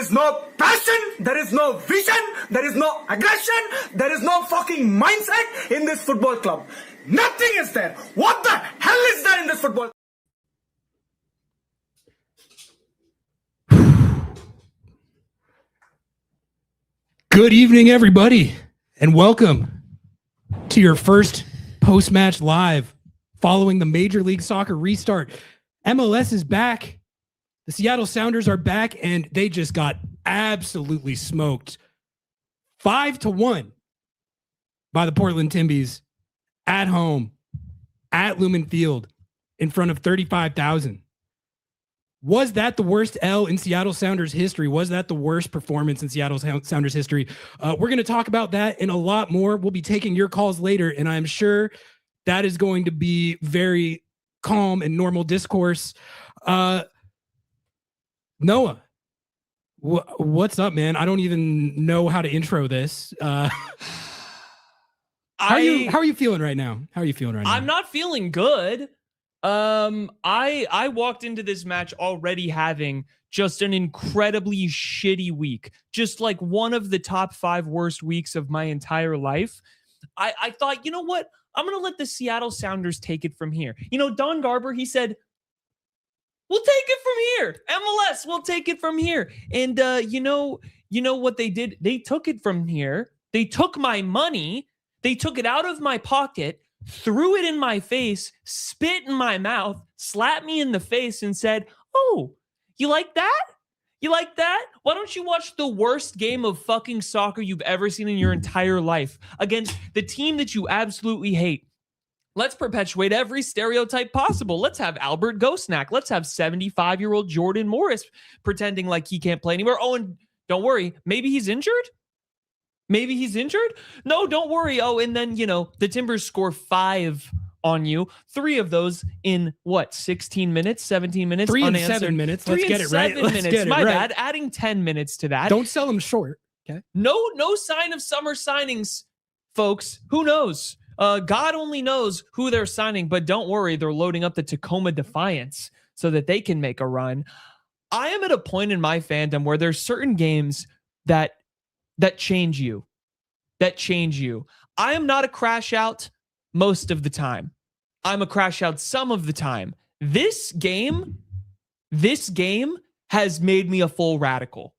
is no passion, there is no vision, there is no aggression, there is no fucking mindset in this football club. Nothing is there. What the hell is there in this football? Good evening, everybody, and welcome to your first post-match live following the Major League Soccer restart. MLS is back. The Seattle Sounders are back, and they just got absolutely smoked 5-1 by the Portland Timbies at home at Lumen Field in front of 35,000. Was that the worst L in Seattle Sounders history? Was that the worst performance in Seattle Sounders history? We're going to talk about that and a lot more. We'll be taking your calls later, and I'm sure that is going to be very calm and normal discourse. Noah, what's up, man? I don't even know how to intro this. How are you feeling right now? I'm not feeling good. I walked into this match already having just an incredibly shitty week. Just like one of the top 5 worst weeks of my entire life. I thought, you know what? I'm going to let the Seattle Sounders take it from here. You know, Don Garber, he said, we'll take it from here. MLS, we'll take it from here. And you know what they did? They took it from here. They took my money. They took it out of my pocket, threw it in my face, spit in my mouth, slapped me in the face and said, "Oh, you like that? You like that? Why don't you watch the worst game of fucking soccer you've ever seen in your entire life against the team that you absolutely hate? Let's perpetuate every stereotype possible. Let's have Albert Gosnack. Let's have 75-year-old Jordan Morris pretending like he can't play anymore. Oh, and don't worry, maybe he's injured? Maybe he's injured? No, don't worry. Oh, and then, the Timbers score 5 on you. 3 of those in, 16 minutes, 17 minutes? 3 and 7 minutes. Let's get it right. My bad. Adding 10 minutes to that. Don't sell them short. Okay. No sign of summer signings, folks. Who knows? God only knows who they're signing, but don't worry. They're loading up the Tacoma Defiance so that they can make a run. I am at a point in my fandom where there's certain games that change you. I am not a crash out most of the time. I'm a crash out some of the time. This game has made me a full radical.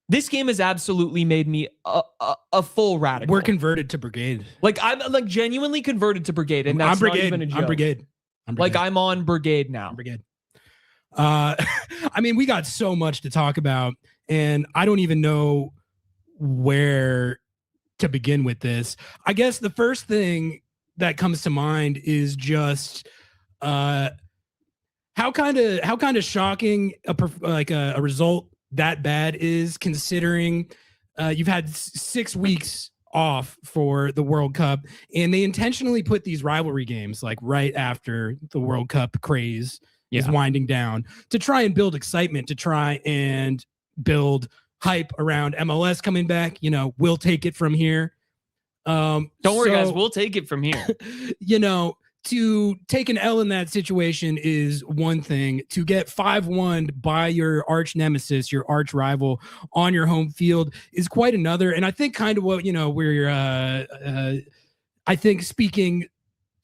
This game has absolutely made me a full radical. We're converted to Brigade. Like I'm like genuinely converted to Brigade, and that's not even a joke. I'm Brigade. Like I'm on Brigade now. Brigade. I mean, we got so much to talk about, and I don't even know where to begin with this. I guess the first thing that comes to mind is just how kind of shocking a result that bad is, considering you've had 6 weeks off for the World Cup, and they intentionally put these rivalry games like right after the World Cup craze is winding down to try and build excitement, to try and build hype around MLS coming back. We'll take it from here. Don't worry, guys. We'll take it from here. To take an L in that situation is one thing. To get 5-1 by your arch nemesis, your arch rival on your home field is quite another. And I think kind of what, we're, I think speaking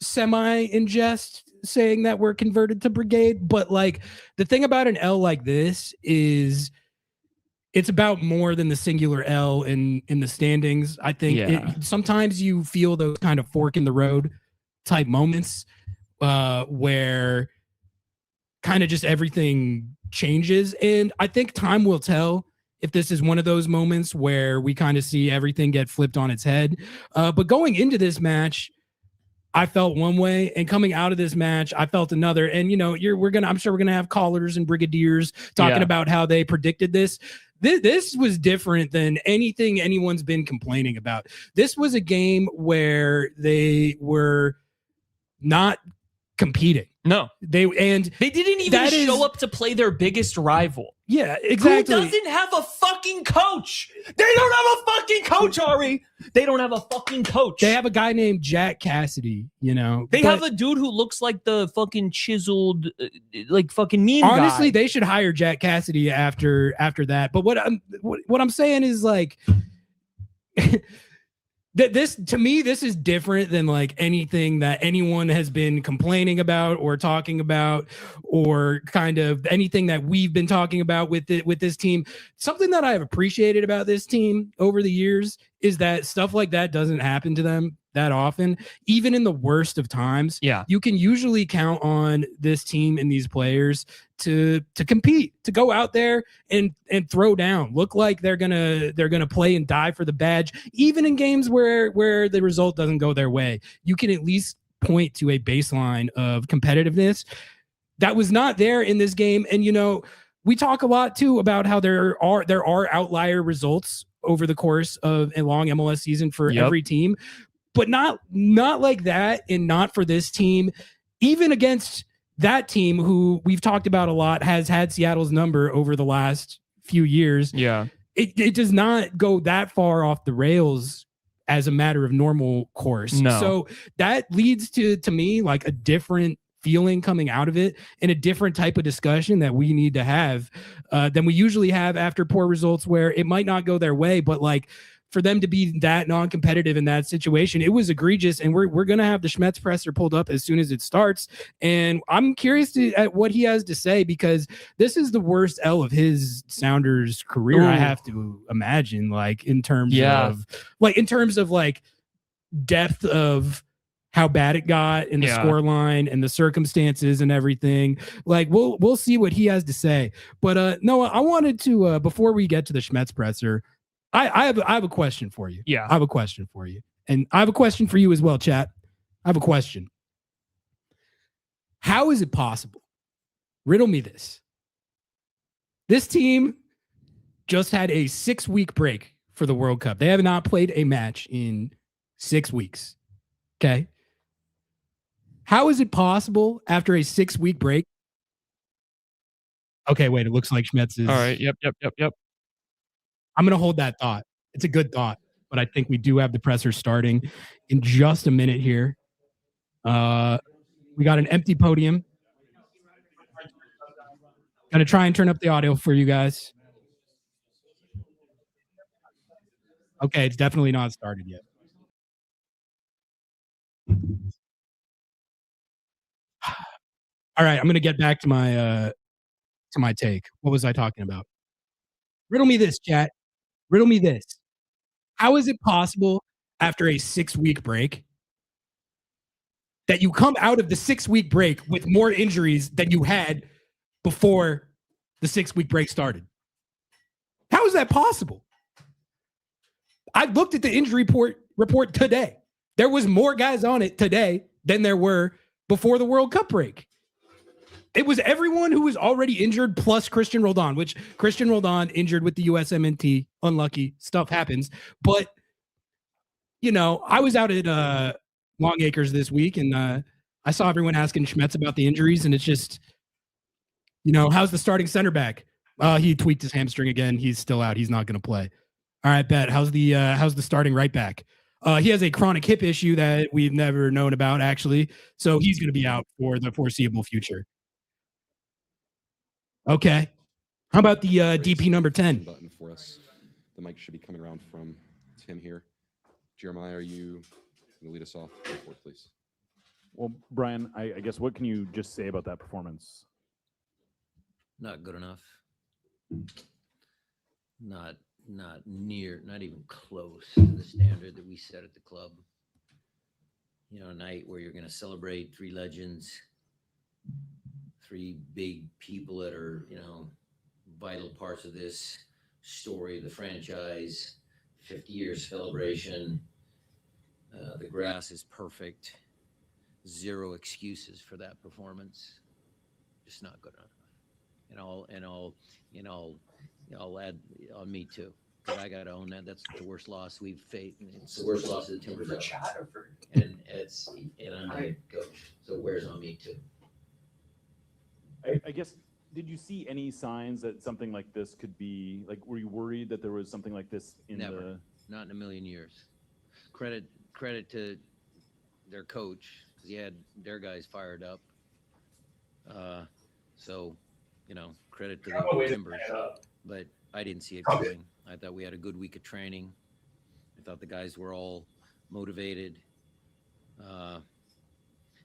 semi in jest, saying that we're converted to Brigade. But like the thing about an L like this is it's about more than the singular L in the standings. I think sometimes you feel those kind of fork in the road type moments where kind of just everything changes. And I think time will tell if this is one of those moments where we kind of see everything get flipped on its head. But going into this match, I felt one way, and coming out of this match, I felt another. And I'm sure we're gonna have callers and brigadiers talking about how they predicted this. This was different than anything anyone's been complaining about. This was a game where they were not competing. No, They didn't even show up to play their biggest rival. Yeah, exactly. Who doesn't have a fucking coach? They don't have a fucking coach, Ari. They don't have a fucking coach. They have a guy named Jack Cassidy, They have a dude who looks like the fucking chiseled, like fucking meme honestly, guy. they should hire Jack Cassidy after that. But what I'm saying is like this to me, this is different than like anything that anyone has been complaining about or talking about, or kind of anything that we've been talking about with this team. Something that I've appreciated about this team over the years is that stuff like that doesn't happen to them that often. Even in the worst of times, you can usually count on this team and these players to compete, to go out there and throw down, look like they're gonna play and die for the badge, even in games where the result doesn't go their way. You can at least point to a baseline of competitiveness that was not there in this game. And we talk a lot too about how there are outlier results over the course of a long MLS season for every team, but not like that, and not for this team. Even against that team, who we've talked about a lot, has had Seattle's number over the last few years. Yeah, it does not go that far off the rails as a matter of normal course. No. So that leads to me like a different feeling coming out of it, and a different type of discussion that we need to have than we usually have after poor results, where it might not go their way, but like for them to be that non-competitive in that situation, it was egregious. And we're going to have the Schmetzer presser pulled up as soon as it starts. And I'm curious at what he has to say, because this is the worst L of his Sounders career. I have to imagine, like in terms of like depth of how bad it got in the score line and the circumstances and everything. Like we'll see what he has to say. But Noah, I wanted to before we get to the Schmetzer presser, I have a question for you. Yeah. I have a question for you. And I have a question for you as well, chat. I have a question. How is it possible? Riddle me this. This team just had a 6-week break for the World Cup. They have not played a match in 6 weeks. Okay. How is it possible after a 6-week break? Okay, wait, it looks like Schmetz is. All right. Yep. I'm going to hold that thought. It's a good thought, but I think we do have the presser starting in just a minute here. We got an empty podium. Going to try and turn up the audio for you guys. Okay, it's definitely not started yet. All right, I'm going to get back to my take. What was I talking about? Riddle me this, chat. Riddle me this. How is it possible after a 6-week break that you come out of the 6-week break with more injuries than you had before the 6-week break started? How is that possible? I looked at the injury report today. There was more guys on it today than there were before the World Cup break. It was everyone who was already injured plus Christian Roldan, which Christian Roldan injured with the USMNT. Unlucky, stuff happens. But, I was out at Long Acres this week, and I saw everyone asking Schmetz about the injuries, and it's just, how's the starting center back? He tweaked his hamstring again. He's still out. He's not going to play. All right, bet. How's the starting right back? He has a chronic hip issue that we've never known about, actually. So he's going to be out for the foreseeable future. Okay. How about the DP number 10? Button for us. The mic should be coming around from Tim here. Jeremiah, are you going to lead us off? Go for it, please. Well, Brian, I guess what can you just say about that performance? Not good enough. Not near, not even close to the standard that we set at the club. A night where you're going to celebrate 3 legends, 3 big people that are, vital parts of this story of the franchise, 50-year celebration. The grass is perfect. 0 excuses for that performance. Just not good enough. And I'll add on me too. because I got to own that. That's the worst loss we've faced. It's the worst loss of the Timbers ever. And I'm the head coach, so it wears on me too. I guess, did you see any signs that something like this could be, like, were you worried that there was something like this in Never. Not in a million years. Credit to their coach, because he had their guys fired up. So, credit to the Timbers. But I didn't see it coming. I thought we had a good week of training. I thought the guys were all motivated.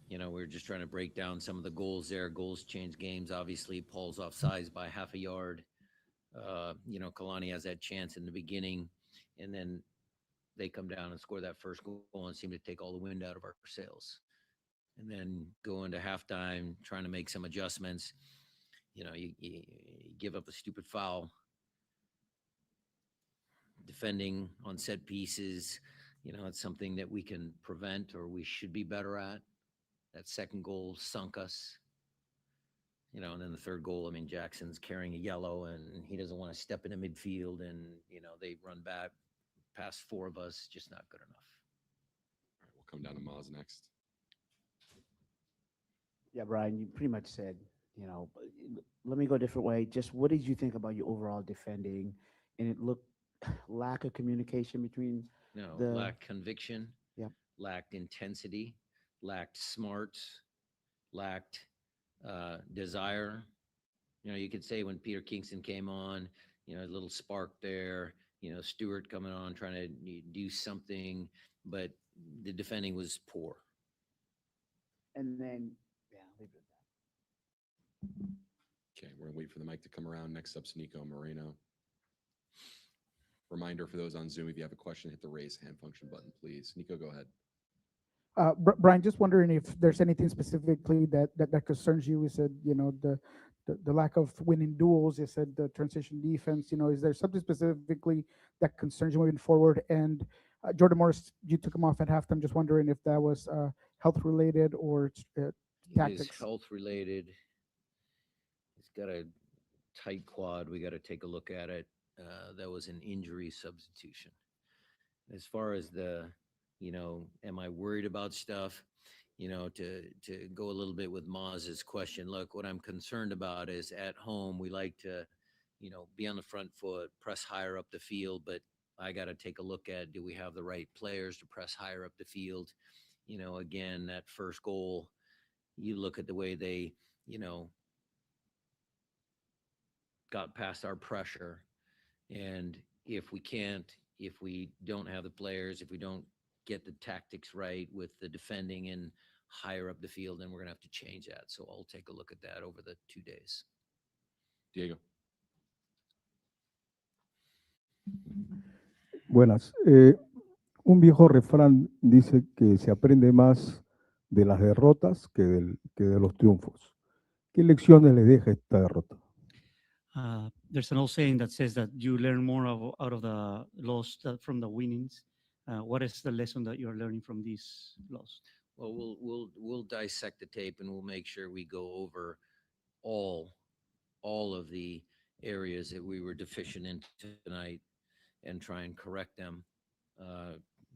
We were just trying to break down some of the goals there. Goals change games. Obviously, Paul's offsides by half a yard. Kalani has that chance in the beginning, and then they come down and score that first goal and seem to take all the wind out of our sails. And then go into halftime, trying to make some adjustments. You give up a stupid foul. Defending on set pieces, it's something that we can prevent or we should be better at. That second goal sunk us. And then the third goal, Jackson's carrying a yellow and he doesn't want to step into midfield and, they run back past four of us, just not good enough. All right, we'll come down to Maz next. Yeah, Brian, you pretty much said, let me go a different way. Just what did you think about your overall defending? And it looked lack of communication between lacked conviction, Yep. lacked intensity, lacked smarts, lacked desire. You could say when Peter Kingston came on, a little spark there, Stewart coming on, trying to do something, but the defending was poor. And then, leave it at that. Okay, we're gonna wait for the mic to come around. Next up's Nico Moreno. Reminder for those on Zoom, if you have a question, hit the raise hand function button, please. Nico, go ahead. Brian, just wondering if there's anything specifically that concerns you. You said, the lack of winning duels. You said the transition defense. Is there something specifically that concerns you moving forward? And Jordan Morris, you took him off at halftime. Just wondering if that was health related or tactics. It is health related. He's got a tight quad. We got to take a look at it. That was an injury substitution. As far as am I worried about stuff? To go a little bit with Maz's question. Look, what I'm concerned about is at home, we like to, be on the front foot, press higher up the field, but I got to take a look at, do we have the right players to press higher up the field? Again, that first goal, you look at the way they, got past our pressure. And if we don't have the players, if we don't get the tactics right with the defending and higher up the field, then we're going to have to change that. So I'll take a look at that over the 2 days. Diego. Buenas. Un viejo refrán dice que se aprende más de las derrotas que de los triunfos. ¿Qué lecciones le deja esta derrota? There's an old saying that says that you learn more out of the loss from the winnings. What is the lesson that you're learning from this loss? Well, we'll dissect the tape and we'll make sure we go over all of the areas that we were deficient in tonight and try and correct them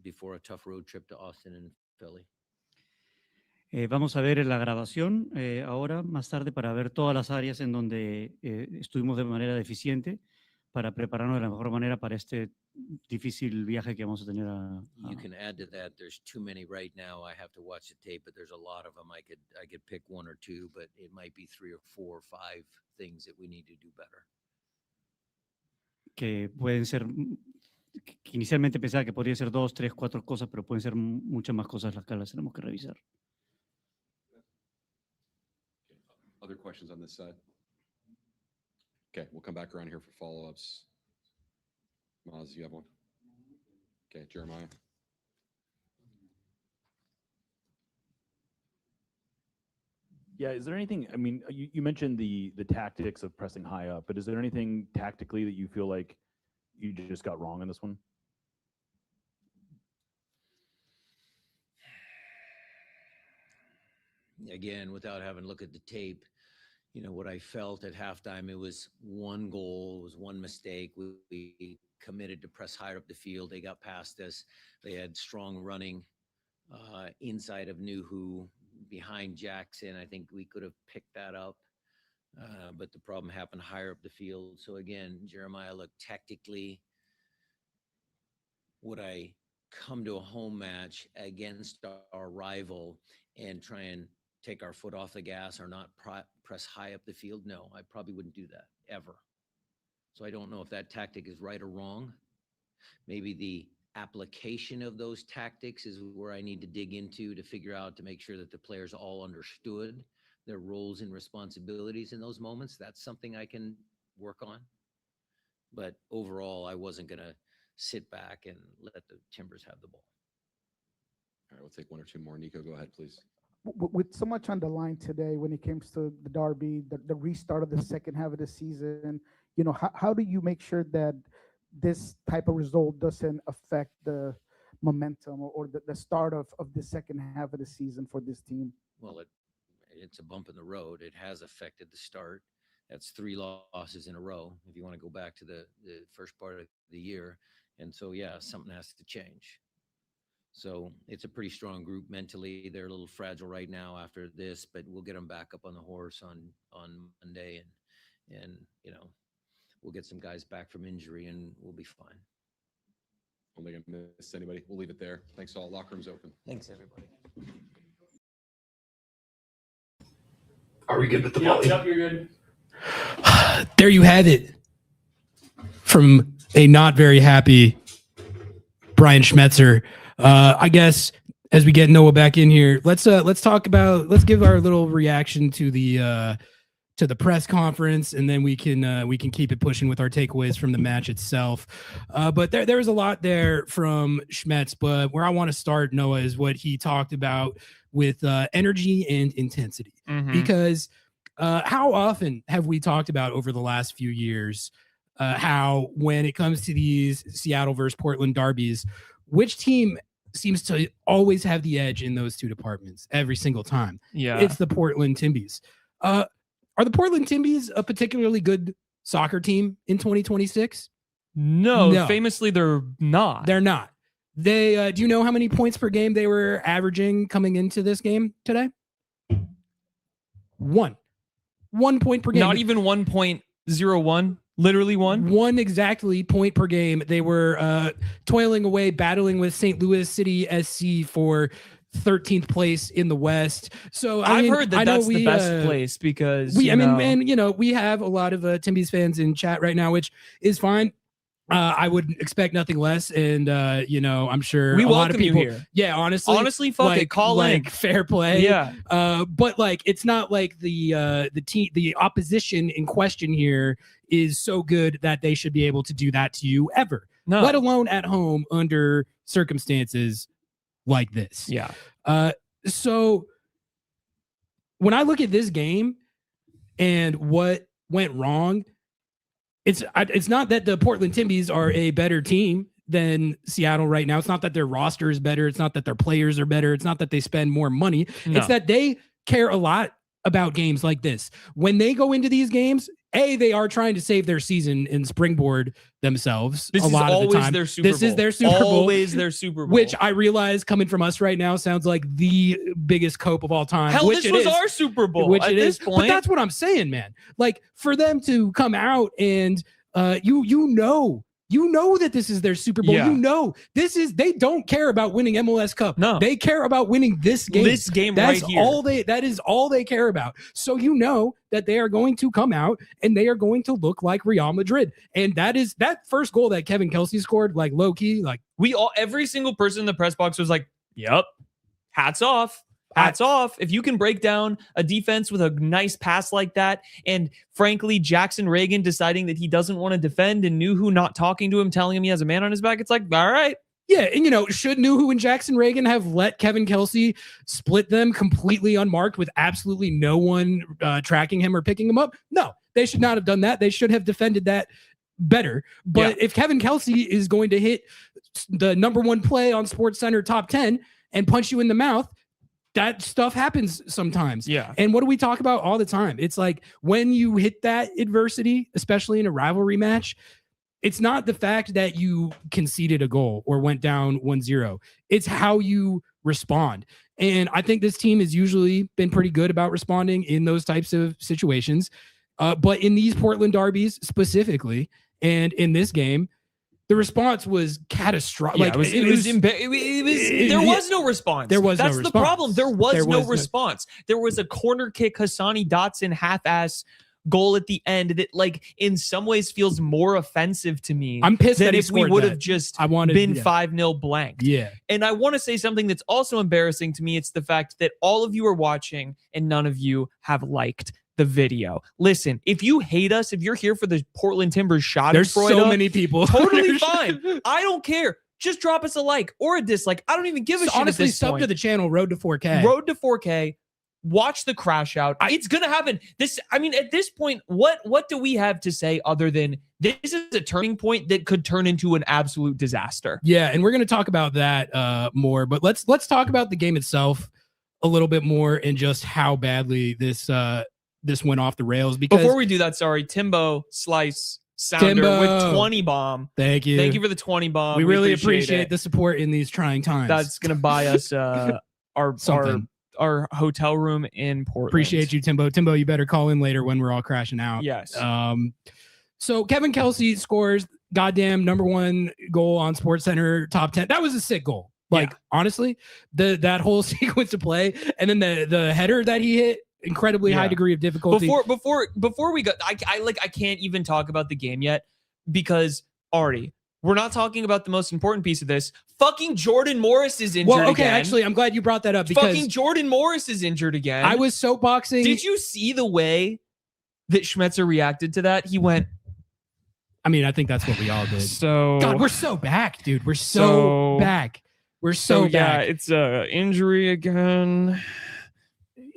before a tough road trip to Austin and Philly. Vamos a ver la grabación ahora, más tarde, para ver todas las áreas en donde estuvimos de manera deficiente para prepararnos de la mejor manera para este difícil viaje que vamos a tener You can add to that. There's too many right now. I have to watch the tape, but there's a lot of them. I could pick one or two, but it might be 3 or 4 or 5 things that we need to do better. Que pueden ser, que inicialmente pensaba que podría ser 2, 3, 4 cosas, pero pueden ser muchas más cosas las que las tenemos que revisar. Other questions on this side? Okay, we'll come back around here for follow-ups. Maz, you have one? Okay, Jeremiah. Yeah, is there anything, you mentioned the tactics of pressing high up, but is there anything tactically that you feel like you just got wrong in this one? Again, without having a look at the tape, what I felt at halftime. It was one goal, it was one mistake. We committed to press higher up the field. They got past us. They had strong running inside of Nuhu, behind Jackson. I think we could have picked that up. But the problem happened higher up the field. So again, Jeremiah, look, tactically, would I come to a home match against our rival and try and take our foot off the gas or not press high up the field? No, I probably wouldn't do that ever. So I don't know if that tactic is right or wrong. Maybe the application of those tactics is where I need to dig into to figure out, to make sure that the players all understood their roles and responsibilities in those moments. That's something I can work on. But overall, I wasn't going to sit back and let the Timbers have the ball. All right, we'll take one or two more. Nico, go ahead, please. With so much on the line today when it comes to the derby, the restart of the second half of the season, how do you make sure that this type of result doesn't affect the momentum or the start of the second half of the season for this team? Well, it's a bump in the road. It has affected the start. That's 3 losses in a row, if you want to go back to the first part of the year. And so, yeah, something has to change. So it's a pretty strong group mentally. They're a little fragile right now after this, but we'll get them back up on the horse on Monday, and we'll get some guys back from injury, and we'll be fine. I don't think I missed anybody. We'll leave it there. Thanks all. Locker room's open. Thanks, everybody. Are we good with the ball? Yep, you're good. There you have it. From a not very happy Brian Schmetzer. I guess as we get Noah back in here, let's give our little reaction to the press conference, and then we can keep it pushing with our takeaways from the match itself. But there was a lot there from Schmetz, but where I want to start, Noah, is what he talked about with energy and intensity. Mhm. Because how often have we talked about over the last few years how when it comes to these Seattle versus Portland derbies, which team seems to always have the edge in those two departments every single time? Yeah. It's the Portland Timbies. Are the Portland Timbies a particularly good soccer team in 2026? No, famously, they're not. They're not. They do you know how many points per game they were averaging coming into this game today? 1 point per game. Not even 1.01. Literally one exactly point per game. They were toiling away, battling with St. Louis City SC for 13th place in the West. So I've heard that's the best place because we have a lot of Timbies fans in chat right now, which is fine. I would expect nothing less, and I'm sure we a lot of welcome people. you here. Yeah, honestly, fuck it, call in. Fair play. Yeah. But it's not like the opposition in question here is so good that they should be able to do that to you ever. No. Let alone at home under circumstances like this. Yeah. So when I look at this game and what went wrong, it's not that the Portland Timbies are a better team than Seattle right now. It's not that their roster is better. It's not that their players are better. It's not that they spend more money. No. It's that they care a lot about games like this. When they go into these games, they are trying to save their season and springboard themselves. This a lot is of the always time. their Super Bowl. This is their Super Bowl. Always their Super Bowl. Which I realize coming from us right now sounds like the biggest cope of all time. Hell, which this it was is. our Super Bowl Which at it this is. point. But that's what I'm saying, man. Like for them to come out and you know that this is their Super Bowl. Yeah. You know they don't care about winning MLS Cup. No. They care about winning this game. This game That's right here. That is all they care about. So you know that they are going to come out and they are going to look like Real Madrid. And that first goal that Kevin Kelsey scored, like low key, like every single person in the press box was like, "Yep, hats off." Hats off. If you can break down a defense with a nice pass like that, and frankly, Jackson Reagan deciding that he doesn't want to defend and Nuhu not talking to him, telling him he has a man on his back, it's like, all right. Yeah, and should Nuhu and Jackson Reagan have let Kevin Kelsey split them completely unmarked with absolutely no one tracking him or picking him up? No, they should not have done that. They should have defended that better. But if Kevin Kelsey is going to hit the number one play on SportsCenter top 10 and punch you in the mouth, that stuff happens sometimes. Yeah. And what do we talk about all the time? It's like when you hit that adversity, especially in a rivalry match, it's not the fact that you conceded a goal or went down 1-0. It's how you respond. And I think this team has usually been pretty good about responding in those types of situations. But in these Portland derbies specifically, and in this game, the response was catastrophic. Yeah, there was no response. That's the problem. There was no response. There was a corner kick, Hassani Dotson half-ass goal at the end that, like, in some ways feels more offensive to me. I'm pissed than that he if we scored would that. have just I wanted- been yeah. 5-0 blanked. Yeah. And I want to say something that's also embarrassing to me. It's the fact that all of you are watching and none of you have liked the video. Listen, if you hate us, if you're here for the Portland Timbers shot, There's so many people. Totally fine. I don't care. Just drop us a like or a dislike. I don't even give a shit. Honestly, at this sub point. to the channel, Road to 4K. Road to 4K. Watch the crash out. It's gonna happen. At this point, what do we have to say other than this is a turning point that could turn into an absolute disaster? Yeah, and we're going to talk about that more, but let's talk about the game itself a little bit more and just how badly this went off the rails. Because Before we do that, sorry, Timbo Slice Sounder with 20 bomb. Thank you. Thank you for the 20 bomb. We really appreciate appreciate it. the support in these trying times. That's gonna buy us Something. our hotel room in Portland. Appreciate you, Timbo. Timbo, you better call in later when we're all crashing out. Yes. So Kevin Kelsey scores goddamn #1 goal on SportsCenter top 10. That was a sick goal. Like, honestly, that whole sequence of play and then the header that he hit, incredibly high degree of difficulty. Before we go, I can't even talk about the game yet because Artie, we're not talking about the most important piece of this. Fucking Jordan Morris is injured Well, okay, again. actually, I'm glad you brought that up because Fucking Jordan Morris is injured again. I was soapboxing. Did you see the way that Schmetzer reacted to that? He went, I mean, I think that's what we all did. So God, we're so back, dude. We're so back. We're so back. Yeah, it's a injury again.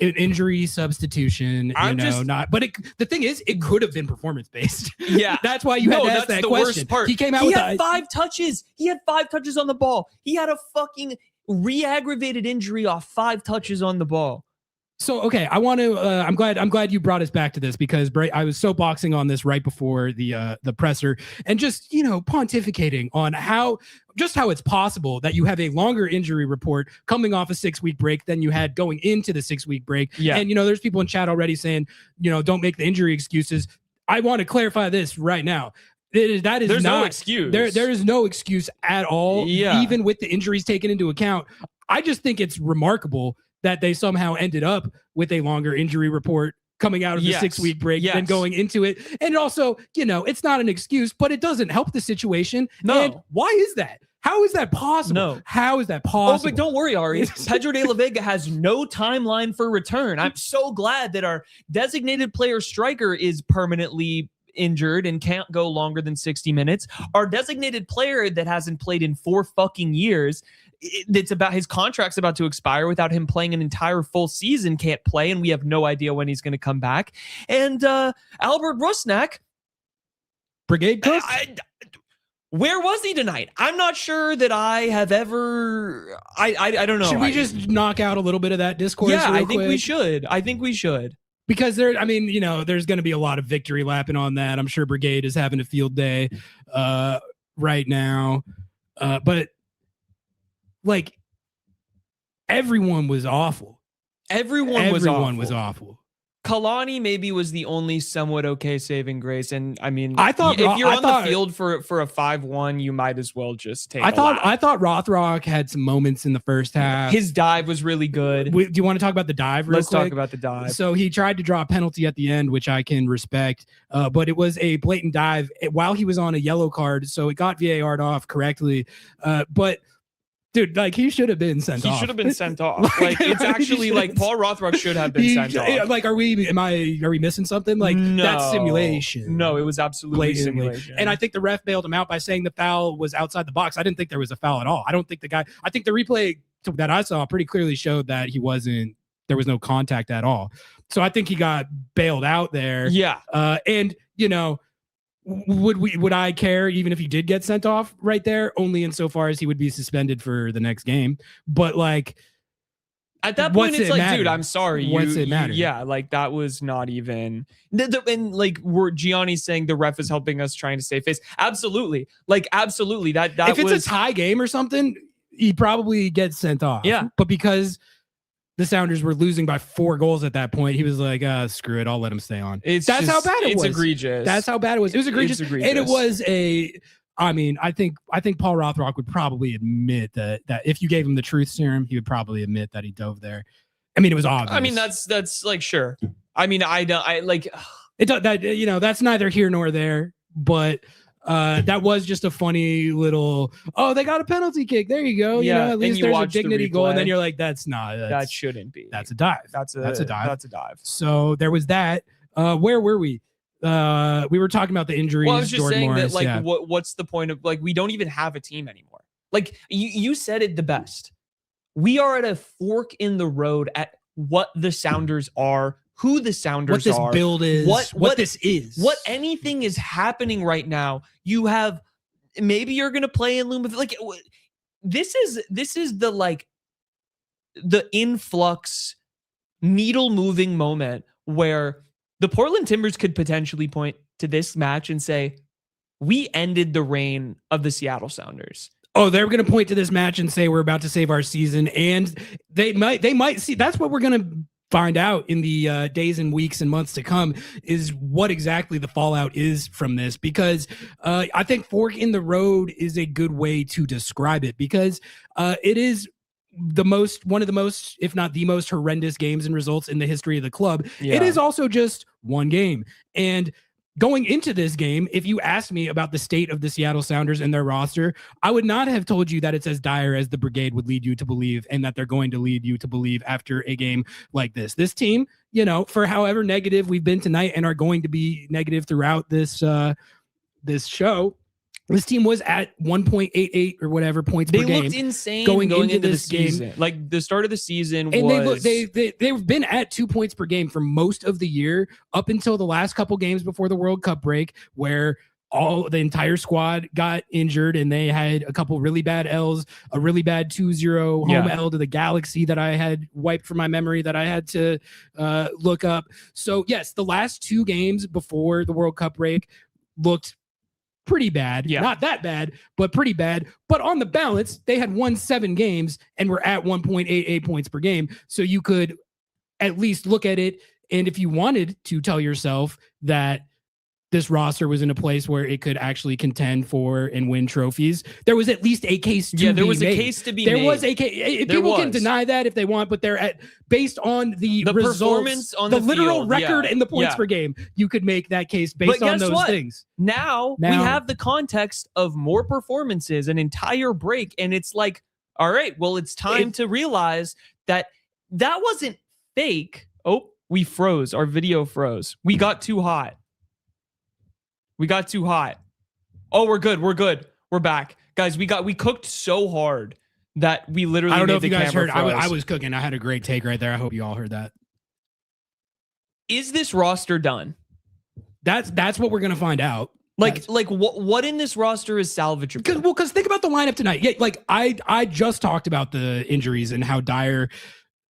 An injury substitution, but the thing is, it could have been performance based. Yeah, that's why you had to ask that the question. Worst part. He came out He with had 5 touches. He had 5 touches on the ball. He had a fucking re-aggravated injury off 5 touches on the ball. So, okay, I want to, I'm glad you brought us back to this because I was soapboxing on this right before the presser and just, pontificating on how it's possible that you have a longer injury report coming off a 6-week break than you had going into the 6-week break. Yeah. And, there's people in chat already saying, don't make the injury excuses. I want to clarify this right now. There's no excuse. There is no excuse at all, Yeah. even with the injuries taken into account. I just think it's remarkable that they somehow ended up with a longer injury report coming out of the 6-week break than going into it. And also, it's not an excuse, but it doesn't help the situation. No. And why is that? How is that possible? No. How is that possible? Oh, but don't worry, Ari. Pedro de la Vega has no timeline for return. I'm so glad that our designated player striker is permanently injured and can't go longer than 60 minutes. Our designated player that hasn't played in 4 fucking years, it's about his contract's about to expire without him playing an entire full season, can't play, and we have no idea when he's going to come back. And Albert Rusnak, Brigade coach, where was he tonight? I'm not sure that I have ever. I don't know. Should we just knock out a little bit of that discourse? Yeah, real I think we quick? should. Because there's going to be a lot of victory lapping on that. I'm sure Brigade is having a field day right now. But like everyone was awful. Everyone was awful. Kalani maybe was the only somewhat okay saving grace. And I mean, I thought if you're on the field for a 5-1, you might as well just take I thought Rothrock had some moments in the first half. His dive was really good. Do you want to talk about the dive real Let's quick? talk about the dive. So he tried to draw a penalty at the end, which I can respect, but it was a blatant dive while he was on a yellow card, so it got VAR'd off correctly. But dude, like he should have been sent off. He should have been sent off. Like it's actually like Paul Rothrock should have been sent off. Like, are we missing something? Like that's simulation. No, it was absolutely simulation. And I think the ref bailed him out by saying the foul was outside the box. I didn't think there was a foul at all. I think the replay that I saw pretty clearly showed that there was no contact at all. So I think he got bailed out there. Yeah. And would I care even if he did get sent off right there? Only insofar as he would be suspended for the next game. But like, At that What's point, it's it like, matter? dude, I'm sorry. What's it matter? Yeah, like that was not even. And like, we're Giani saying the ref is helping us trying to save face. Absolutely, like absolutely. That if it's was a tie game or something, he probably gets sent off. Yeah. But because the Sounders were losing by 4 goals at that point, he was like, screw it, I'll let him stay on. That's how bad it was. It's egregious. That's how bad it was. It was egregious. It's And it egregious. was I think Paul Rothrock would probably admit that if you gave him the truth serum, he would probably admit that he dove there. I mean, it was obvious. I mean, that's like, sure. I mean, that's neither here nor there, but that was just a funny little, they got a penalty kick. There you go. Yeah, At least and you there's a watch the dignity goal. And then replay. you're like, that shouldn't be. That's a dive. That's a dive. That's a dive. So there was that. Where were we? We were talking about the injuries. Well, I was just Jordan saying Morris, that, like, yeah. what's the point of, like, we don't even have a team anymore. Like, you said it the best. We are at a fork in the road at what the Sounders are, who the Sounders what this build is, what this is, what anything is happening right now. You have, maybe you're gonna play in Lumen. Like, this is the influx, needle moving moment where the Portland Timbers could potentially point to this match and say, we ended the reign of the Seattle Sounders. Oh, they're going to point to this match and say we're about to save our season, and they might see. That's what we're going to find out in the days and weeks and months to come, is what exactly the fallout is from this. Because I think fork in the road is a good way to describe it, because it is one of the most, if not the most horrendous games and results in the history of the club. Yeah. It is also just one game, and going into this game, if you asked me about the state of the Seattle Sounders and their roster, I would not have told you that it's as dire as the Brigade would lead you to believe, and that they're going to lead you to believe after a game like this. This team, for however negative we've been tonight and are going to be negative throughout this show, this team was at 1.88 or whatever points per game. They looked insane going into the this game. season. Like, the start of the season And was... they've been at 2 points per game for most of the year, up until the last couple games before the World Cup break, where the entire squad got injured and they had a couple really bad L's, a really bad 2-0 home L to the Galaxy that I had wiped from my memory that I had to look up. So yes, the last 2 games before the World Cup break looked pretty bad. Not that bad, but pretty bad. But on the balance, they had won 7 games and were at 1.88 points per game. So you could at least look at it. And if you wanted to tell yourself that this roster was in a place where it could actually contend for and win trophies, there was at least a case to be made. there was a case to be made. There was a case. People can deny that if they want, but they're based on the results, performance on the the literal field, record and the points per game. You could make that case based on those things. Now we have the context of more performances, an entire break, and it's like, all right, well, it's time to realize that wasn't fake. Oh, we froze. Our video froze. We got too hot. Oh, we're good. We're back. Guys, we cooked so hard that we literally I don't know made if you the guys camera heard. froze. I was cooking. I had a great take right there. I hope you all heard that. Is this roster done? That's what we're gonna find out. Like what in this roster is salvageable? Because think about the lineup tonight. Yeah, like I just talked about the injuries and how dire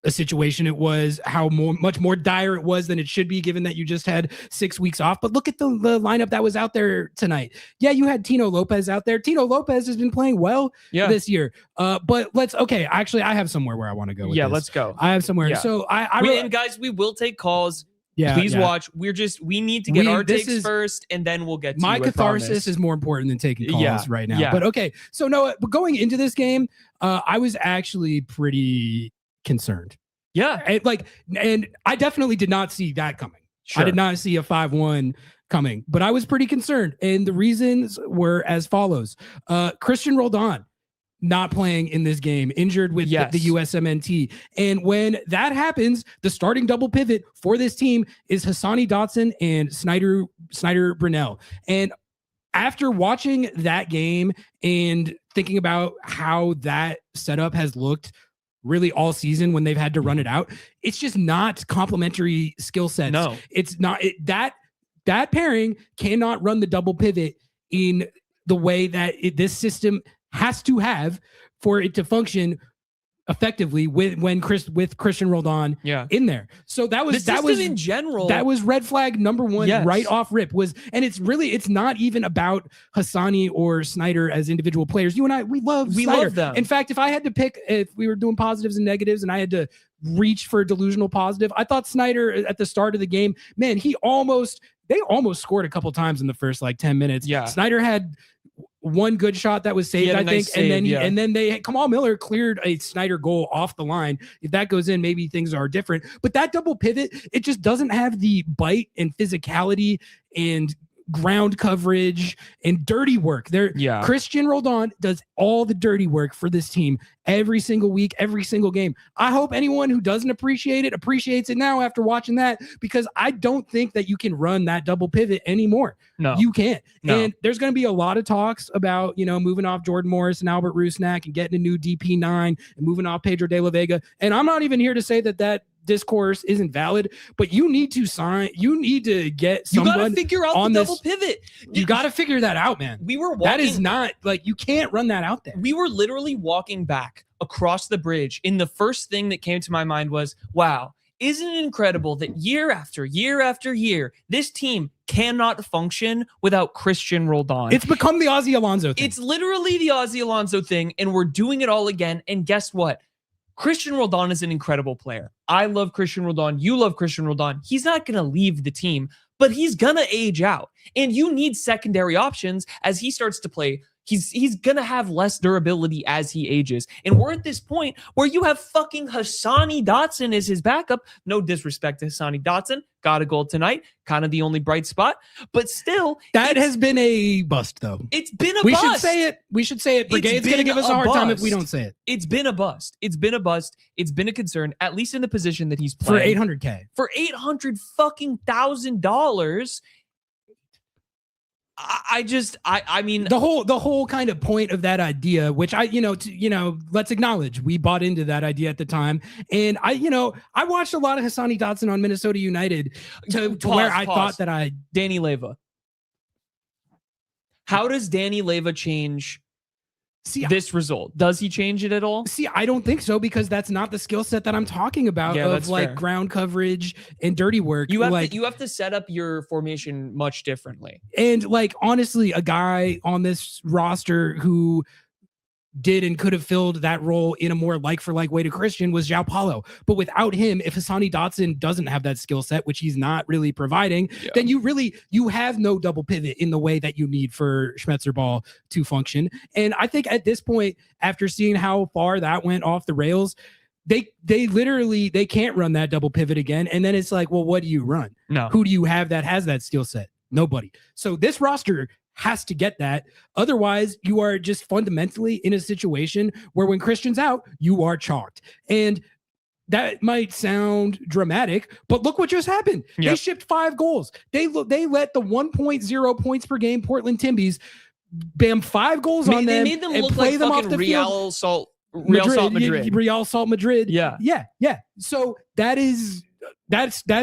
a situation it was, how much more dire it was than it should be, given that you just had 6 weeks off. But look at the lineup that was out there tonight. Yeah, you had Tino Lopez out there. Tino Lopez has been playing well this year. But actually, I have somewhere where I want to go with this. Let's go. I have somewhere. Yeah. So and guys, we will take calls. Yeah, please watch. We need to get our this takes first, and then we'll get to my you, catharsis is more important than taking calls right now. But okay, so Noah, going into this game, I was actually pretty concerned. Yeah, and I definitely did not see that coming. Sure. I did not see a 5-1 coming, but I was pretty concerned, and the reasons were as follows: Christian Roldan not playing in this game, injured with the USMNT. And when that happens, the starting double pivot for this team is Hassani Dotson and Snyder Brunell. And after watching that game and thinking about how that setup has looked really all season when they've had to run it out, it's just not complementary skill sets. No, it's not. That pairing cannot run the double pivot in the way that this system has to have for it to function effectively with Christian Roldan in there. So that was in general. That was red flag number one right off rip and it's not even about Hassani or Snyder as individual players. You and I, we love them. In fact, if I had to pick, if we were doing positives and negatives and I had to reach for a delusional positive, I thought Snyder at the start of the game, man, they almost scored a couple times in the first like 10 minutes. Yeah. Snyder had one good shot that was saved, I think, and then Kamal Miller cleared a Snyder goal off the line. If that goes in, maybe things are different. But that double pivot, it just doesn't have the bite and physicality and ground coverage and dirty work. Christian Roldan does all the dirty work for this team every single week, every single game. I hope anyone who doesn't appreciate it appreciates it now after watching that, because I don't think that you can run that double pivot anymore. No, you can't. No. And there's going to be a lot of talks about, moving off Jordan Morris and Albert Rusnak and getting a new DP9 and moving off Pedro de la Vega. And I'm not even here to say that discourse isn't valid, but you need to get someone. You got to figure out the double pivot. You got to figure that out, man. That is not like, you can't run that out there. We were literally walking back across the bridge, and the first thing that came to my mind was, wow, isn't it incredible that year after year after year, this team cannot function without Christian Roldan? It's become the Ozzy Alonso thing. It's literally the Ozzy Alonso thing, and we're doing it all again. And guess what? Christian Roldan is an incredible player. I love Christian Roldan. You love Christian Roldan. He's not going to leave the team, but he's going to age out. And you need secondary options as he starts to play. He's going to have less durability as he ages. And we're at this point where you have fucking Hassani Dotson as his backup. No disrespect to Hassani Dotson. Got a goal tonight. Kind of the only bright spot. But still. That has been a bust, though. It's been a bust. We should say it. Brigade's going to give us a hard time if we don't say it. It's been a bust. It's been a bust. It's been a concern, at least in the position that he's playing. For $800K. For $800,000. I mean, the whole kind of point of that idea, which let's acknowledge we bought into that idea at the time. And I watched a lot of Hassani Dotson on Minnesota United to where I thought that Danny Leyva. How does Danny Leyva change this result? Does he change it at all? See, I don't think so, because that's not the skill set that I'm talking about of like fair. Ground coverage and dirty work. You have to set up your formation much differently. And like, honestly, a guy on this roster who did and could have filled that role in a more like-for-like way to Christian was João Paulo. But without him, if Hassani Dotson doesn't have that skill set, which he's not really providing, then you have no double pivot in the way that you need for Schmetzer ball to function. And I think at this point, after seeing how far that went off the rails, they literally can't run that double pivot again. And then it's like, well, what do you run? No. Who do you have that has that skill set? Nobody. So this roster has to get that. Otherwise, you are just fundamentally in a situation where when Christian's out, you are chalked. And that might sound dramatic, but look what just happened. Yep. They shipped 5 goals. They let the 1.0 points per game Portland Timbies bam 5 goals on them. They made them look like them fucking off the Real Salt Madrid. Real Salt Madrid. Yeah. So that's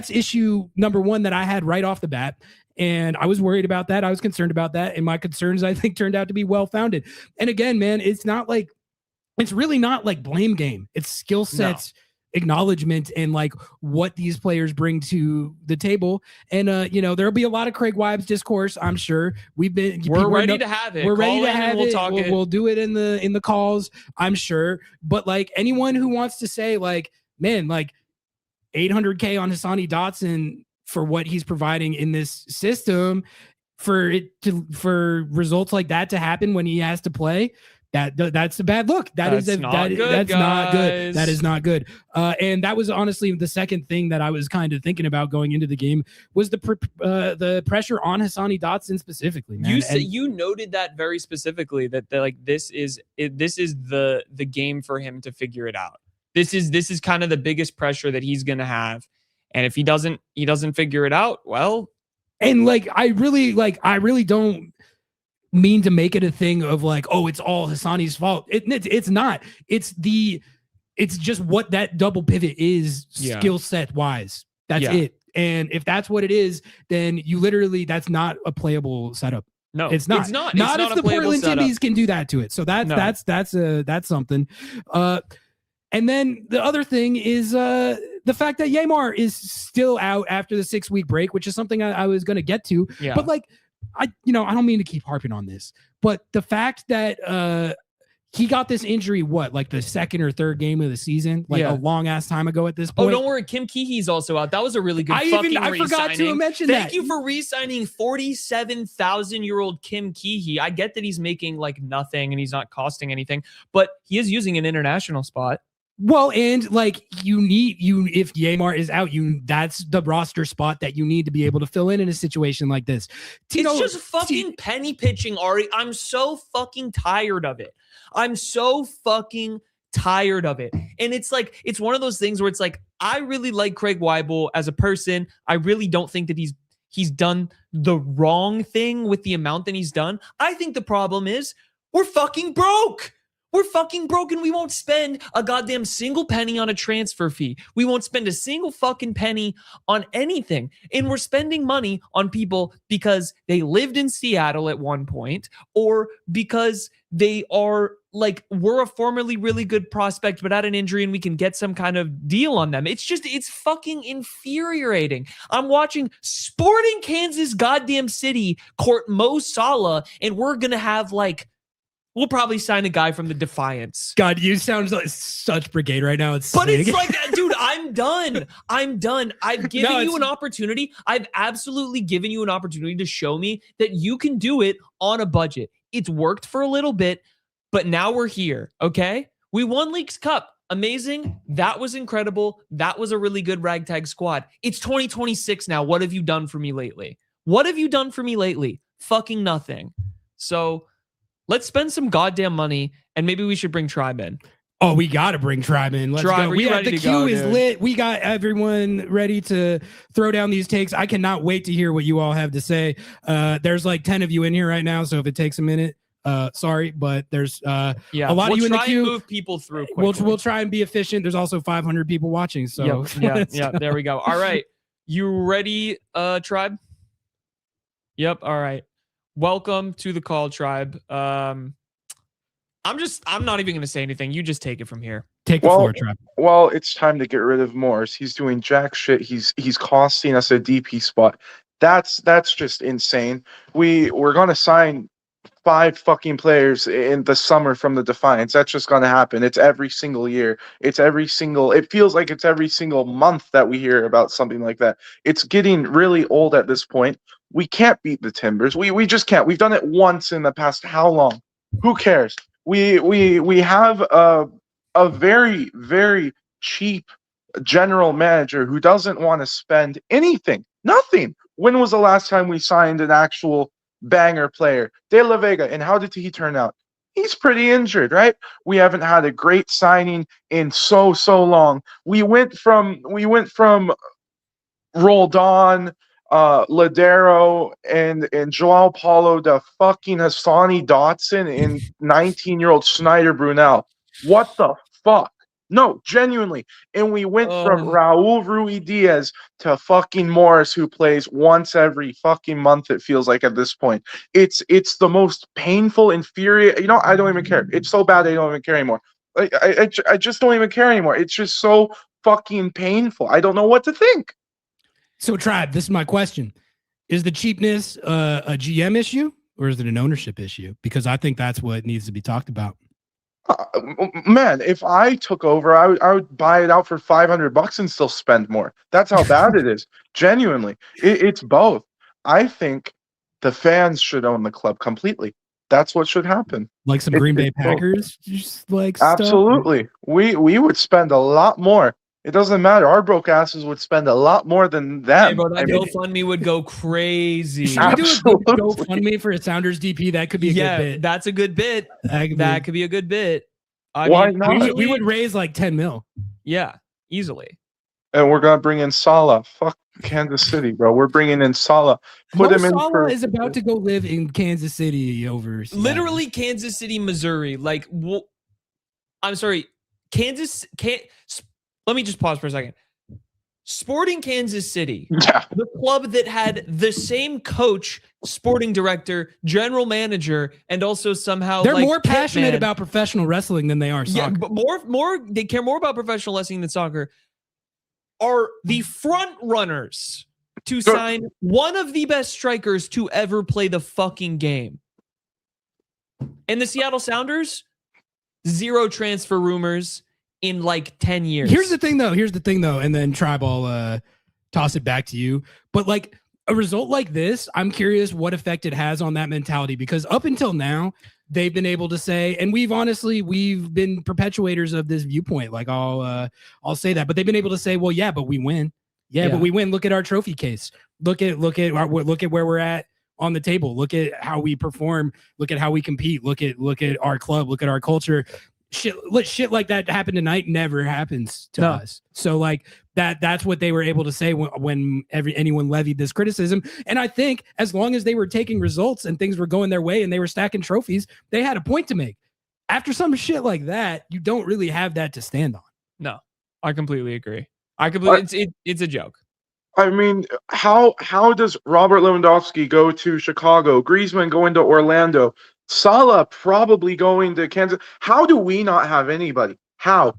issue number 1 that I had right off the bat. And I was worried about that. I was concerned about that. And my concerns, I think, turned out to be well-founded. And again, man, it's really not like blame game. It's skill sets, acknowledgement, and like what these players bring to the table. And, there'll be a lot of Craig Wives discourse, I'm sure. We're ready to have it. We're ready to have it. We'll talk it. We'll do it in the calls, I'm sure. But like anyone who wants to say like, man, like $800K on Hassani Dotson for what he's providing in this system, for results like that to happen when he has to play, that's a bad look. That's not good. That is not good. And that was honestly the second thing that I was kind of thinking about going into the game was the pressure on Hassani Dotson specifically. Man. You noted that very specifically that this is the game for him to figure it out. This is kind of the biggest pressure that he's going to have. And if he doesn't figure it out, well, and I really don't mean to make it a thing of like, oh, it's all Hassani's fault. It's not. It's just what that double pivot is skill set wise. That's it. And if that's what it is, then that's not a playable setup. No, it's not. It's not. Not it's if the Portland Timbies can do that to it. So that's something. And then the other thing is the fact that Yamar is still out after the 6-week break, which is something I was going to get to. Yeah. But like, I don't mean to keep harping on this, but the fact that he got this injury, like the second or third game of the season, like a long ass time ago at this point. Oh, don't worry. Kim Keehey's also out. That was a really good I forgot to mention that. Thank you for re-signing 47,000-year-old Kim Keehey. I get that he's making like nothing and he's not costing anything, but he is using an international spot. Well, and like if Yamar is out, that's the roster spot that you need to be able to fill in a situation like this. It's just fucking penny pitching, Ari. I'm so fucking tired of it. I'm so fucking tired of it. And it's like, it's one of those things where it's like, I really like Craig Weibel as a person. I really don't think that he's done the wrong thing with the amount that he's done. I think the problem is we're fucking broke. We're fucking broken. We won't spend a goddamn single penny on a transfer fee. We won't spend a single fucking penny on anything. And we're spending money on people because they lived in Seattle at one point, or because they are like, we're a formerly really good prospect, but had an injury and we can get some kind of deal on them. It's fucking infuriating. I'm watching Sporting Kansas goddamn City court Mo Salah, and we're going to have like, we'll probably sign a guy from the Defiance. God, you sound like such Brigade right now. But it's like, dude, I'm done. I've given you an opportunity. I've absolutely given you an opportunity to show me that you can do it on a budget. It's worked for a little bit, but now we're here, okay? We won Leagues Cup. Amazing. That was incredible. That was a really good ragtag squad. It's 2026 now. What have you done for me lately? Fucking nothing. So let's spend some goddamn money, and maybe we should bring Tribe in. Oh, we got to bring Tribe in. Let's go. The queue is lit. We got everyone ready to throw down these takes. I cannot wait to hear what you all have to say. There's like 10 of you in here right now, so if it takes a minute, sorry, but there's a lot of you in the queue. Move people through quickly. We'll try and be efficient. There's also 500 people watching, so yeah. There we go. All right, you ready, Tribe? Yep. All right. Welcome to the call, Tribe. I'm not even going to say anything. You just take it from here. Take the floor, Tribe. Well, it's time to get rid of Morris. He's doing jack shit. He's costing us a DP spot. That's just insane. We're going to sign 5 fucking players in the summer from the Defiance. That's just going to happen. It's every single year. It feels like it's every single month that we hear about something like that. It's getting really old at this point. We can't beat the Timbers. We just can't. We've done it once in the past. How long? Who cares? We have a very, very cheap general manager who doesn't want to spend anything. Nothing. When was the last time we signed an actual banger player? De La Vega. And how did he turn out? He's pretty injured, right? We haven't had a great signing in so long. We went from Roldan, Ladero, and Joao Paulo to fucking Hassani Dotson and 19-year-old Snyder Brunel. What the fuck? No, genuinely. And we went from Raul Ruiz to fucking Morris, who plays once every fucking month, it feels like at this point. It's the most painful, infuriating. I don't even care. It's so bad I don't even care anymore. I just don't even care anymore. It's just so fucking painful. I don't know what to think. So, Tribe, this is my question. Is the cheapness a GM issue, or is it an ownership issue? Because I think that's what needs to be talked about. Man, if I took over, I would buy it out for $500 and still spend more. That's how bad it is. Genuinely. It's both. I think the fans should own the club completely. That's what should happen. Like some Green Bay Packers? Just like absolutely. Stuff? We would spend a lot more. It doesn't matter. Our broke asses would spend a lot more than them. Hey, bro, that GoFundMe would go crazy. Should we do a GoFundMe for a Sounders DP? That could be a good bit. That's a good bit. That could be a good bit. Why not? We would raise like 10 mil. Yeah, easily. And we're going to bring in Salah. Fuck Kansas City, bro. We're bringing in Salah. Salah is about to go live in Kansas City over Seattle. Literally Kansas City, Missouri. Like, I'm sorry. Let me just pause for a second. Sporting Kansas City, Yeah. the club that had the same coach, sporting director, general manager, and also somehow They're like more passionate hitman. about professional wrestling than they are Yeah, soccer. but more they care more about professional wrestling than soccer, are the front runners to sign one of the best strikers to ever play the fucking game. And the Seattle Sounders, 0 transfer rumors in like 10 years. Here's the thing though, and then Tribe, I'll toss it back to you. But like a result like this, I'm curious what effect it has on that mentality, because up until now, they've been able to say, and we've been perpetuators of this viewpoint. Like I'll say that, but they've been able to say, well, yeah, but we win. Yeah, but we win. Look at our trophy case. Look at where we're at on the table. Look at how we perform. Look at how we compete. Look at our club. Look at our culture. Shit like that happened tonight never happens to us. So like that's what they were able to say when anyone levied this criticism. And I think as long as they were taking results and things were going their way and they were stacking trophies, they had a point to make. After some shit like that, you don't really have that to stand on. No, I completely agree. It's a joke. I mean, how does Robert Lewandowski go to Chicago? Griezmann going to Orlando? Salah probably going to Kansas. How do we not have anybody? How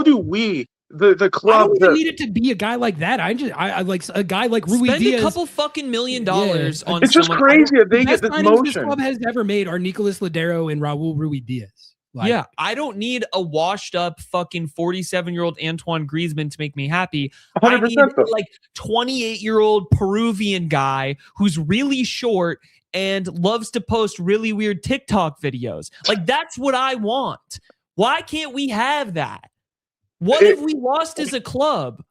do we, the club? I don't even need it to be a guy like that. I like a guy like Rui Spend Diaz. a couple fucking $1 million on. It's just crazy that they get this motion. This club has ever made are Nicolas Ladero and Raul Rui Diaz. Like, yeah, I don't need a washed up fucking 47-year-old Antoine Griezmann to make me happy. 100% I need like 28-year-old Peruvian guy who's really short and loves to post really weird TikTok videos. Like, that's what I want. Why can't we have that? What have we lost as a club?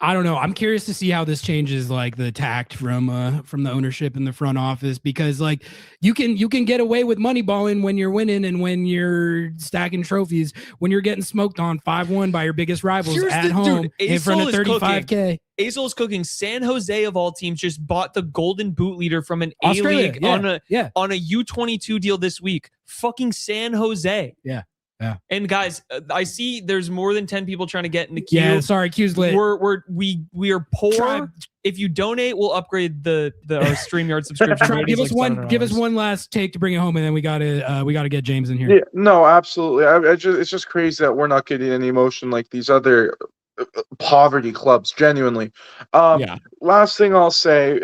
I don't know. I'm curious to see how this changes like the tact from the ownership in the front office, because like you can get away with money balling when you're winning and when you're stacking trophies, when you're getting smoked on 5-1 by your biggest rivals at home in front of 35K. Azel's cooking. San Jose of all teams just bought the golden boot leader from an Australia, A-League on a U22 deal this week. Fucking San Jose. Yeah. And guys, I see there's more than 10 people trying to get in the queue. Yeah, sorry, queue's lit. We are poor. If you donate, we'll upgrade our StreamYard subscription. Give us one last take to bring it home, and then we gotta get James in here. Yeah, no, absolutely. It's just crazy that we're not getting any emotion like these other poverty clubs. Genuinely. Last thing I'll say: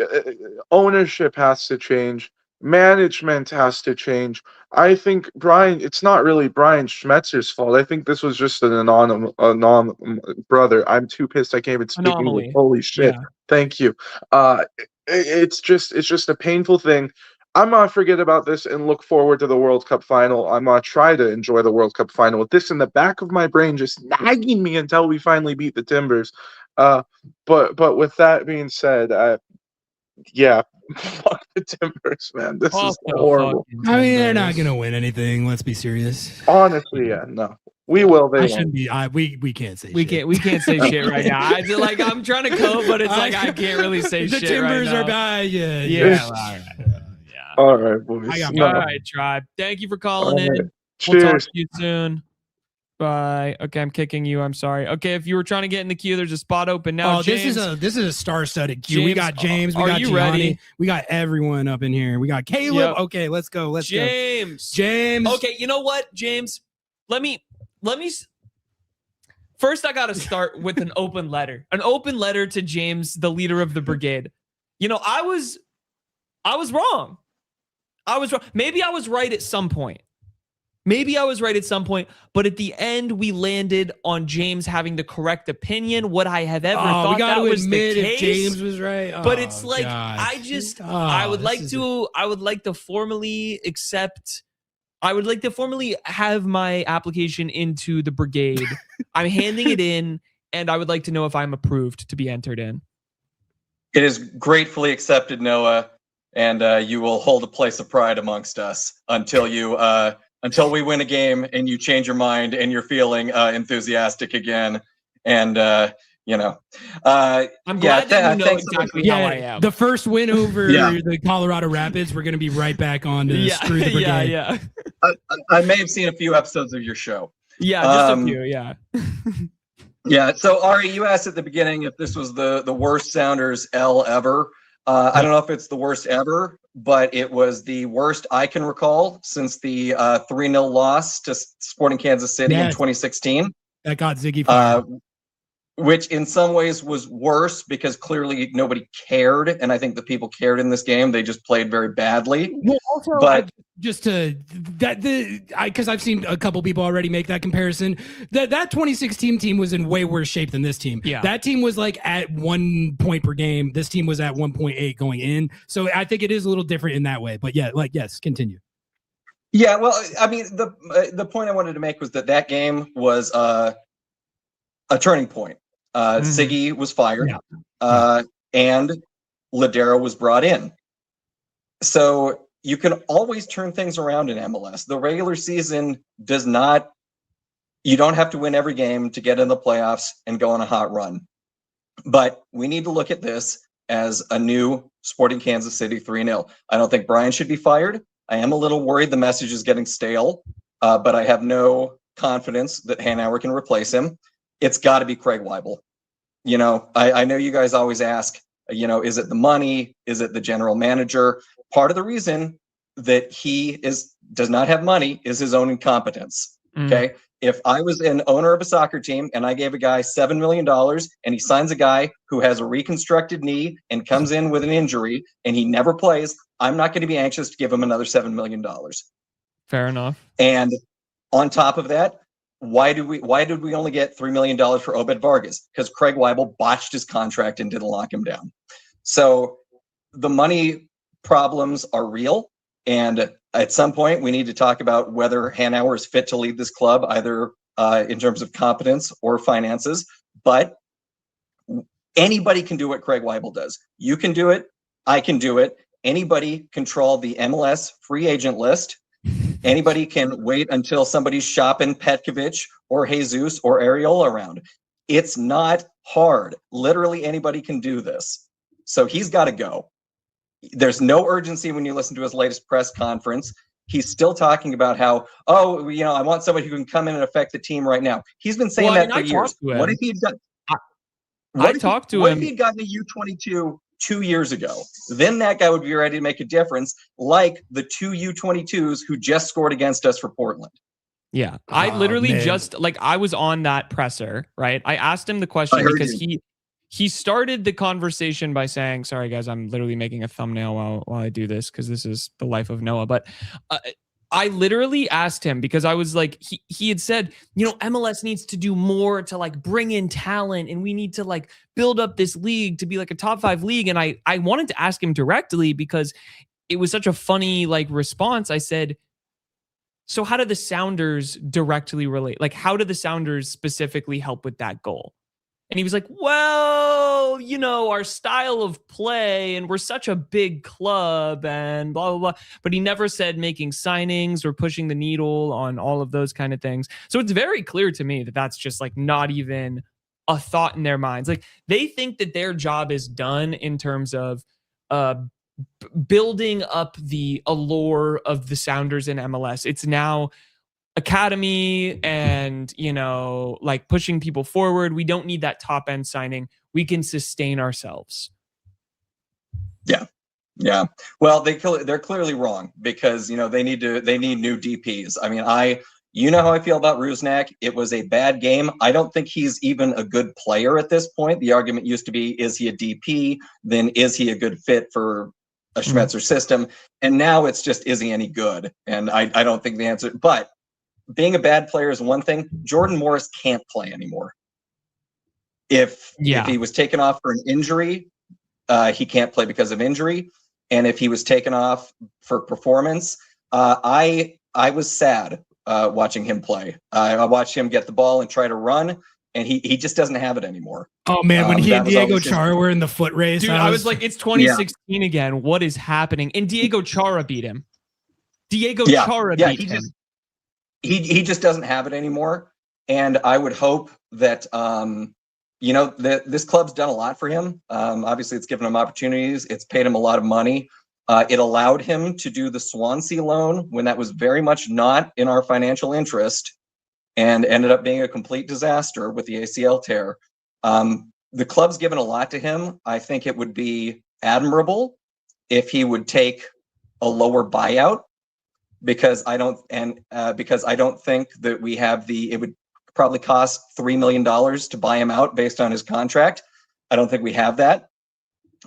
ownership has to change. Management has to change. I think it's not really Brian Schmetzer's fault. I think this was just an anonymous brother. I'm too pissed. I can't even speak English. Holy shit. Yeah. Thank you. It's just a painful thing. I'm going to forget about this and look forward to the World Cup final. I'm going to try to enjoy the World Cup final with this in the back of my brain, just nagging me until we finally beat the Timbers. But with that being said, yeah, fuck the Timbers, man. This is horrible. I mean, they're not gonna win anything. Let's be serious. Honestly, yeah, no, we will. They shouldn't be. We can't say. We can't say shit right now. I feel like I'm trying to cope, but it's like I can't really say shit. The Timbers right now. are bad. Yeah. All right, boys. All right, tribe. Thank you for calling in. Cheers. We'll talk to you soon. Bye. Okay, I'm kicking you. I'm sorry. Okay, if you were trying to get in the queue, there's a spot open now. Oh, James, this is a star-studded queue. James, we got James. We got you Giani. ready? We got everyone up in here. We got Caleb. Yep. Okay, let's go. James. Okay, you know what, James? Let me. First, I got to start with an open letter. An open letter to James, the leader of the brigade. You know, I was wrong. Maybe I was right at some point. But at the end, we landed on James having the correct opinion. Would I have ever thought that was the case? If James was right, but it's like gosh. I would like to formally have my application into the brigade. I'm handing it in, and I would like to know if I'm approved to be entered in. It is gratefully accepted, Noah, and you will hold a place of pride amongst us until we win a game and you change your mind and you're feeling enthusiastic again. And I'm glad that you know exactly how I am. The first win over the Colorado Rapids, we're going to be right back on to screw the brigade. I may have seen a few episodes of your show. Yeah, just a few, yeah. Yeah. So Ari, you asked at the beginning if this was the worst Sounders L ever. I don't know if it's the worst ever, but it was the worst I can recall since the 3-0 loss to Sporting Kansas City in 2016. That got Ziggy fired. Which in some ways was worse because clearly nobody cared, and I think the people cared in this game. They just played very badly. Well, also, but because I've seen a couple people already make that comparison. That 2016 team was in way worse shape than this team. Yeah, that team was like at 1 point per game. This team was at 1.8 going in. So I think it is a little different in that way. But yeah, yes, continue. Yeah, well, I mean, the point I wanted to make was that game was a turning point. Siggy was fired, and Ladero was brought in. So you can always turn things around in MLS. The regular season does not, you don't have to win every game to get in the playoffs and go on a hot run. But we need to look at this as a new Sporting Kansas City 3-0. I don't think Brian should be fired. I am a little worried the message is getting stale, but I have no confidence that Hanauer can replace him. It's got to be Craig Weibel. You know, I know you guys always ask, you know, is it the money? Is it the general manager? Part of the reason that he does not have money is his own incompetence. Okay. If I was an owner of a soccer team and I gave a guy $7 million and he signs a guy who has a reconstructed knee and comes in with an injury and he never plays, I'm not going to be anxious to give him another $7 million. Fair enough. And on top of that, why did we only get $3 million for Obed Vargas? Because Craig Weibel botched his contract and didn't lock him down. So the money problems are real. And at some point, we need to talk about whether Hanauer is fit to lead this club, either in terms of competence or finances. But anybody can do what Craig Weibel does. You can do it. I can do it. Anybody control the MLS free agent list. Anybody can wait until somebody's shopping Petkovic or Jesus or Areola around. It's not hard. Literally anybody can do this. So he's got to go. There's no urgency when you listen to his latest press conference. He's still talking about how, oh, you know, I want somebody who can come in and affect the team right now. He's been saying that for years. What if he'd done? I talked to him. What if he'd gotten a U22 2 years ago? Then that guy would be ready to make a difference, like the 2 U22s who just scored against us for Portland. Yeah, I literally just I was on that presser, right? I asked him the question because he started the conversation by saying, sorry guys, I'm literally making a thumbnail while I do this because this is the life of Noah. But I literally asked him because I was like, he had said, you know, MLS needs to do more to like bring in talent and we need to like build up this league to be like a top 5 league. And I wanted to ask him directly because it was such a funny like response. I said, so how do the Sounders directly relate? Like, how do the Sounders specifically help with that goal? And he was like, well, you know, our style of play and we're such a big club and blah, blah, blah. But he never said making signings or pushing the needle on all of those kind of things. So it's very clear to me that that's just like not even a thought in their minds. Like they think that their job is done in terms of building up the allure of the Sounders in MLS. It's now academy and, you know, like pushing people forward. We don't need that top end signing. We can sustain ourselves. Yeah. Well, they're clearly wrong because, you know, they need new DPs. I mean, you know how I feel about Rusnak. It was a bad game. I don't think he's even a good player at this point. The argument used to be, is he a DP? Then is he a good fit for a Schmetzer system? And now it's just, is he any good? And I don't think the answer, but being a bad player is one thing. Jordan Morris can't play anymore. If he was taken off for an injury, he can't play because of injury. And if he was taken off for performance, I was sad watching him play. I watched him get the ball and try to run, and he just doesn't have it anymore. Oh man, when he and Diego Chara were in the foot race, dude, I was like, it's 2016 again. What is happening? And Diego Chara beat him. Chara beat him. He just doesn't have it anymore. And I would hope that, you know, this club's done a lot for him. Obviously, it's given him opportunities. It's paid him a lot of money. It allowed him to do the Swansea loan when that was very much not in our financial interest. and ended up being a complete disaster with the ACL tear. The club's given a lot to him. I think it would be admirable if he would take a lower buyout, because I don't think that we have it would probably cost $3 million to buy him out based on his contract. I don't think we have that.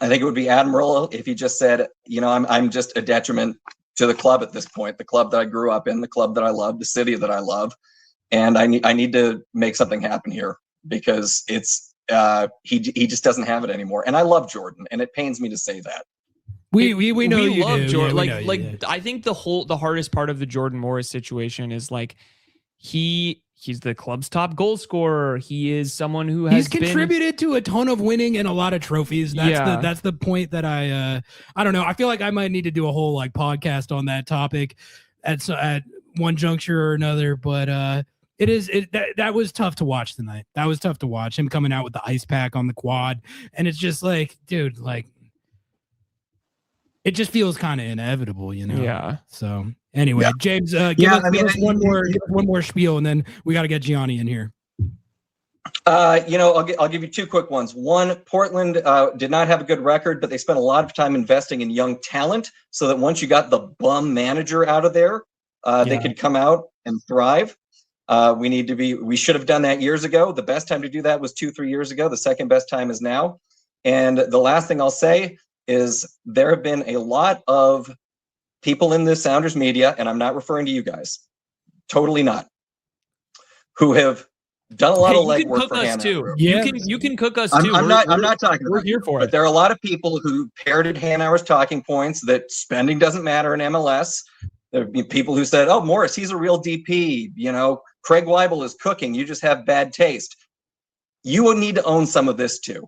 I think it would be admirable if he just said, I'm just a detriment to the club at this point, the club that I grew up in, the club that I love, the city that I love. And I need to make something happen here, because it's he just doesn't have it anymore. And I love Jordan, and it pains me to say that. We know we you love do. Jordan. Yeah, we know you do. I think the hardest part of the Jordan Morris situation is like he's the club's top goal scorer. He is someone who has contributed to a ton of winning and a lot of trophies. That's the point that I don't know. I feel like I might need to do a whole like podcast on that topic at one juncture or another. But that was tough to watch tonight. That was tough to watch him coming out with the ice pack on the quad, and it's just like, dude, like it just feels kind of inevitable, Yeah. So anyway, James, give us one more spiel, and then we got to get Giani in here. I'll give you two quick ones. One, Portland did not have a good record, but they spent a lot of time investing in young talent, so that once you got the bum manager out of there, they could come out and thrive. We should have done that years ago. The best time to do that was 2-3 years ago. The second best time is now. And the last thing I'll say is there have been a lot of people in the Sounders media, and I'm not referring to you guys, totally not, who have done a lot of legwork for Hannah. Yeah, you can cook us too. I'm not talking we're about here you, for but it. there are a lot of people who parroted Hanauer's talking points that spending doesn't matter in MLS. There have been people who said, "Oh, Morris, he's a real DP. Craig Weibel is cooking. You just have bad taste." You will need to own some of this too.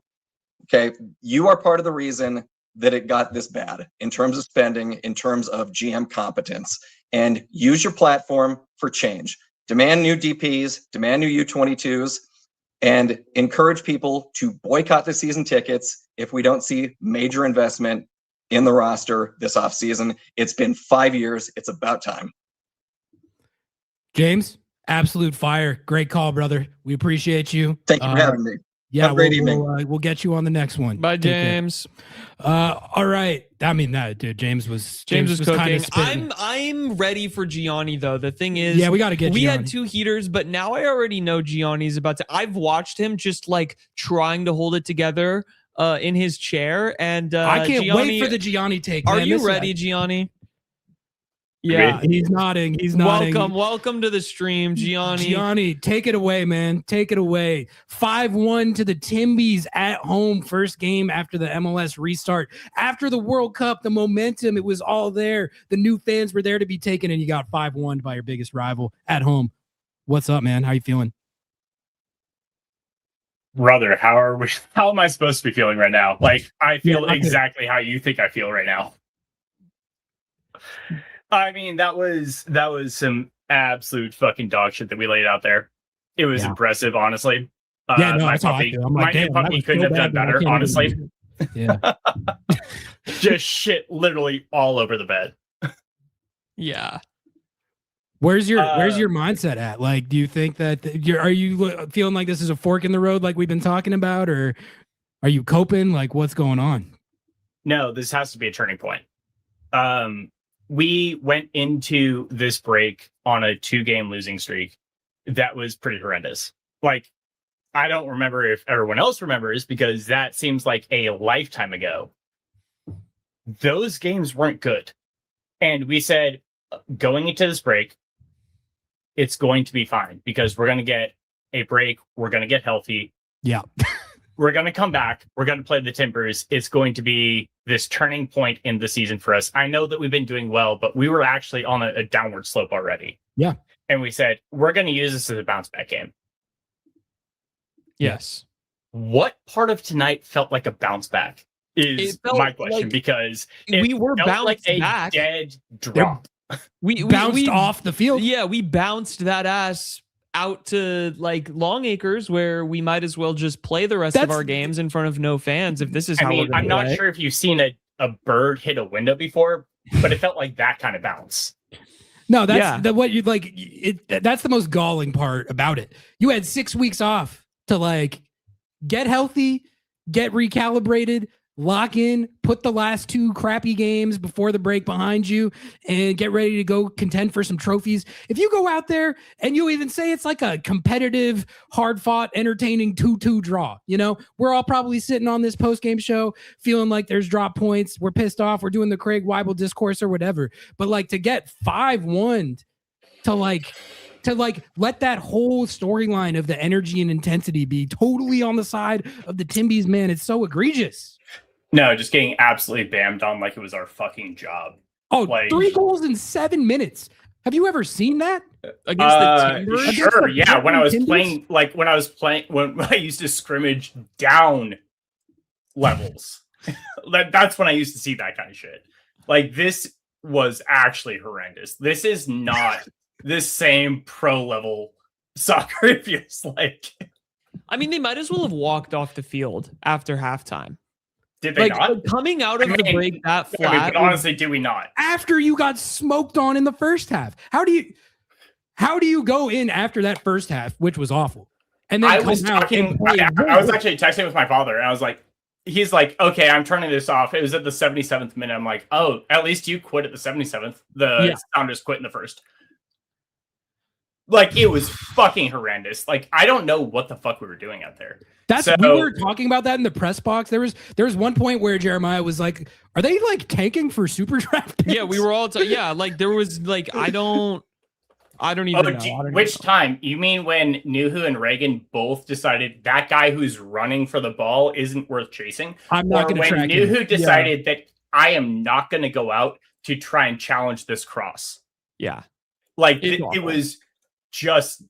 Okay, you are part of the reason that it got this bad in terms of spending, in terms of GM competence, and use your platform for change. Demand new DPs, demand new U22s, and encourage people to boycott the season tickets if we don't see major investment in the roster this offseason. It's been 5 years. It's about time. James, absolute fire. Great call, brother. We appreciate you. Thank you for having me. Yeah, Have a great evening. We'll get you on the next one. Bye, James. All right. I mean, dude, James was cooking. I'm ready for Giani though. The thing is, yeah, we got to get. We Giani. had two heaters, but now I already know Giani's about to. I've watched him just like trying to hold it together in his chair, and I can't wait for the Giani take. Are man. you ready, Giani? Yeah, he's nodding. He's nodding. Welcome to the stream, Giani. Giani, take it away, man. Take it away. 5-1 to the Timbies at home. First game after the MLS restart. After the World Cup, the momentum, it was all there. The new fans were there to be taken, and you got 5-1 by your biggest rival at home. What's up, man? How you feeling? Brother, how am I supposed to be feeling right now? Like, I feel exactly how you think I feel right now. I mean, that was some absolute fucking dog shit that we laid out there. It was impressive, honestly. My puppy couldn't have done better, honestly. Yeah. Just shit literally all over the bed. Yeah. Where's your mindset at? Like, do you think that are you feeling like this is a fork in the road like we've been talking about, or are you coping? Like, what's going on? No, this has to be a turning point. We went into this break on a 2-game losing streak that was pretty horrendous. Like, I don't remember if everyone else remembers, because that seems like a lifetime ago. Those games weren't good. And we said, going into this break, it's going to be fine, because we're going to get a break. We're going to get healthy. Yeah. We're going to come back. We're going to play the Timbers. It's going to be this turning point in the season for us. I know that we've been doing well, but we were actually on a downward slope already. Yeah. And we said, we're going to use this as a bounce back game. Yes. What part of tonight felt like a bounce back is my question, like because we were felt bounced like a back. dead drop. We bounced off the field. Yeah, we bounced that ass out to like Long Acres, where we might as well just play the rest of our games in front of no fans if this is how we're going to I'm not sure if you've seen a bird hit a window before, but it felt like that kind of bounce. No, that's what you like. That's the most galling part about it. You had 6 weeks off to like get healthy, get recalibrated, lock in, put the last 2 crappy games before the break behind you, and get ready to go contend for some trophies. If you go out there and you even say it's like a competitive, hard-fought, entertaining 2-2 draw, you know, we're all probably sitting on this post-game show feeling like there's drop points, we're pissed off, we're doing the Craig Weibel discourse or whatever. But like to get 5-1 to let that whole storyline of the energy and intensity be totally on the side of the Timbies, man, it's so egregious. No, just getting absolutely bammed on like it was our fucking job. Oh, like, 3 goals in 7 minutes. Have you ever seen that? Against the Timbers? Sure, yeah. When I was playing, when I used to scrimmage down levels, that's when I used to see that kind of shit. Like, this was actually horrendous. This is not this same pro level soccer, it feels like. I mean, they might as well have walked off the field after halftime. Did they not? Coming out of the break that flat. But honestly, did we not? After you got smoked on in the first half. How do you go in after that first half, which was awful? And then I was actually texting with my father, and I was like, he's like, okay, I'm turning this off. It was at the 77th minute. I'm like, oh, at least you quit at the 77th. The Sounders quit in the first. Like, it was fucking horrendous. Like, I don't know what the fuck we were doing out there. We were talking about that in the press box. There was one point where Jeremiah was like, "Are they like tanking for super draft picks?" Yeah, we were all like there was like I don't even know. Which time? You mean when Nuhu and Reagan both decided that guy who's running for the ball isn't worth chasing? I'm not going to track him. When Nuhu decided that I am not going to go out to try and challenge this cross. Yeah. Like it was just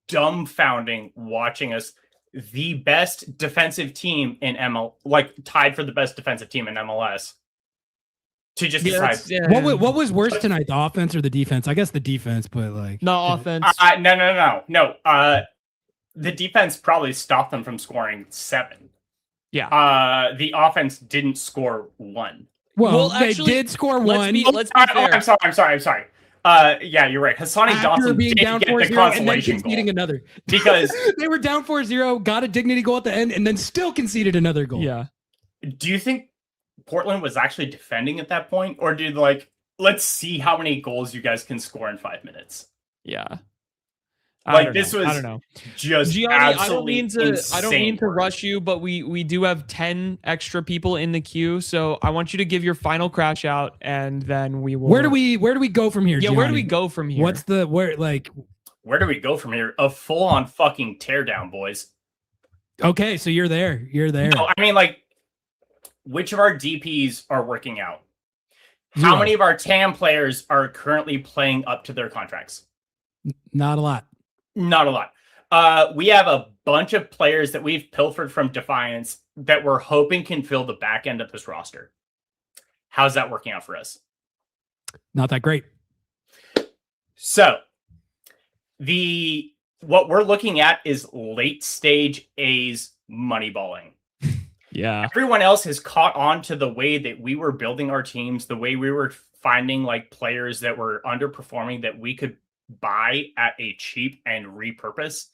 dumbfounding watching us, the best defensive team in ML, like tied for the best defensive team in MLS, to just decide. What was worse tonight, the offense or the defense? I guess the defense, but like no offense. No. The defense probably stopped them from scoring 7. Yeah. The offense didn't score 1. Well, they did score 1. Let's be fair. I'm sorry. Yeah, you're right. Hassani Dawson being did down get 4-0 the consolation and then conceding goal another because they were down 4-0, got a dignity goal at the end, and then still conceded another goal. Yeah. Do you think Portland was actually defending at that point, or did let's see how many goals you guys can score in 5 minutes? Yeah. This was I don't know. Just Giani, absolutely I don't mean to rush you, but we do have 10 extra people in the queue, so I want you to give your final crash out, and then we will. Where do we go from here? Yeah, Giani? where do we go from here? Where do we go from here? A full on fucking teardown, boys. Okay, so you're there. No, I mean, which of our DPs are working out? How many of our TAM players are currently playing up to their contracts? Not a lot. Not a lot. We have a bunch of players that we've pilfered from Defiance that we're hoping can fill the back end of this roster. How's that working out for us? Not that great. So, what we're looking at is late stage A's moneyballing. Yeah. Everyone else has caught on to the way that we were building our teams, the way we were finding players that were underperforming that we could buy at a cheap and repurpose.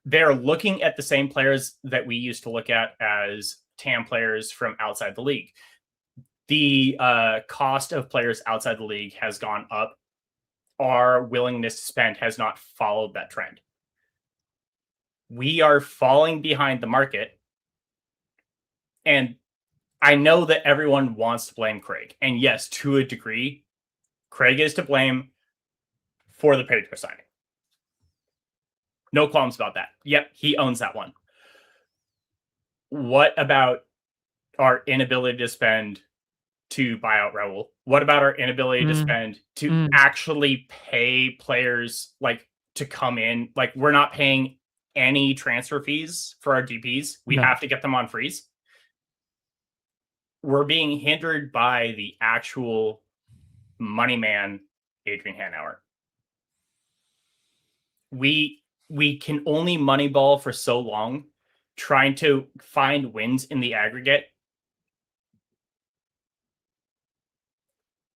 They're looking at the same players that we used to look at as TAM players from outside the league. The cost of players outside the league has gone up. Our willingness to spend has not followed that trend. We are falling behind the market. And I know that everyone wants to blame Craig. And yes, to a degree, Craig is to blame for the Pedro signing. No qualms about that. Yep, he owns that one. What about our inability to spend to buy out Raul? What about our inability to spend to actually pay players to come in? We're not paying any transfer fees for our DPs. We have to get them on freeze. We're being hindered by the actual money man, Adrian Hanauer. We can only moneyball for so long, trying to find wins in the aggregate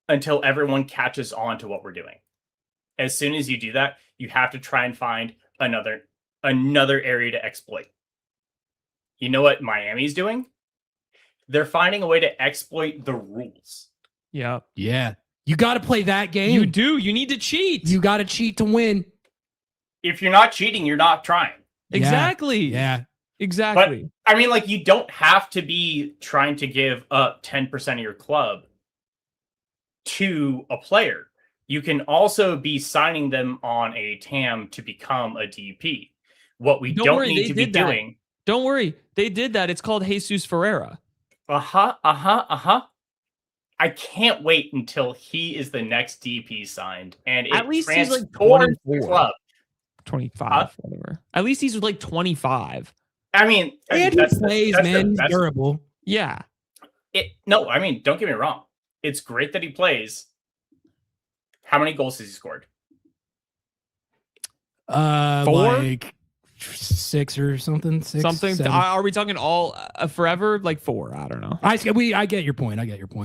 until everyone catches on to what we're doing. As soon as you do that, you have to try and find another area to exploit. You know what Miami's doing? They're finding a way to exploit the rules. Yeah. Yeah. You got to play that game. You do. You need to cheat. You got to cheat to win. If you're not cheating, you're not trying. Exactly. Yeah. Exactly. But I mean, like, you don't have to be trying to give up 10% of your club to a player. You can also be signing them on a TAM to become a DP. What we don't worry, need to be doing. Don't worry. They did that. It's called Jesus Ferreira. I can't wait until he is the next DP signed, and At least he's like transforms 24. the club. 25, whatever. At least he's like 25. I mean, And he plays, man. He's durable. Yeah. No, I mean, don't get me wrong. It's great that he plays. How many goals has he scored? 4? Like 6 or something. 6, Something. 7. Are we talking all forever? Like 4? I don't know. I get your point.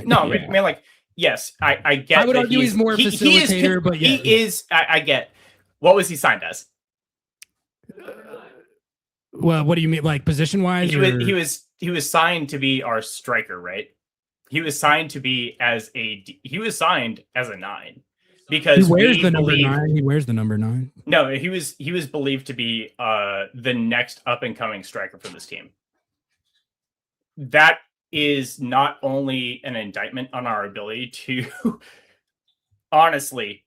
No, I mean, like, yes, I get. I would that argue he's more a facilitator, but yeah. he is. I get. What was he signed as? Well, what do you mean, like position wise? He was signed to be our striker, right? He was signed to be he was signed as a 9 because he wears the number 9. He wears the number 9. No, he was believed to be the next up and coming striker for this team. That is not only an indictment on our ability to honestly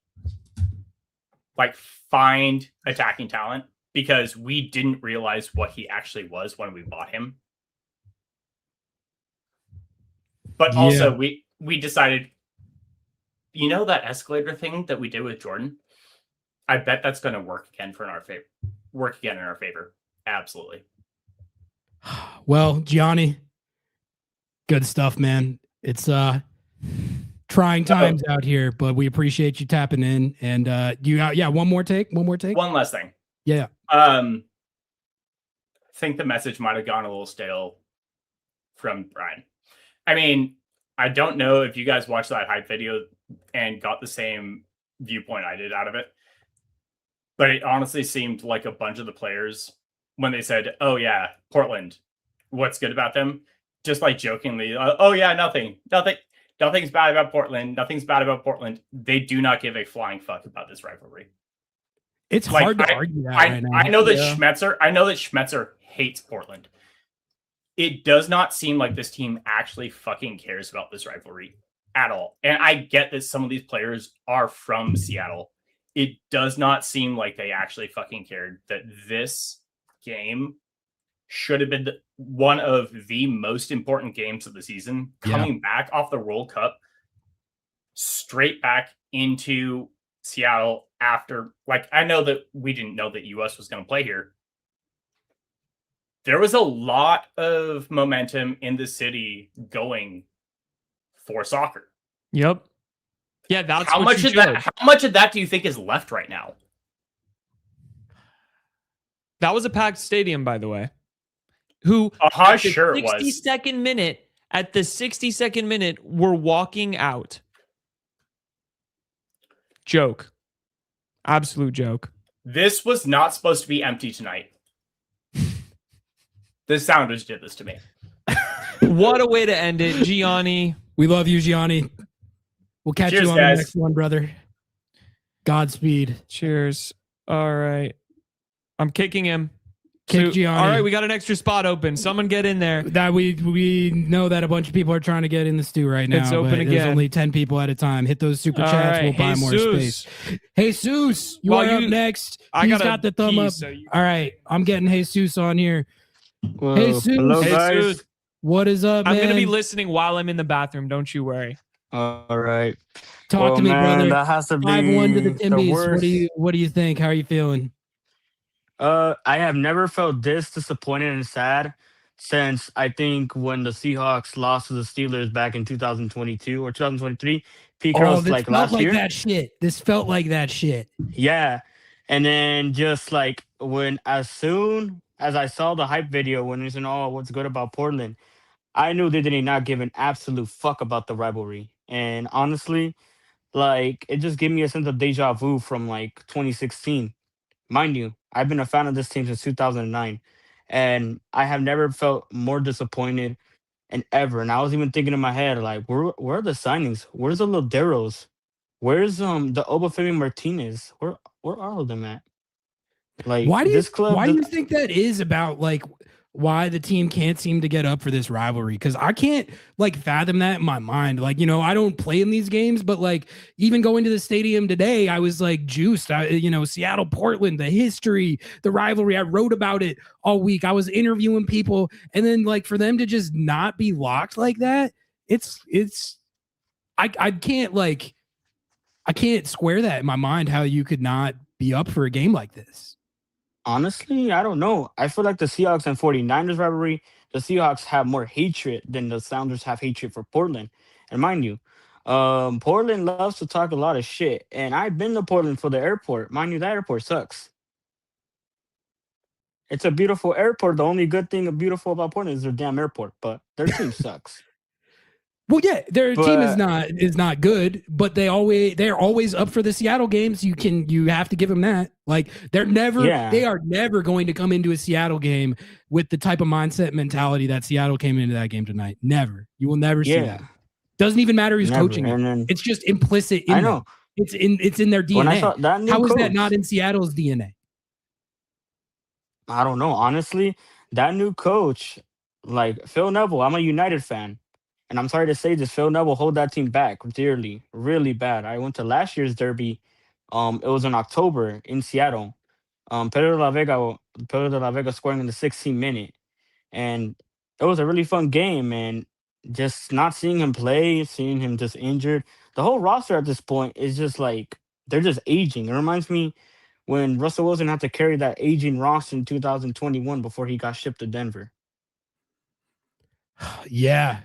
like find attacking talent, because we didn't realize what he actually was when we bought him. But also we decided, you know, that escalator thing that we did with Jordan, I bet that's going to work again in our favor. Absolutely. Well, Giani, good stuff, man. It's trying times out here, but we appreciate you tapping in. And one more take. One last thing. Yeah. I think the message might have gone a little stale from Brian. I mean, I don't know if you guys watched that hype video and got the same viewpoint I did out of it, but it honestly seemed like a bunch of the players, when they said, "Oh yeah, Portland, what's good about them?" just like jokingly, "Oh yeah, nothing's bad about Portland. Nothing's bad about Portland." They do not give a flying fuck about this rivalry. It's hard to argue that right now. I know that Schmetzer hates Portland. It does not seem like this team actually fucking cares about this rivalry at all. And I get that some of these players are from Seattle. It does not seem like they actually fucking cared that this game should have been one of the most important games of the season. Coming back off the World Cup, straight back into Seattle after, like, I know that we didn't know that US was going to play here. There was a lot of momentum in the city going for soccer. Yep. Yeah, that's how much of that. How much of that do you think is left right now? That was a packed stadium, by the way. Who sure it was. At the 60-second minute, we're walking out. Joke. Absolute joke. This was not supposed to be empty tonight. The Sounders did this to me. What a way to end it, Giani. We love you, Giani. We'll catch you on the next one, brother. Godspeed. Cheers. All right. I'm kicking him. Kick Giani. All right, we got an extra spot open. Someone get in there. That we know that a bunch of people are trying to get in the stew right now. It's open again. There's only 10 people at a time. Hit those super chats. Right. We'll buy more space. Jesus, you are up next. He's got the thumb up. All right, I'm getting Jesus on here. Whoa, Jesus. hello, guys. What is up, man? I'm going to be listening while I'm in the bathroom. Don't you worry. All right. Talk to me, brother. That has to be 5-1 to the Timbies. worst. What do you think? How are you feeling? I have never felt this disappointed and sad since I think when the Seahawks lost to the Steelers back in 2022 or 2023. This like felt last like year. That shit. This felt like that shit. Yeah. And then just like as soon as I saw the hype video when it's what's good about Portland, I knew they did not give an absolute fuck about the rivalry. And honestly, Like, it just gave me a sense of deja vu from like 2016. Mind you, I've been a fan of this team since 2009, and I have never felt more disappointed and ever. And I was even thinking in my head, like, where are the signings? Where's the Loderos? Where's the Obafemi Martinez? Where are all of them at? Like, this club, why do you think that is about, like, why the team can't seem to get up for this rivalry? Because I can't like fathom that in my mind. Like, you know, I don't play in these games, but like even going to the stadium today, I was like juiced. Seattle, Portland, the history, the rivalry. I wrote about it all week. I was interviewing people, and then like for them to just not be locked like that, I can't square that in my mind how you could not be up for a game like this. Honestly, I don't know. I feel like the Seahawks and 49ers rivalry, the Seahawks have more hatred than the Sounders have hatred for Portland. And mind you, Portland loves to talk a lot of shit. And I've been to Portland for the airport. Mind you, that airport sucks. It's a beautiful airport. The only good thing beautiful about Portland is their damn airport, but their team sucks. Well, yeah, their team is not good, but they're always up for the Seattle games. You have to give them that. Like they are never going to come into a Seattle game with the type of mindset mentality that Seattle came into that game tonight. Never. You will never see that. Doesn't even matter who's coaching it. It's just implicit in them. It's in their DNA. How is that not in Seattle's DNA? I don't know. Honestly, that new coach, like Phil Neville, I'm a United fan. And I'm sorry to say this, Phil Neville hold that team back dearly, really bad. I went to last year's derby. It was in October in Seattle. Pedro de la Vega scoring in the 16th minute. And it was a really fun game. And just not seeing him play, seeing him just injured. The whole roster at this point is just like, they're just aging. It reminds me when Russell Wilson had to carry that aging roster in 2021 before he got shipped to Denver. Yeah,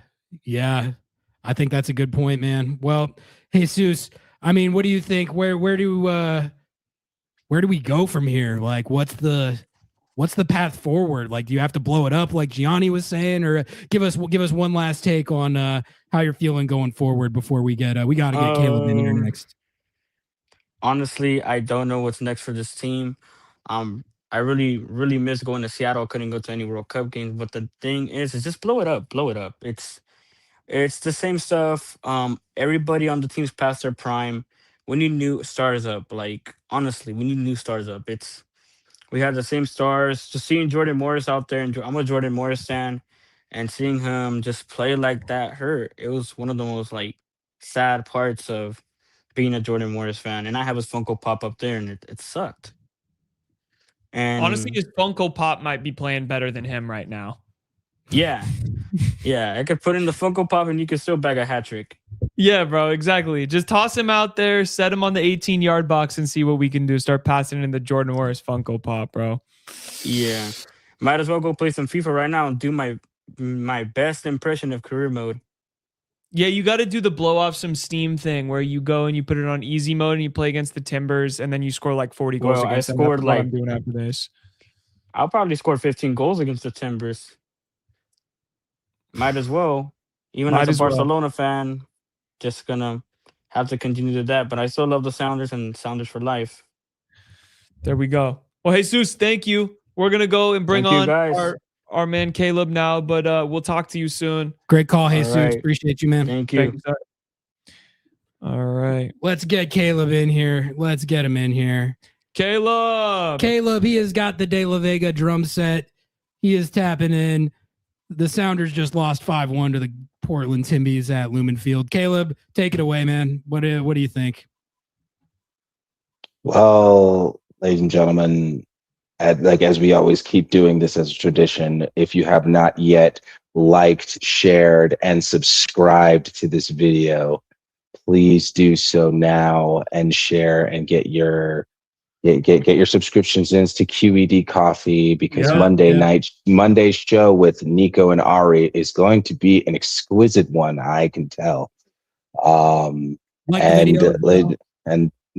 I think that's a good point, man. Well, Jesus, I mean, what do you think? Where do we go from here? Like, what's the path forward? Like, do you have to blow it up like Giani was saying, or give us one last take on how you're feeling going forward before we got to get Caleb in here next. Honestly, I don't know what's next for this team. I really, really miss going to Seattle. Couldn't go to any World Cup games, but the thing is just blow it up. It's the same stuff. Everybody on the team's past their prime. We need new stars up. Like, honestly, we need new stars up. We have the same stars. Just seeing Jordan Morris out there, and I'm a Jordan Morris fan, and seeing him just play like that hurt. It was one of the most like sad parts of being a Jordan Morris fan. And I have his Funko Pop up there, and it sucked. And honestly, his Funko Pop might be playing better than him right now. Yeah. I could put in the Funko Pop and you could still bag a hat trick. Yeah, bro, exactly. Just toss him out there, set him on the 18-yard box and see what we can do. Start passing in the Jordan Morris Funko Pop, bro. Yeah. Might as well go play some FIFA right now and do my best impression of career mode. Yeah, you got to do the blow off some steam thing where you go and you put it on easy mode and you play against the Timbers and then you score like 40 goals against them. That's what I'm doing after this. I'll probably score 15 goals against the Timbers. Might as well. Even as a Barcelona fan, just gonna have to continue to that. But I still love the Sounders and Sounders for life. There we go. Well, Jesus, thank you. We're gonna go and bring on our man Caleb now, but we'll talk to you soon. Great call, Jesus. Right. Appreciate you, man. Thank you. Sir. All right. Let's get Caleb in here. Let's get him in here. Caleb, he has got the De La Vega drum set. He is tapping in. The Sounders just lost 5-1 to the Portland Timbers at Lumen Field. Caleb, take it away, man. What do you think? Well, ladies and gentlemen, as we always keep doing this as a tradition, if you have not yet liked, shared, and subscribed to this video, please do so now and share and get your subscriptions in to QED Coffee, because Monday's show with Nico and Ari is going to be an exquisite one, I can tell. And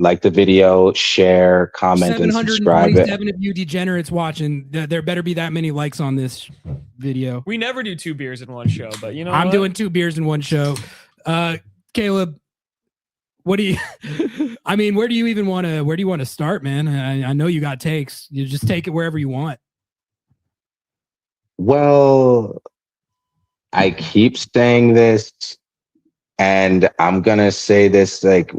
like the video, share, comment, and subscribe. 727 of you degenerates watching. There better be that many likes on this video. We never do 2 beers in one show, but you know I'm doing 2 beers in one show. Caleb, What do you? I mean, where do you want to start, man? I know you got takes. You just take it wherever you want. Well, I keep saying this, and I'm gonna say this like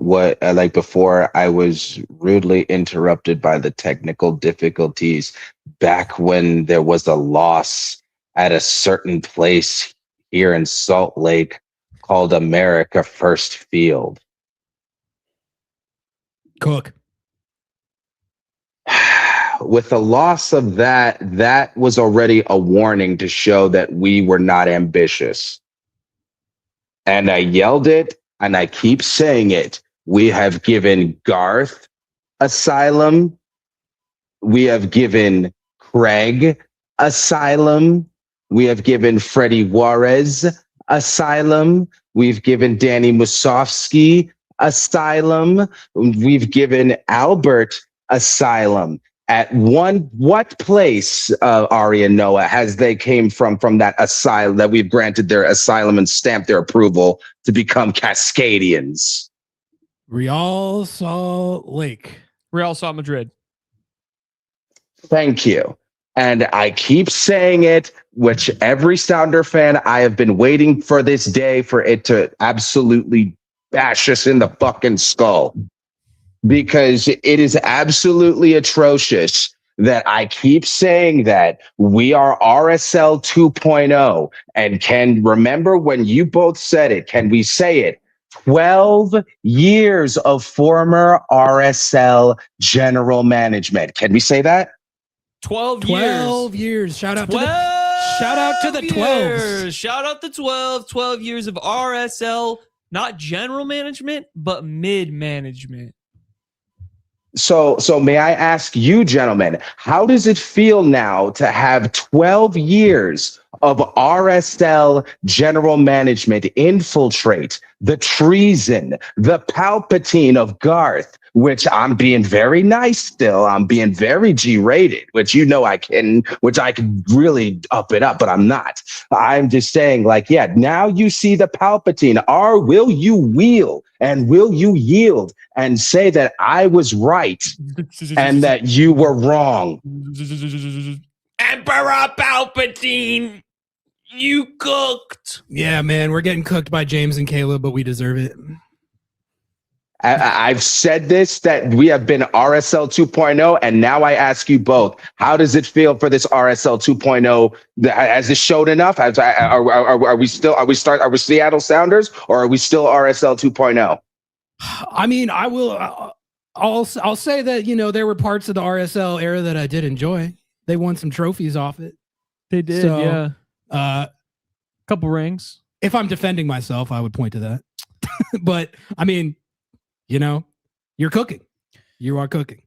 before I was rudely interrupted by the technical difficulties back when there was a loss at a certain place here in Salt Lake called America First Field. Cook. With the loss of that was already a warning to show that we were not ambitious. And I yelled it, and I keep saying it. We have given Garth asylum. We have given Craig asylum. We have given Freddie Juarez asylum. We've given Danny Musovsky asylum. We've given Albert asylum. At what place, Ari and Noah, has they came from that asylum that we've granted their asylum and stamped their approval to become Cascadians? Real Salt Lake. Real Salt Madrid. Thank you. And I keep saying it, which every Sounder fan, I have been waiting for this day for it to absolutely bash us in the fucking skull. Because it is absolutely atrocious that I keep saying that we are RSL 2.0. And can remember when you both said it, can we say it? 12 years of former RSL general management. Can we say that? 12 years. Shout out to the 12s. Shout out the 12 years of RSL, not general management, but mid management. So may I ask you, gentlemen, how does it feel now to have 12 years of RSL general management infiltrate the treason, the Palpatine of Garth, which I'm being very nice still. I'm being very G-rated, which I can really up it up, but I'm not. I'm just saying, now you see the Palpatine. Will you wheel and will you yield and say that I was right and that you were wrong? Emperor Palpatine, you cooked. Yeah, man, we're getting cooked by James and Caleb, but we deserve it. I've said this, that we have been RSL 2.0, and now I ask you both, how does it feel for this RSL 2.0? Has this showed enough? Are we Seattle Sounders, or are we still RSL 2.0? I mean, I'll say that, there were parts of the RSL era that I did enjoy. They won some trophies off it. They did, yeah. Couple rings. If I'm defending myself, I would point to that. But I mean, you're cooking. You are cooking.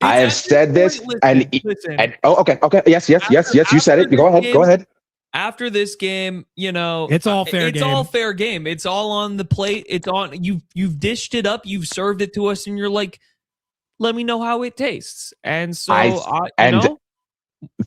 I have said this, okay. Yes. You said it. Go ahead. After this game, it's all fair game. It's all fair game. It's all on the plate. It's on. You've dished it up. You've served it to us, and you're like, let me know how it tastes. And so,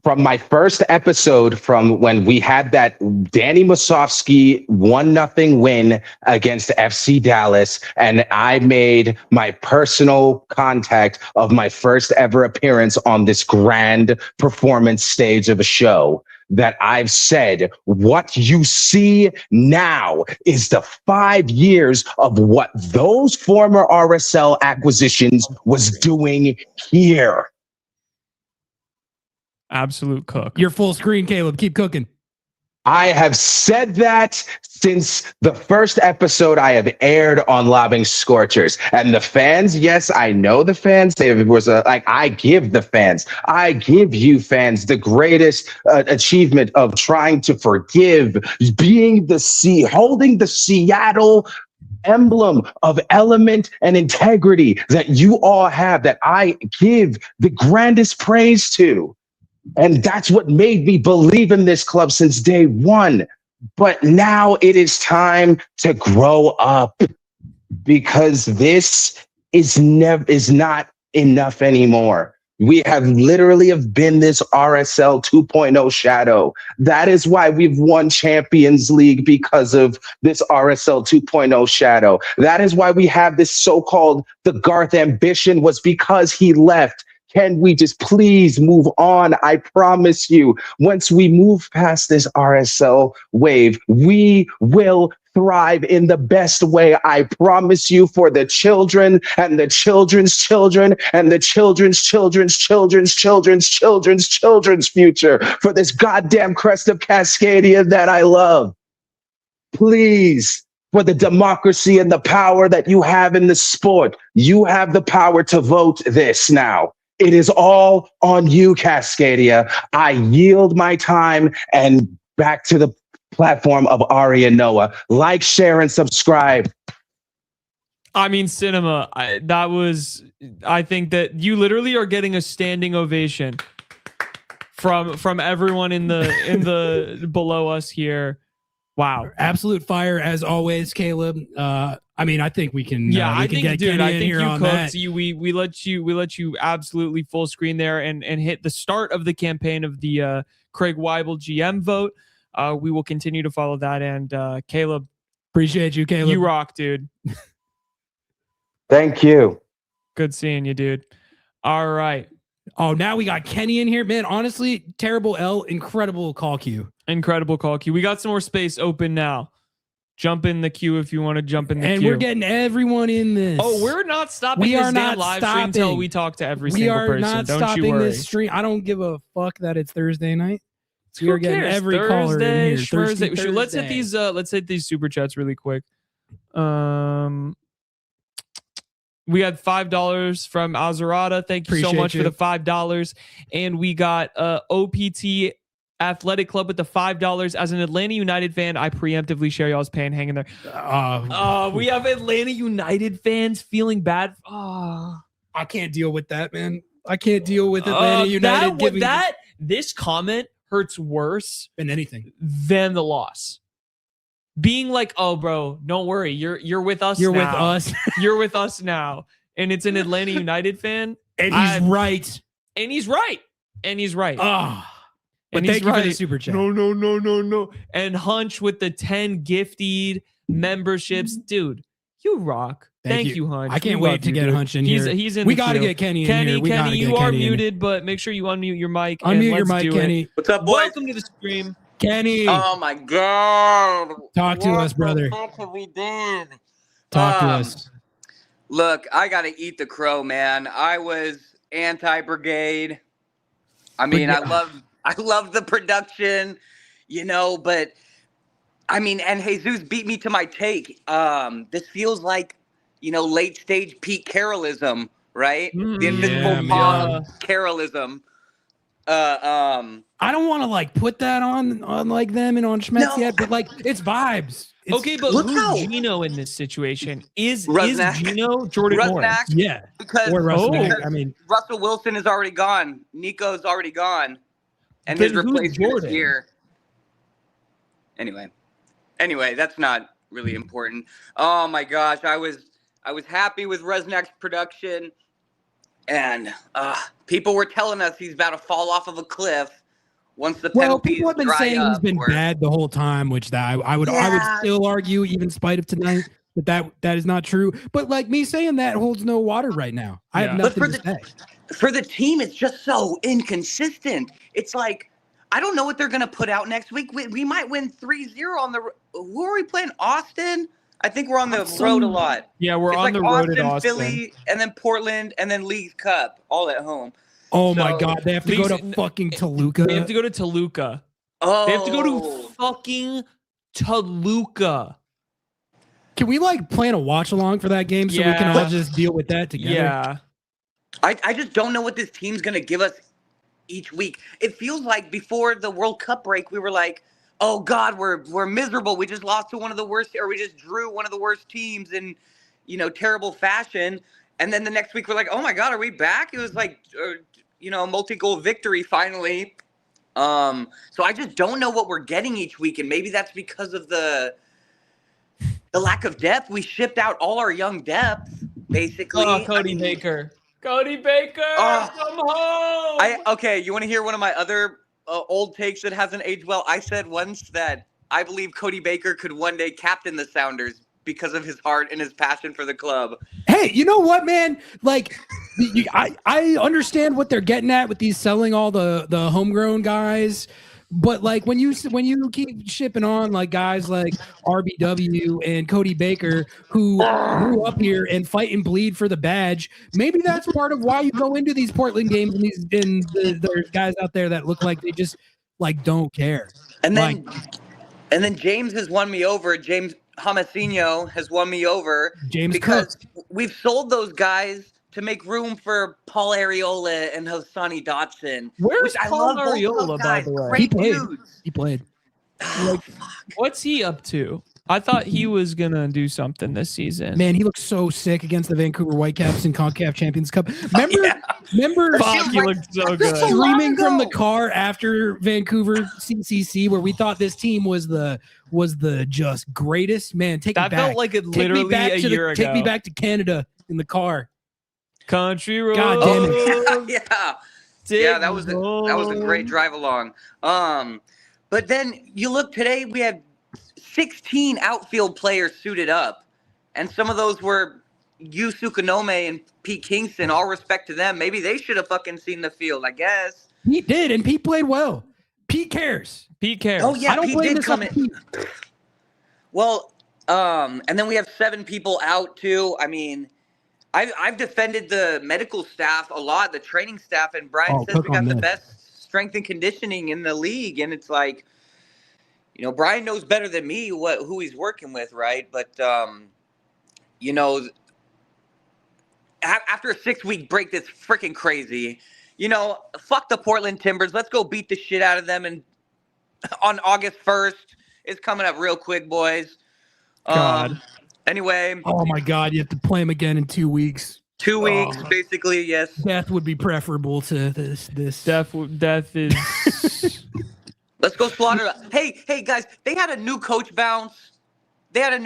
from my first episode, from when we had that Danny Musovsky 1-0 win against FC Dallas, and I made my personal contact of my first ever appearance on this grand performance stage of a show, that I've said, what you see now is the 5 years of what those former RSL acquisitions was doing here. Absolute cook. You're full screen, Caleb. Keep cooking. I have said that since the first episode I have aired on Lobbing Scorchers. And the fans, yes, I know the fans. I give you fans the greatest achievement of trying to forgive, holding the Seattle emblem of element and integrity that you all have, that I give the grandest praise to. And that's what made me believe in this club since day one. But now it is time to grow up, because this is not enough anymore. We have literally have been this RSL 2.0 shadow. That is why we've won Champions League, because of this RSL 2.0 shadow. That is why we have this so-called the Garth ambition, was because he left. Can we just please move on? I promise you, once we move past this RSL wave, we will thrive in the best way. I promise you, for the children and the children's children and the children's children's children's children's children's children's future, for this goddamn crest of Cascadia that I love. Please, for the democracy and the power that you have in the sport, you have the power to vote this now. It is all on you, Cascadia. I yield my time and back to the platform of Ari and Noah. Like, share, and subscribe. I mean, Cinema, I think that you literally are getting a standing ovation from everyone in the below us here. Wow. Absolute fire as always, Caleb. I mean, I think we can. Yeah, we I can think, get dude, Kenny I in think here you on cooked. that. We let you absolutely full screen there and hit the start of the campaign of the Craig Weibel GM vote. We will continue to follow that. And Caleb, appreciate you, Caleb. You rock, dude. Thank you. Good seeing you, dude. All right. Oh, now we got Kenny in here, man. Honestly, terrible L, incredible call queue. Incredible call queue. We got some more space open now. Jump in the queue if you want to jump in the queue. And we're getting everyone in this. Oh, we're not stopping We this are damn not live stopping. stream until we talk to every We single are person. not Don't stopping you worry. this stream. I don't give a fuck that it's Thursday night. We Who are getting cares? every caller in here. Thursday. Thirsty Let's hit Thursday. these. Let's hit these super chats really quick. We had $5 from Azarada. Thank you so Appreciate much you. for the $5. And we got OPT Athletic Club with the $5. As an Atlanta United fan, I preemptively share y'all's pain. Hang in there. We have Atlanta United fans feeling bad. I can't deal with that, man. I can't deal with Atlanta United giving This comment hurts worse than anything, than the loss. Being like, oh, bro, don't worry. You're with us You're now. with us. You're with us now. And it's an Atlanta United fan. And he's right. And he's right. And he's right. Oh. But And thank he's you for the right. super chat. No. And Hunch with the 10 gifted memberships. Dude, you rock. Thank you, Hunch. I can't We wait love to you, get dude. Hunch in He's here. He's in We the got to queue. get Kenny in here. We gotta Kenny, get you are Kenny in. muted, but make sure you unmute your mic. Unmute and your let's mic, do it. Kenny. What's up, boys? Welcome to the stream. Kenny. Oh my God! Talk to us, brother. What have we done? Talk to us. Look, I gotta eat the crow, man. I was anti-Brigade. I mean, I love the production, but I mean, and Jesus beat me to my take. This feels like, late stage Pete Carrollism, right? The invisible Pog Carrollism. I don't want to like put that on like them and on Schmetzer yet, but like it's vibes. It's, Okay, but Look who's how- Gino in this situation? Is Rusnak. Gino Jordan Morris? Rusnak, Yeah. because, Or Rusnak. because I mean, Russell Wilson is already gone. Nico's already gone. And Then his who's replacement is Jordan? here. Anyway, that's not really important. Oh my gosh, I was happy with Rusnak's production, and people were telling us he's about to fall off of a cliff once the well, penalties people have been dry saying up. he's been or- bad the whole time, which I would still argue, even in spite of tonight, that is not true. But like me saying that holds no water right now. I have But nothing to say. for the team, it's just so inconsistent. It's like, I don't know what they're going to put out next week. We might win 3-0 on the who are we playing? Austin? I think we're on the road a lot. Yeah, we're It's on like the road at Austin. Philly, and then Portland, and then League Cup, all at home. Oh my So- God, they have to go to fucking Toluca. They have to go to Toluca. Oh, They have to go to fucking Toluca. Can we like plan a watch along for that game so we can all Yeah. just deal with that together? Yeah. I just don't know what this team's going to give us each week. It feels like before the World Cup break, we were like, oh God, we're miserable. We just lost to one of the worst, or we just drew one of the worst teams in, terrible fashion. And then the next week we're like, oh my God, are we back? It was like, a multi-goal victory finally. So I just don't know what we're getting each week. And maybe that's because of the lack of depth. We shipped out all our young depth, basically. Oh, Cody I mean, Baker. Cody Baker, come home. Okay, you want to hear one of my other old takes that hasn't aged well? I said once that I believe Cody Baker could one day captain the Sounders because of his heart and his passion for the club. Hey, you know what, man? Like, I understand what they're getting at with these selling all the homegrown guys. But like when you keep shipping on like guys like RBW and Cody Baker who grew up here and fight and bleed for the badge, maybe that's part of why you go into these Portland games and there's guys out there that look like they just like don't care. And then James has won me over. James Jamasino has won me over because we've sold those guys to make room for Paul Areola and Hassani Dotson. Where's I Paul love both of Areola, those by guys. the way? Great dudes. He played. What's he up to? I thought he was gonna do something this season. Man, he looked so sick against the Vancouver Whitecaps in CONCACAF Champions Cup. Remember Fuck, he looked so good. Streaming from the car after Vancouver CCC, where we thought this team was the just greatest. Man, take me That back. felt like it literally a year ago. Take me back to Canada in the car. Country road. God damn it. Yeah, that was a great drive along. But then you look today, we had 16 outfield players suited up, and some of those were Yu Sukanome and Pete Kingston. All respect to them. Maybe they should have fucking seen the field, I guess. Pete did, and Pete played well. Pete cares. Pete cares. Oh yeah, I don't Pete blame did this come on in. Pete. Well, and then we have 7 people out too. I mean, I've defended the medical staff a lot, the training staff, and Brian says we got the best strength and conditioning in the league, and it's like, you know, Brian knows better than me who he's working with, right? But you know, after a 6-week break, that's freaking crazy. You know, fuck the Portland Timbers. Let's go beat the shit out of them, and on August 1st, it's coming up real quick, boys. God. Anyway. Oh my God, you have to play him again in 2 weeks. 2 weeks, basically, yes. Death would be preferable to this. Death is. Let's go slaughter. Hey, guys, they had a new coach bounce. They They don't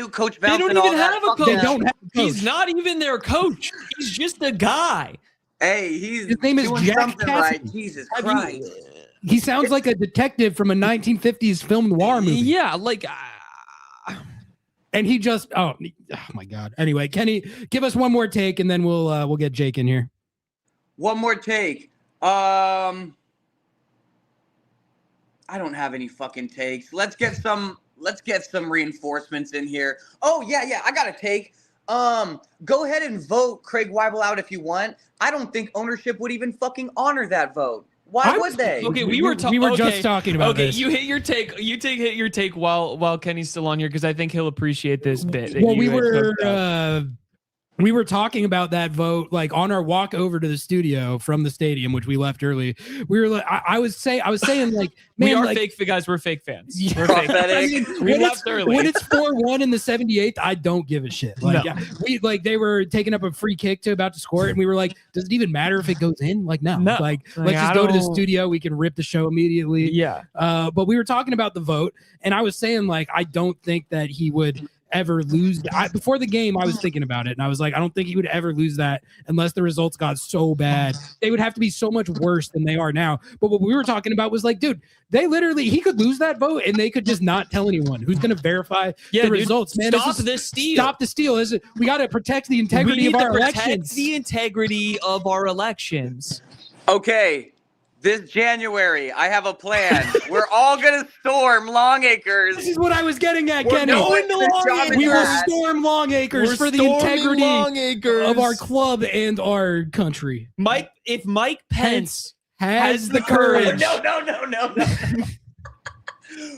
and all even that. have a Fuck coach. them. He's not even their coach. He's just a guy. Hey, his name is doing Jack something Cassidy. right. Jesus Christ. He sounds like a detective from a 1950s film noir movie. Yeah, like. And he just oh my God. Anyway, Kenny, give us one more take and then we'll get Jake in here. One more take. I don't have any fucking takes. Let's get some reinforcements in here. Oh yeah, I got a take. Go ahead and vote Craig Weibel out if you want. I don't think ownership would even fucking honor that vote. Why would they? Okay, we were just talking about this. Okay, you hit your take. Hit your take while Kenny's still on here because I think he'll appreciate this bit. Well, we were talking about that vote like on our walk over to the studio from the stadium, which we left early. We were like, I was saying like, man, we are like, fake guys. We're fake fans. Yeah. We're fake. I mean, We left early. when it's 4-1 in the 78th, I don't give a shit. Like, No. we like they were taking up a free kick to about to score it, and we were like, does it even matter if it goes in? Like, no. No. Like, Like, let's just I go to the don't- studio. We can rip the show immediately. Yeah. But we were talking about the vote, and I was saying like, I don't think that he would ever lose. Before the game, I was thinking about it, and I was like, I don't think he would ever lose that unless the results got so bad. They would have to be so much worse than they are now. But what we were talking about was like, dude, he could lose that vote, and they could just not tell anyone. Who's going to verify the dude, results? Man, stop the steal. Stop the steal. We got to protect the integrity of our elections. The integrity of our elections. Okay, this January, I have a plan. We're all gonna storm Longacres. This is what I was getting at, Kenny. going to Longacres. We will storm Longacres for the integrity Longacres. of our club and our country. If Mike Pence has the courage. No.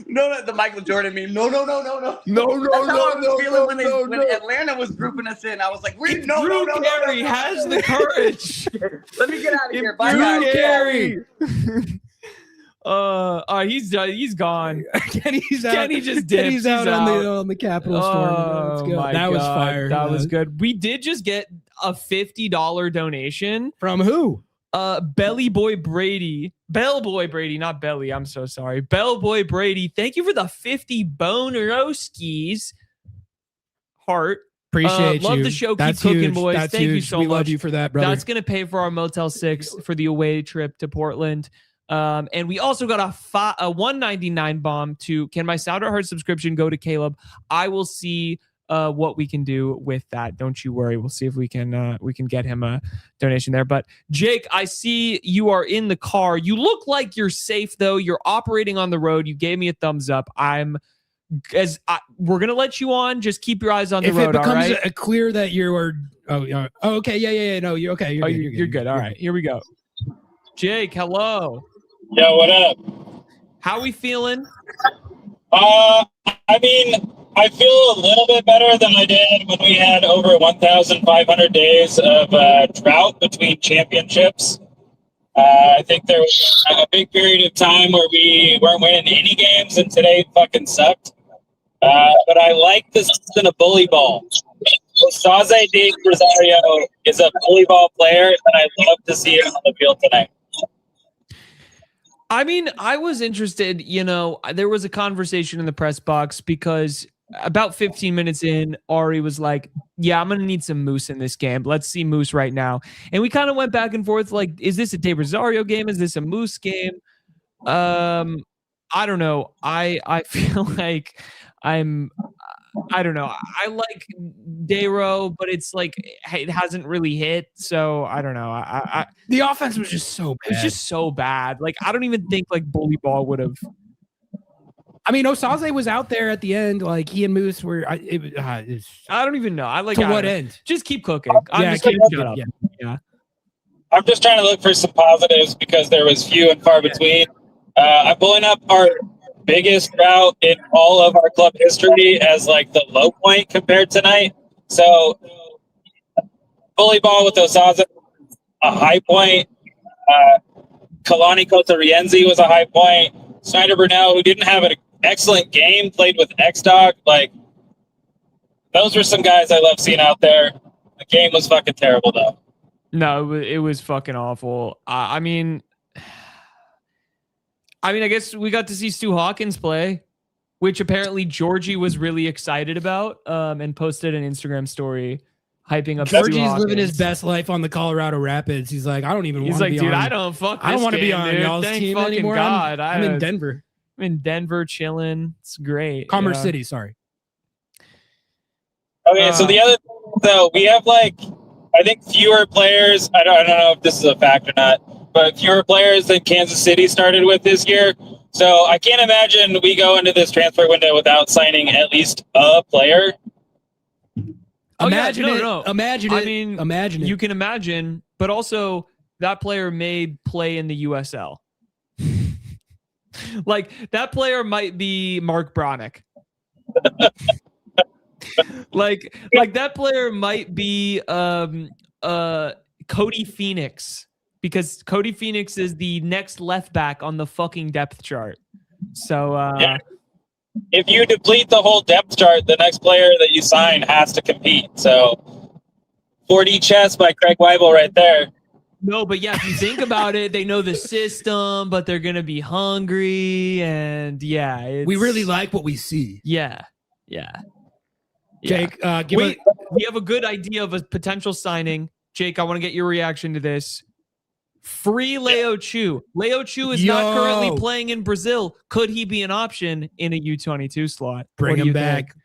No, the Michael Jordan meme. No. That's how I was feeling when Atlanta was grouping us in. I was like, If Drew Carey has the courage. Let me get out of here. Bye, Drew guys. Carey. He's gone. Kenny's out. Kenny just dipped. Kenny's out on the Capitol storm. Let's go. My That was God, fire. That was good. We did just get a $50 donation from who? Bellboy Brady, not Belly. I'm so sorry. Bellboy Brady. Thank you for the 50 boneroskis. Heart. Appreciate love you. the show. That's Keep cooking, huge. boys. That's Thank you huge. so We much. love you for that, brother. That's going to pay for our Motel 6 for the away trip to Portland. And we also got a $1.99 bomb to Can My Sounder Heart subscription go to Caleb? I will see what we can do with that. Don't you worry. We'll see if we can get him a donation there. But Jake, I see you are in the car. You look like you're safe though. You're operating on the road. You gave me a thumbs up. We're gonna let you on. Just keep your eyes on the road. If it becomes all right? clear that you are, okay, yeah. No, you're okay. You're good. All right, here we go. Jake, hello. Yo, what up? How we feeling? I mean, I feel a little bit better than I did when we had over 1,500 days of drought between championships. I think there was a big period of time where we weren't winning any games, and today fucking sucked. But I like the season of bully ball. Saze de Rosario is a bully ball player, and I love to see him on the field tonight. I mean, I was interested, there was a conversation in the press box because about 15 minutes in, Ari was like, yeah, I'm going to need some Moose in this game. Let's see Moose right now. And we kind of went back and forth like, is this a De Rosario game? Is this a Moose game? I don't know. I feel like I don't know. I like Dayro, but it's like it hasn't really hit. So I don't know. The offense was just so bad. It was just so bad. Like I don't even think like bully ball would have. I mean, Osaze was out there at the end. Like he and Moose were. I don't even know. I like to what end? Just keep cooking. I'm just shut up. Yeah. I'm just trying to look for some positives because there was few and far between. I'm pulling up our biggest drought in all of our club history as like the low point compared to tonight. So bully ball with Osaze, a high point. Kalani kossa-rienzi was a high point. Snyder Brunel, who didn't have an excellent game, played with X-Dog. Like, those were some guys I love seeing out there. The game was fucking terrible, though. No, it was fucking awful. I mean, I guess we got to see Stu Hawkins play, which apparently Georgie was really excited about and posted an Instagram story hyping up Georgie's living his best life on the Colorado Rapids. He's like, I don't even want to be on. Dude, I don't want to be on y'all's Thank team fucking anymore. God. I'm in Denver. I'm in Denver chilling. It's great. Commerce City, sorry. Okay, so the other thing, though, we have like, I think fewer players. I don't know if this is a fact or not, but fewer players than Kansas City started with this year. So I can't imagine we go into this transfer window without signing at least a player. Imagine it. No. Imagine it. I mean, imagine it. You can imagine, but also that player may play in the USL. Like that player might be Mark Bronick. like that player might be Cody Phoenix, because Cody Phoenix is the next left back on the fucking depth chart. So yeah. If you deplete the whole depth chart, the next player that you sign has to compete. So 4D chess by Craig Weibel right there. No, but yeah, if you think about it, they know the system, but they're gonna be hungry, and yeah, we really like what we see. Yeah. Jake, we have a good idea of a potential signing. Jake, I want to get your reaction to this. Free Leo Chu. Leo Chu is not currently playing in Brazil. Could he be an option in a U22 slot? Bring him back.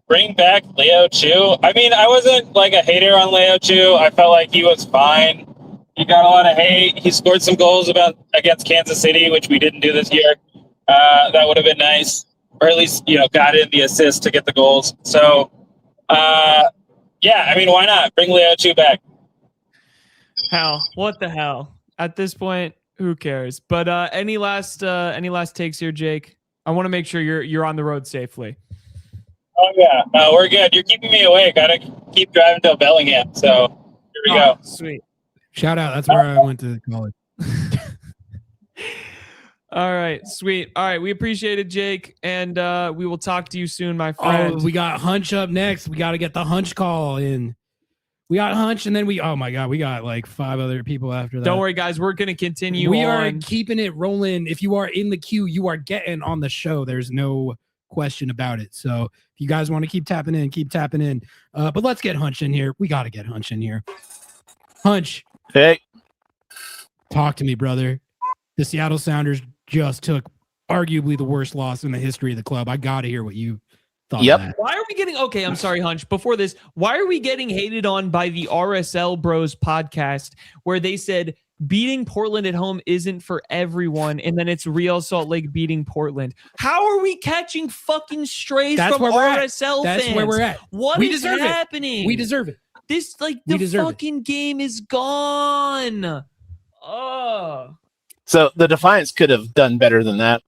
Bring back Leo Chu. I mean, I wasn't like a hater on Leo Chu. I felt like he was fine. He got a lot of hate. He scored some goals against Kansas City, which we didn't do this year. That would have been nice. Or at least, got in the assist to get the goals. So, yeah, I mean, why not? Bring Leo Chu back. Hell, what the hell? At this point, who cares? But any last takes here, Jake? I want to make sure you're on the road safely. Oh yeah, no, we're good. You're keeping me awake. I gotta keep driving to Bellingham. So here we go. Sweet. Shout out. That's where I went to college. All right, sweet. All right, we appreciate it, Jake, and we will talk to you soon, my friend. Oh, we got Hunch up next. We got to get the Hunch call in. We got Hunch, and then oh my God, we got like 5 other people after that. Don't worry, guys. We're going to continue We on. are keeping it rolling. If you are in the queue, you are getting on the show. There's no question about it. So if you guys want to keep tapping in, keep tapping in. But let's get Hunch in here. We got to get Hunch in here. Hunch. Hey. Talk to me, brother. The Seattle Sounders just took arguably the worst loss in the history of the club. I got to hear what you thought of that. Why are we getting okay? I'm sorry, Hunch. Before this, why are we getting hated on by the RSL Bros podcast where they said beating Portland at home isn't for everyone, and then it's Real Salt Lake beating Portland? How are we catching fucking strays from RSL fans? That's where we're at. What is happening? We deserve it. This the fucking game is gone. Oh. So the Defiance could have done better than that.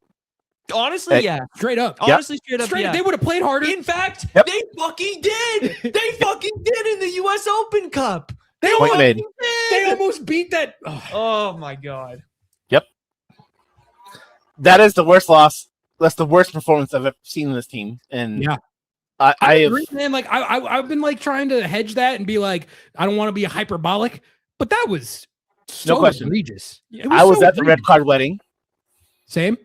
Honestly, yeah. Straight up. Honestly, straight up, yeah. They would have played harder. In fact, they fucking did. They fucking did in the U.S. Open Cup. They Point made. did. They almost beat that. Oh my god. Yep. That is the worst loss. That's the worst performance I've ever seen in this team. And yeah. I have, agree, man. Like I've been like trying to hedge that and be like, I don't want to be hyperbolic, but that was so no question. egregious. I was at the red card wedding. Same.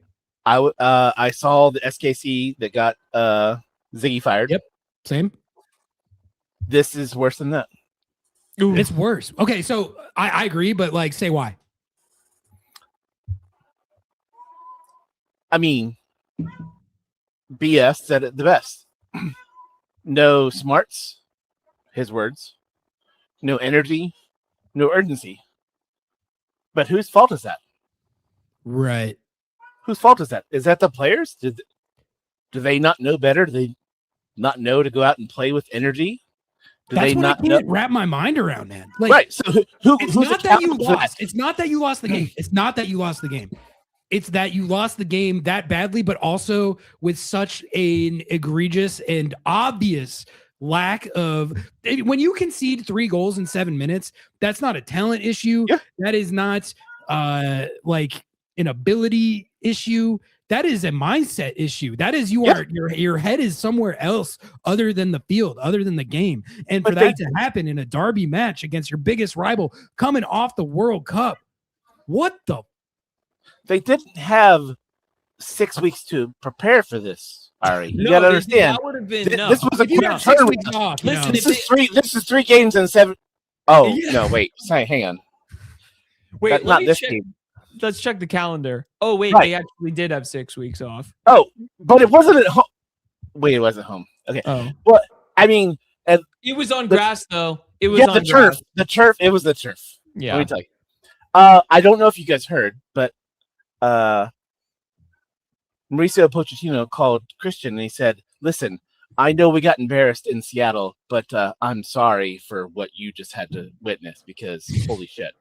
I saw the SKC that got Ziggy fired. Yep. Same. This is worse than that. It's worse. Okay, so I agree, but like, say why. I mean, BS said it the best. No smarts, his words. No energy, no urgency. But whose fault is that? Right. Whose fault is that? Is that the players? Do they not know better? Do they not know to go out and play with energy? That's what I can't wrap my mind around, man. Like, right. So it's who's not that you accountable for lost. It's not that you lost the game. It's not that you lost the game. It's that you lost the game that badly, but also with such an egregious and obvious lack of. When you concede 3 goals in 7 minutes, that's not a talent issue. Yeah. That is not like an ability issue. That is a mindset issue. That is your head is somewhere else other than the field, other than the game. And for that to happen in a derby match against your biggest rival coming off the World Cup, what the? They didn't have 6 weeks to prepare for this, Ari. You No, gotta they- understand. that would have been This was a If you quick have 6 turnaround. weeks off, you know. This is 3 games in 7. Oh Yeah. no, wait. Sorry, hang on. Wait, Not let me this check. game. Let's check the calendar. Oh wait, Right. they actually did have 6 weeks off. Oh, but it wasn't at home. Wait, it wasn't home. Okay. Oh. Well, I mean, It was on grass though. It was yeah, on the grass. turf. The turf. It was the turf. Yeah. Let me tell you. I don't know if you guys heard, but Mauricio Pochettino called Christian and he said, "Listen, I know we got embarrassed in Seattle, but I'm sorry for what you just had to witness because holy shit."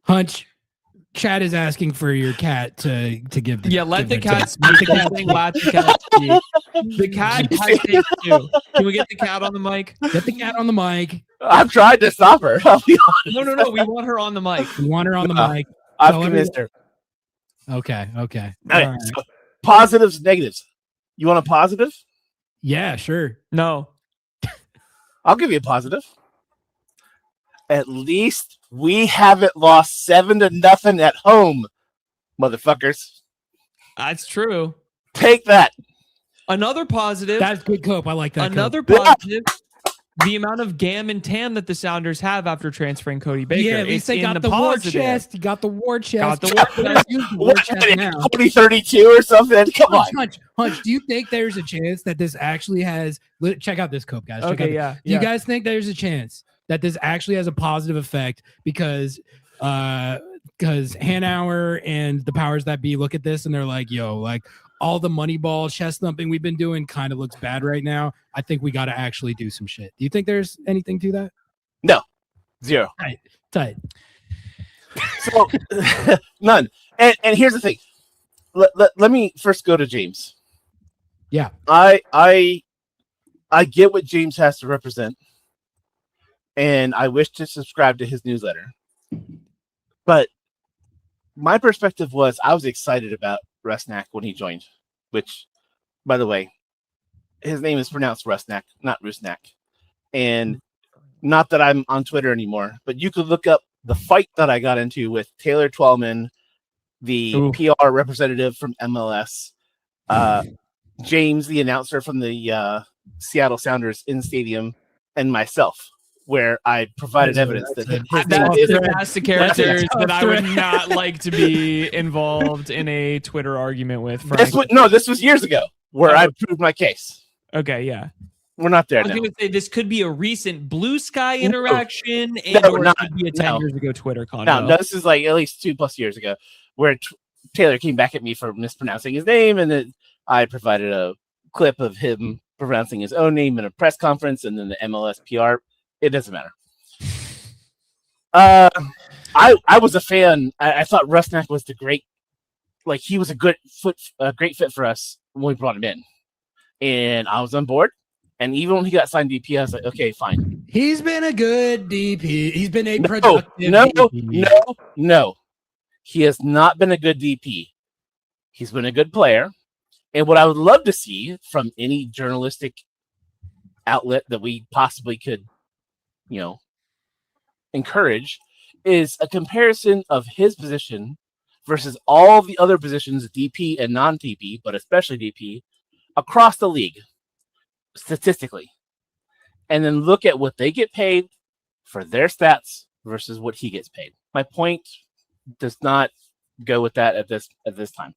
Hunch, Chad is asking for your cat to give the Let the give cat their speak. take. Let the cat speak. The cat has takes too. Can we get the cat on the mic? Get the cat on the mic. I've tried to stop her. I'll be honest. No. We want her on the mic. We want her on the mic. I've Tell convinced her. Okay. All All right, right. so positives, negatives. You want a positive? Yeah, sure. No. I'll give you a positive. At least we haven't lost 7-0 at home, motherfuckers. That's true. Take that. Another positive. That's good cope. I like that. Another Cope. positive. The amount of GAM and TAM that the Sounders have after transferring Cody Baker. Yeah, at least It's they in got the war positive. chest. You got the war chest. Got the war chest. Let's use the war What, chest now. 2032 or something? Come on. Hunch, do you think there's a chance that this actually has? Check out this cope, guys. Check Okay, out yeah, Do you yeah. guys think there's a chance that this actually has a positive effect because Hanauer and the powers that be look at this and they're like, yo, like all the money ball chest thumping we've been doing kind of looks bad right now. I think we got to actually do some shit. Do you think there's anything to that? No. 0. Tight. So none. And here's the thing. Let me first go to James. Yeah. I get what James has to represent. And I wish to subscribe to his newsletter. But my perspective was I was excited about Rusnak when he joined, which, by the way, his name is pronounced Rusnak, not Rusnak. And not that I'm on Twitter anymore, but you could look up the fight that I got into with Taylor Twellman, the PR representative from MLS, James, the announcer from the Seattle Sounders in stadium, and myself, where I provided evidence that his name That's is the cast of characters tough that I would thread. not like to be involved in a Twitter argument with. This Frank. this was years ago, where I proved my case. Okay, yeah. We're not there I was now. going to say this could be a recent Blue Sky interaction, No, or not- it could be a 10 no. years ago Twitter convo. No, this is like at least 2+ years ago, where Taylor came back at me for mispronouncing his name, and then I provided a clip of him pronouncing his own name in a press conference, and then the MLS PR. It doesn't matter. I was a fan. I thought Rusnak was he was a great fit for us when we brought him in, and I was on board. And even when he got signed DP, I was like, okay, fine. He's been a good DP. He's been a No, productive no, DP. no. He has not been a good DP. He's been a good player. And what I would love to see from any journalistic outlet that we possibly could, encourage is a comparison of his position versus all the other positions, DP and non-DP, but especially DP, across the league, statistically. And then look at what they get paid for their stats versus what he gets paid. My point does not go with that at this time.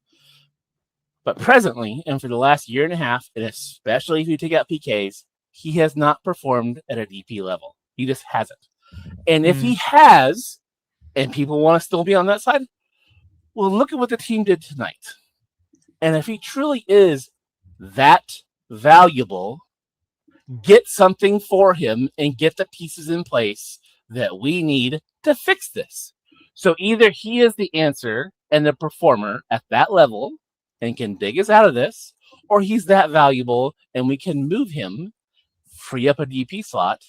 But presently, and for the last year and a half, and especially if you take out PKs, he has not performed at a DP level. He just hasn't. And if he has, and people want to still be on that side, well, look at what the team did tonight. And if he truly is that valuable, get something for him and get the pieces in place that we need to fix this. So either he is the answer and the performer at that level and can dig us out of this, or he's that valuable and we can move him, free up a DP slot,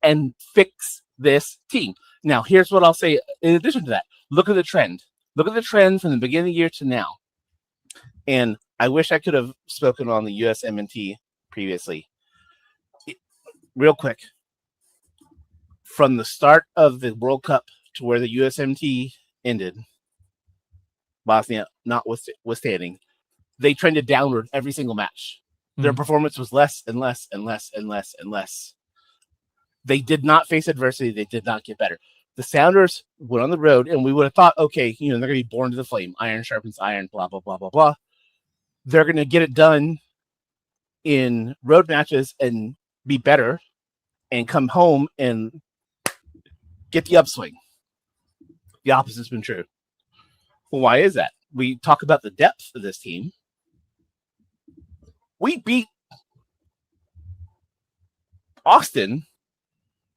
and fix this team. Now, here's what I'll say in addition to that. Look at the trend. Look at the trend from the beginning of the year to now. And I wish I could have spoken on the USMNT previously. Real quick. From the start of the World Cup to where the USMT ended, Bosnia notwithstanding, they trended downward every single match. Their performance was less and less and less and less and less. They did not face adversity. They did not get better. The Sounders went on the road, and we would have thought, okay, they're going to be born to the flame. Iron sharpens iron, blah, blah, blah, blah, blah. They're going to get it done in road matches and be better and come home and get the upswing. The opposite's been true. Well, why is that? We talk about the depth of this team. We beat Austin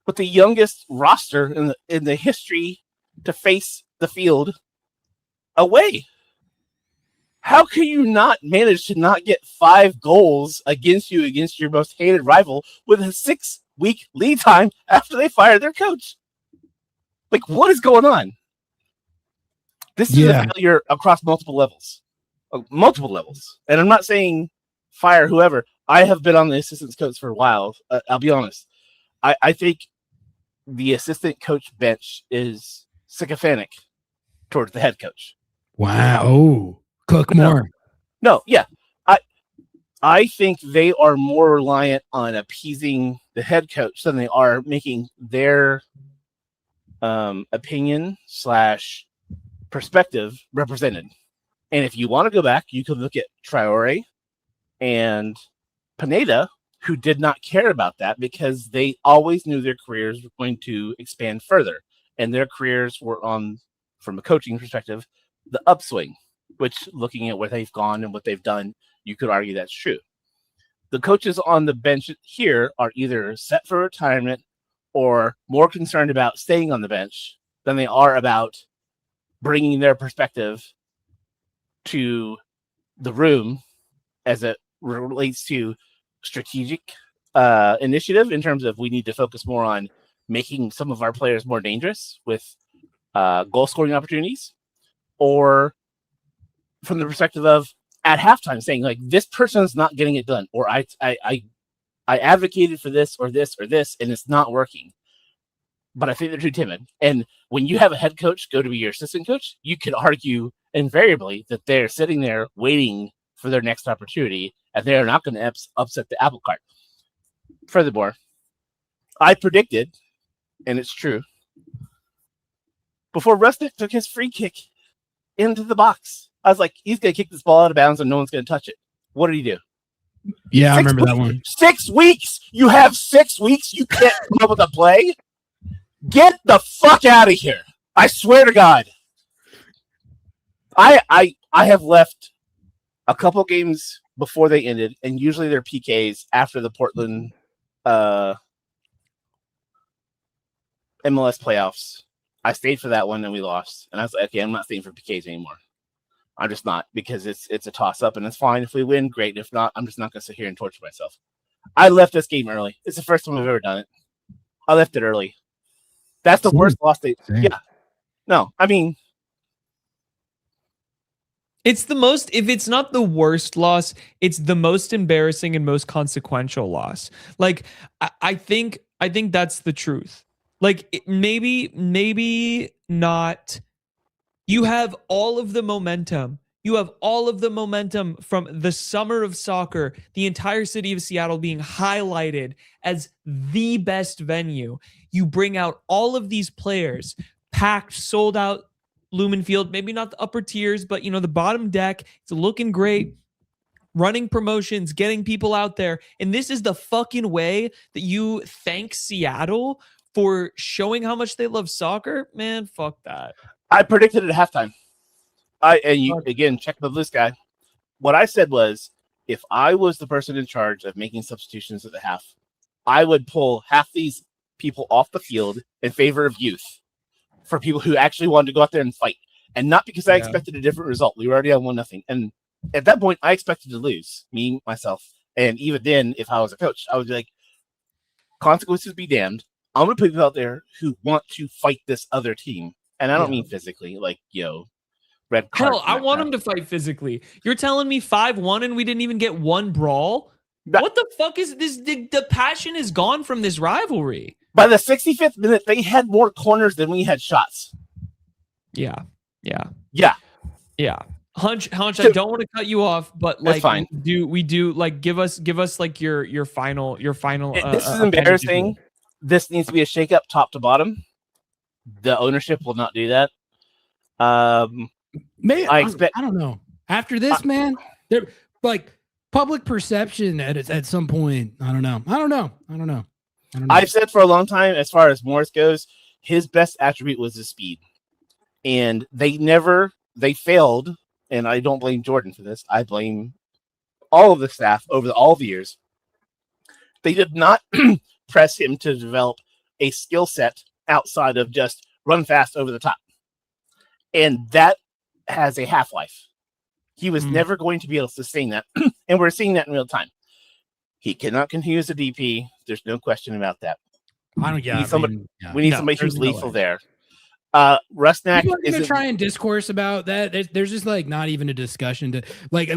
with the youngest roster in the history to face the field away. How can you not manage to not get 5 goals against your most hated rival with a 6-week lead time after they fired their coach? Like, what is going on? This is a failure across multiple levels. And I'm not saying fire whoever. I have been on the assistant coach for a while. I'll be honest. I think the assistant coach bench is sycophantic towards the head coach. Wow. Oh, cook more. No, yeah. I think they are more reliant on appeasing the head coach than they are making their opinion / perspective represented. And if you want to go back, you could look at Traore and Pineda, who did not care about that because they always knew their careers were going to expand further. And their careers were on, from a coaching perspective, the upswing, which looking at where they've gone and what they've done, you could argue that's true. The coaches on the bench here are either set for retirement or more concerned about staying on the bench than they are about bringing their perspective to the room as it relates to strategic initiative in terms of we need to focus more on making some of our players more dangerous with goal scoring opportunities, or from the perspective of at halftime saying like this person's not getting it done, or I advocated for this or this or this and it's not working. But I think they're too timid. And when you have a head coach go to be your assistant coach, you could argue invariably that they're sitting there waiting for their next opportunity and they're not going to upset the apple cart. Furthermore, I predicted, and it's true, before Rustic took his free kick into the box, I was like, he's going to kick this ball out of bounds and no one's going to touch it. What did he do? Yeah, I remember that one. 6 weeks. You have 6 weeks. You can't come up with a play. Get the fuck out of here. I swear to God. I have left a couple games before they ended, and usually they're PKs after the Portland MLS playoffs. I stayed for that one and we lost. And I was like, okay, I'm not staying for PKs anymore. I'm just not, because it's a toss-up, and it's fine if we win, great. If not, I'm just not going to sit here and torture myself. I left this game early. It's the first time I've ever done it. I left it early. That's the worst loss they... Yeah. No, I mean... It's the most, if it's not the worst loss, it's the most embarrassing and most consequential loss. Like, I think that's the truth. Like, maybe not. You have all of the momentum. You have all of the momentum from the summer of soccer, the entire city of Seattle being highlighted as the best venue. You bring out all of these players, packed, sold out Lumen Field, maybe not the upper tiers, but the bottom deck. It's looking great. Running promotions, getting people out there. And this is the fucking way that you thank Seattle for showing how much they love soccer? Man, fuck that. I predicted it at halftime. Again, check the list, guy. What I said was, if I was the person in charge of making substitutions at the half, I would pull half these people off the field in favor of youth, for people who actually wanted to go out there and fight, and not because I expected a different result. We were already on 1-0, and at that point, I expected to lose, me, myself, and even then, if I was a coach, I would be like, consequences be damned. I'm gonna put people out there who want to fight this other team, and I don't mean physically, like red card. Hell, I want them to fight physically. You're telling me 5-1 and we didn't even get one brawl? What the fuck is this? The passion is gone from this rivalry. By the 65th minute, they had more corners than we had shots. Yeah. Hunch, I don't want to cut you off, but like, fine. we do like give us like your final. This is embarrassing. This needs to be a shakeup, top to bottom. The ownership will not do that. I don't know. After this, man, they're like public perception at some point. I don't know. I've said for a long time, as far as Morris goes, his best attribute was his speed. And they failed, and I don't blame Jordan for this. I blame all of the staff over all the years. They did not press him to develop a skill set outside of just run fast over the top. And that has a half-life. He was never going to be able to sustain that. And we're seeing that in real time. He cannot continue as a DP. There's no question about that. We need somebody who's lethal there. Rusnak People are gonna try and discourse about that. There's just like not even a discussion to like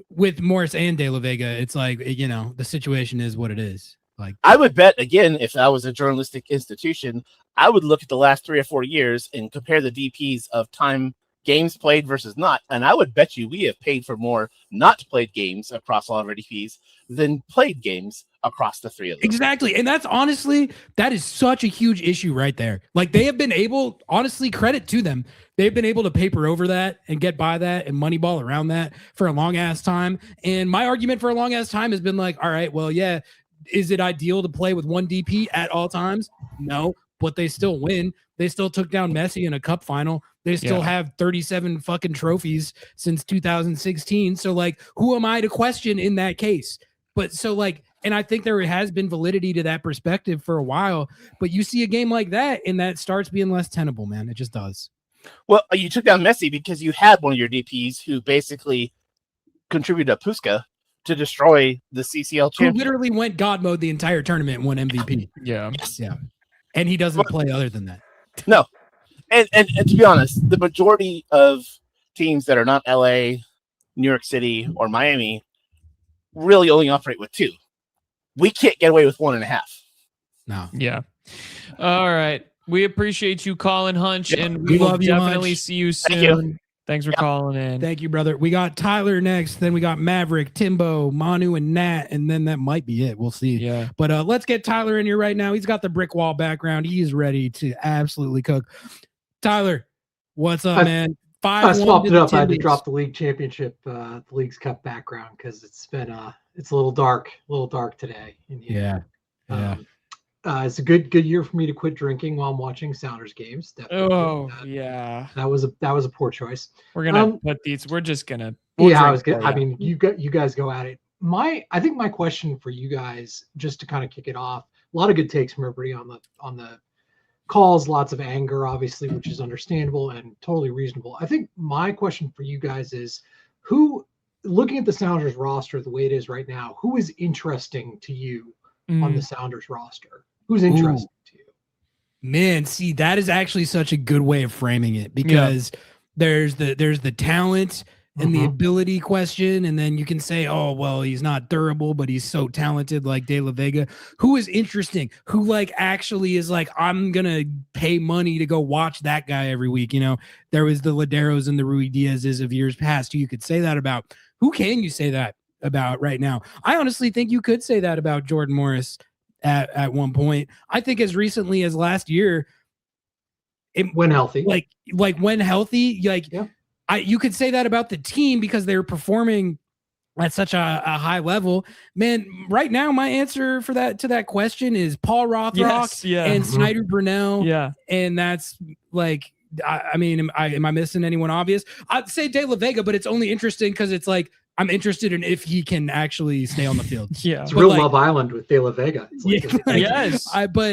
with Morris and De La Vega. It's like the situation is what it is. Like I would bet again, if I was a journalistic institution, I would look at the last 3 or 4 years and compare the DPs of games played versus not, and I would bet you we have paid for more not played games across all of our DPs than played games across the 3 of them. Exactly. And that is such a huge issue right there. Like they have been able, honestly, credit to them. They've been able to paper over that and get by that and moneyball around that for a long ass time. And my argument for a long ass time has been like, all right, well, yeah, is it ideal to play with one DP at all times? No, but they still win. They still took down Messi in a cup final. They still have 37 fucking trophies since 2016. So like, who am I to question in that case? But so like, and I think there has been validity to that perspective for a while, but you see a game like that and that starts being less tenable, man. It just does. Well, you took down Messi because you had one of your DPs who basically contributed a Puska to destroy the CCL champion. Who literally went God mode the entire tournament and won MVP. Yeah. And he doesn't play other than that. No. And to be honest, the majority of teams that are not LA, New York City, or Miami really only operate with 2. We can't get away with 1.5. No. Yeah. All right. We appreciate you calling, Hunch, and we We will love you, definitely Hunch. see you Thank you. soon. Thanks for calling in. Thank you, brother. We got Tyler next. Then we got Maverick, Timbo, Manu, and Nat. And then that might be it. We'll see. Yeah. But let's get Tyler in here right now. He's got the brick wall background. He's ready to absolutely cook. Tyler, what's up, man? I swapped it up. I had to drop the league championship, the League's Cup background because it's been it's a little dark today. In here. Yeah. It's a good year for me to quit drinking while I'm watching Sounders games. Definitely. Oh, yeah. That was a poor choice. We're gonna put these. We're just gonna. I was good. I mean, you guys go at it. I think my question for you guys, just to kind of kick it off, a lot of good takes from everybody on the calls, lots of anger, obviously, which is understandable and totally reasonable. I think my question for you guys is, who, looking at the Sounders roster the way it is right now, who is interesting to you on the Sounders roster? Who's interesting to you? Man, see, that is actually such a good way of framing it because there's the talent and the ability question, and then you can say, oh, well, he's not durable, but he's so talented like De La Vega. Who is interesting? Who like actually is like, I'm gonna pay money to go watch that guy every week. You know, there was the Laderos and the Rui Diaz's of years past who you could say that about. Who can you say that about right now? I honestly think you could say that about Jordan Morris at one point. I think as recently as last year, when healthy, like when healthy, you could say that about the team because they were performing at such a high level. Man, right now my answer for that question is Paul Rothrock and Snyder Brunell. Yeah, and that's like, I mean, am I missing anyone obvious? I'd say De La Vega, but it's only interesting because it's like, I'm interested in if he can actually stay on the field. It's real Love Island with De La Vega. It's like, yes. I love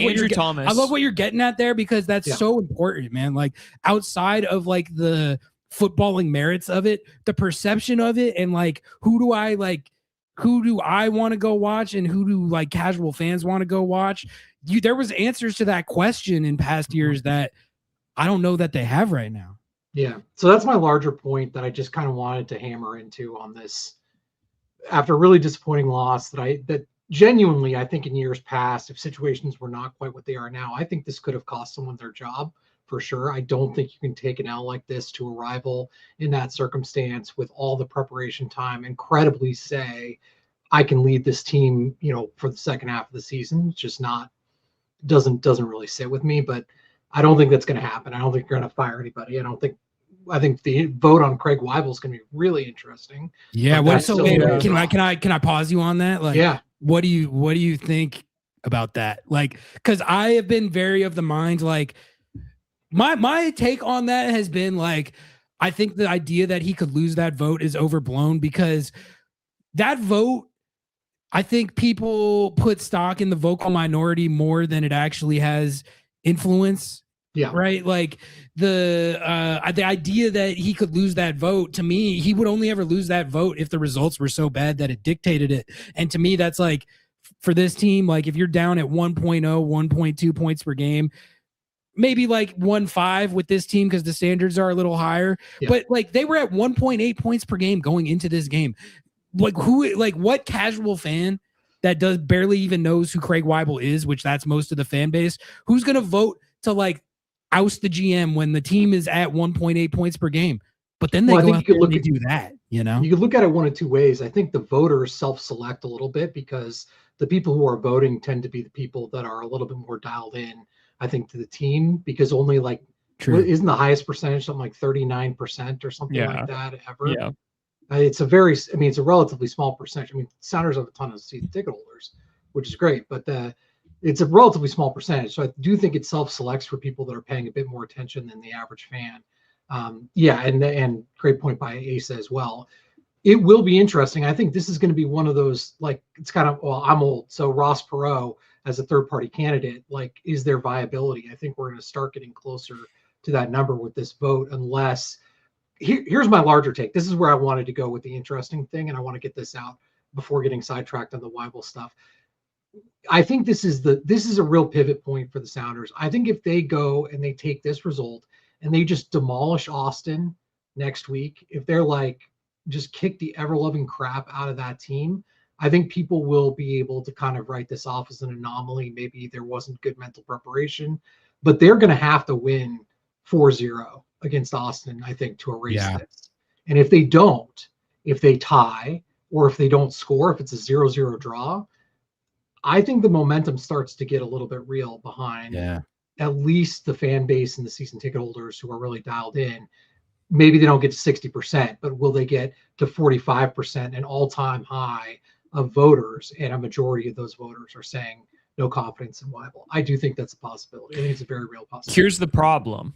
what you're Thomas. I love what you're getting at there because that's so important, man. Like outside of like the footballing merits of it, the perception of it, and like who do I want to go watch and who do like casual fans want to go watch? There was answers to that question in past years that I don't know that they have right now. Yeah. So that's my larger point that I just kind of wanted to hammer into on this after a really disappointing loss that genuinely, I think in years past, if situations were not quite what they are now, I think this could have cost someone their job for sure. I don't think you can take an L like this to a rival in that circumstance with all the preparation time, incredibly say, I can lead this team, for the second half of the season. It's just doesn't really sit with me, but I don't think that's going to happen. I don't think you're going to fire anybody. I think the vote on Craig Weibel is going to be really interesting. Yeah. Can I pause you on that? Like, what do you think about that? Like, cause I have been very of the mind, like my take on that has been like, I think the idea that he could lose that vote is overblown because that vote, I think people put stock in the vocal minority more than it actually has influence. Yeah. Right. Like the idea that he could lose that vote, to me, he would only ever lose that vote if the results were so bad that it dictated it. And to me, that's like for this team, like if you're down at 1.0, 1.2 points per game, maybe like 1.5 with this team because the standards are a little higher. Yeah. But like they were at 1.8 points per game going into this game. Like what casual fan that does barely even knows who Craig Weibel is, which that's most of the fan base, who's going to vote to like oust the GM when the team is at 1.8 points per game? But then they go out there and they do that, You could look at it one of two ways. I think the voters self-select a little bit because the people who are voting tend to be the people that are a little bit more dialed in, I think, to the team, because only like, isn't the highest percentage something like 39% or something like that ever? Yeah. It's a relatively small percentage. I mean, Sounders have a ton of season ticket holders, which is great, but it's a relatively small percentage. So I do think it self-selects for people that are paying a bit more attention than the average fan. And great point by Asa as well. It will be interesting. I think this is going to be one of those, like, it's kind of, well, I'm old. So Ross Perot as a third-party candidate, like, is there viability? I think we're going to start getting closer to that number with this vote, unless here's my larger take. This is where I wanted to go with the interesting thing, and I want to get this out before getting sidetracked on the Weibel stuff. I think this is a real pivot point for the Sounders. I think if they go and they take this result and they just demolish Austin next week, if they're like just kick the ever-loving crap out of that team, I think people will be able to kind of write this off as an anomaly. Maybe there wasn't good mental preparation, but they're going to have to win 4-0 against Austin, I think, to erase this. And if they don't, if they tie, or if they don't score, if it's a 0-0 draw, I think the momentum starts to get a little bit real behind at least the fan base and the season ticket holders who are really dialed in. Maybe they don't get to 60%, but will they get to 45%, an all-time high of voters? And a majority of those voters are saying no confidence in Weibel. I do think that's a possibility. I think it's a very real possibility. Here's the problem.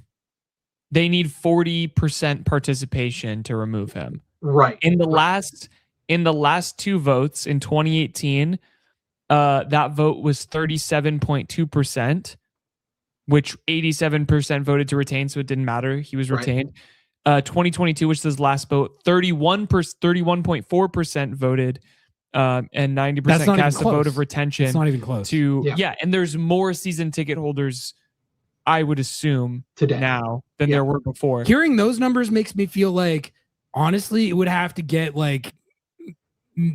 They need 40% participation to remove him. Right. In the last two votes in 2018, that vote was 37.2%, which 87% voted to retain, so it didn't matter. He was retained. 2022, which is his last vote, 31.4% voted, and 90% cast a vote of retention. It's not even close. And there's more season ticket holders, I would assume, today now than there were before. Hearing those numbers makes me feel like, honestly, it would have to get like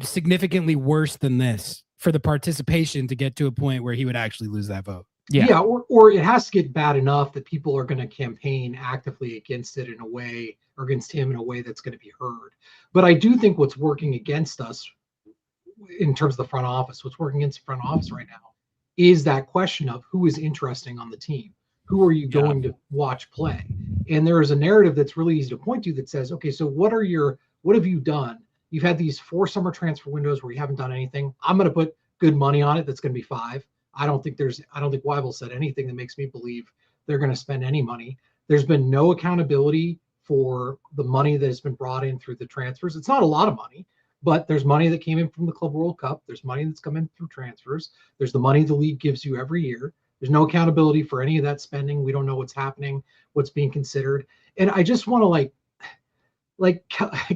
significantly worse than this for the participation to get to a point where he would actually lose that vote. Or it has to get bad enough that people are going to campaign actively against it in a way, or against him in a way that's going to be heard. But I do think what's working against us in terms of the front office, what's working against the front office right now is that question of who is interesting on the team. Who are you going to watch play? And there is a narrative that's really easy to point to that says, okay, so what have you done? You've had these 4 summer transfer windows where you haven't done anything. I'm going to put good money on it. That's going to be 5. I don't think Weibel said anything that makes me believe they're going to spend any money. There's been no accountability for the money that has been brought in through the transfers. It's not a lot of money, but there's money that came in from the Club World Cup. There's money that's come in through transfers. There's the money the league gives you every year. There's no accountability for any of that spending. We don't know what's happening, what's being considered. And I just want to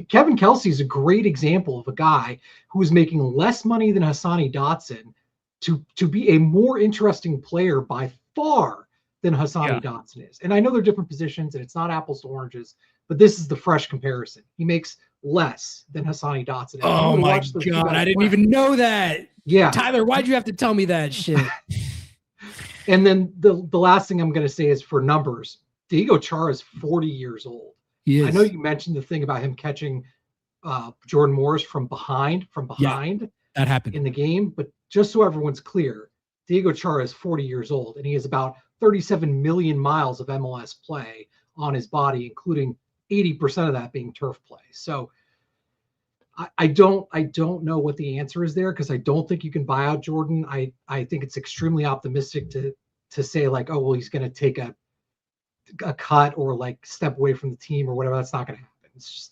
Kevin Kelsey is a great example of a guy who is making less money than Hassani Dotson to be a more interesting player by far than Hassani Dotson is. And I know they're different positions and it's not apples to oranges, but this is the fresh comparison. He makes less than Hassani Dotson. Oh my God, I didn't even know that. Yeah. Tyler, why'd you have to tell me that shit? And then the last thing I'm going to say is for numbers. Diego Chara is 40 years old. I know you mentioned the thing about him catching Jordan Morris from behind. That happened in the game. But just so everyone's clear, Diego Chara is 40 years old, and he has about 37 million miles of MLS play on his body, including 80% of that being turf play. So I don't know what the answer is there, because I don't think you can buy out Jordan. I think it's extremely optimistic to say like, oh, well, he's going to take a cut or like step away from the team or whatever. That's not going to happen.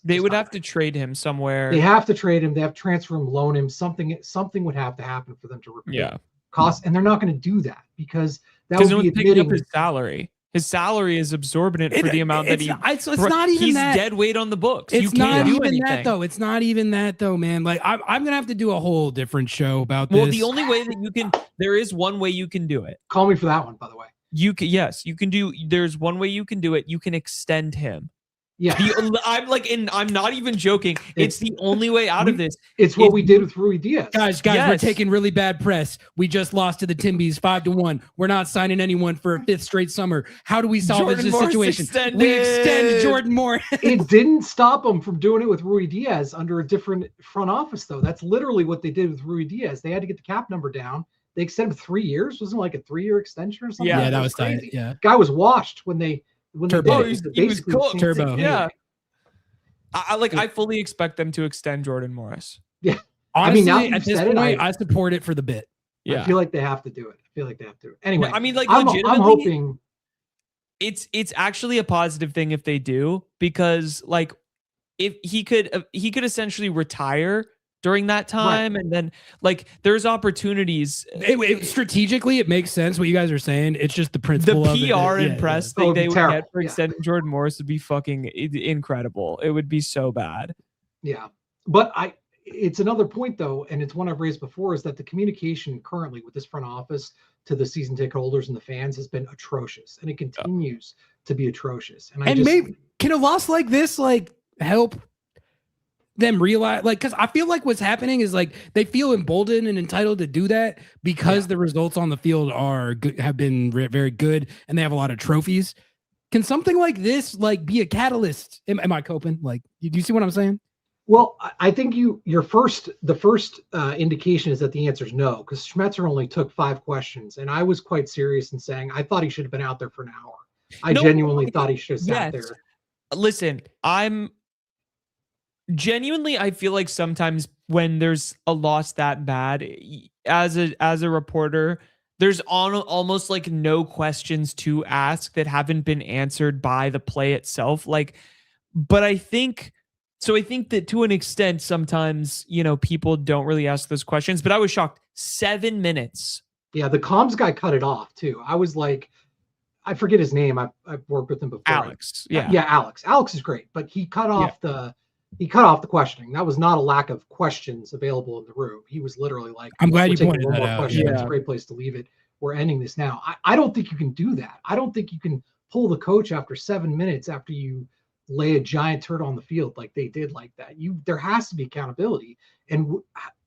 They would have to trade him somewhere. They have to trade him. They have to transfer him, loan him. Something would have to happen for them to recoup costs, and they're not going to do that because that would be picking up his salary. His salary is absorbent for the amount that he. It's not even he's that. Dead weight on the books. It's you can't not do even anything. that though. It's not even that though, man. Like I'm gonna have to do a whole different show about this. Well, the only way that you can, there is one way you can do it. Call me for that one, by the way. You can, yes, you can do. There's one way you can do it. You can extend him. Yeah, I'm like, and I'm not even joking. It's the only way out of this. It's what we did with Rui Diaz. Guys, we're taking really bad press. We just lost to the Timbies 5-1. We're not signing anyone for a 5th straight summer. How do we solve this situation? We extend Jordan Moore. It didn't stop them from doing it with Rui Diaz under a different front office, though. That's literally what they did with Rui Diaz. They had to get the cap number down. They extended 3 years. Wasn't it like a 3-year extension or something? Yeah, that was crazy. Yeah, guy was washed when they. Turbo. He was cooked. Turbo. Yeah. I fully expect them to extend Jordan Morris. Yeah. Honestly, I mean, at this point, I support it for the bit. Yeah. I feel like they have to do it. Anyway, I mean, like, I'm legitimately, hoping it's actually a positive thing if they do, because like if he could essentially retire during that time, and then like there's opportunities. Strategically, it makes sense what you guys are saying. It's just the principle. The of PR it. and press thing they would get for extending Jordan Morris would be fucking incredible. It would be so bad. Yeah, but it's another point though, and it's one I've raised before, is that the communication currently with this front office to the season ticket holders and the fans has been atrocious, and it continues to be atrocious. And maybe can a loss like this like help them realize, like, because I feel like what's happening is like they feel emboldened and entitled to do that because the results on the field are good, have been very good, and they have a lot of trophies. Can something like this like be a catalyst? Am I coping? Like, do you see what I'm saying? Well, I think the first indication is that the answer is no, because Schmetzer only took 5 questions, and I was quite serious in saying I thought he should have been out there for an hour. I genuinely thought he should have sat there. Listen, I feel like sometimes when there's a loss that bad, as a reporter, there's almost like no questions to ask that haven't been answered by the play itself. But I think that to an extent, sometimes, people don't really ask those questions, but I was shocked. 7 minutes. Yeah. The comms guy cut it off too. I was like, I forget his name. I've worked with him before. Alex. Yeah. Yeah. Alex is great, but he cut off the questioning. That was not a lack of questions available in the room. He was literally like, I'm glad you taking pointed one that more out. question. Yeah. It's a great place to leave it. We're ending this now. I don't think you can do that. I don't think you can pull the coach after 7 minutes after you lay a giant turd on the field like they did like that. There has to be accountability. And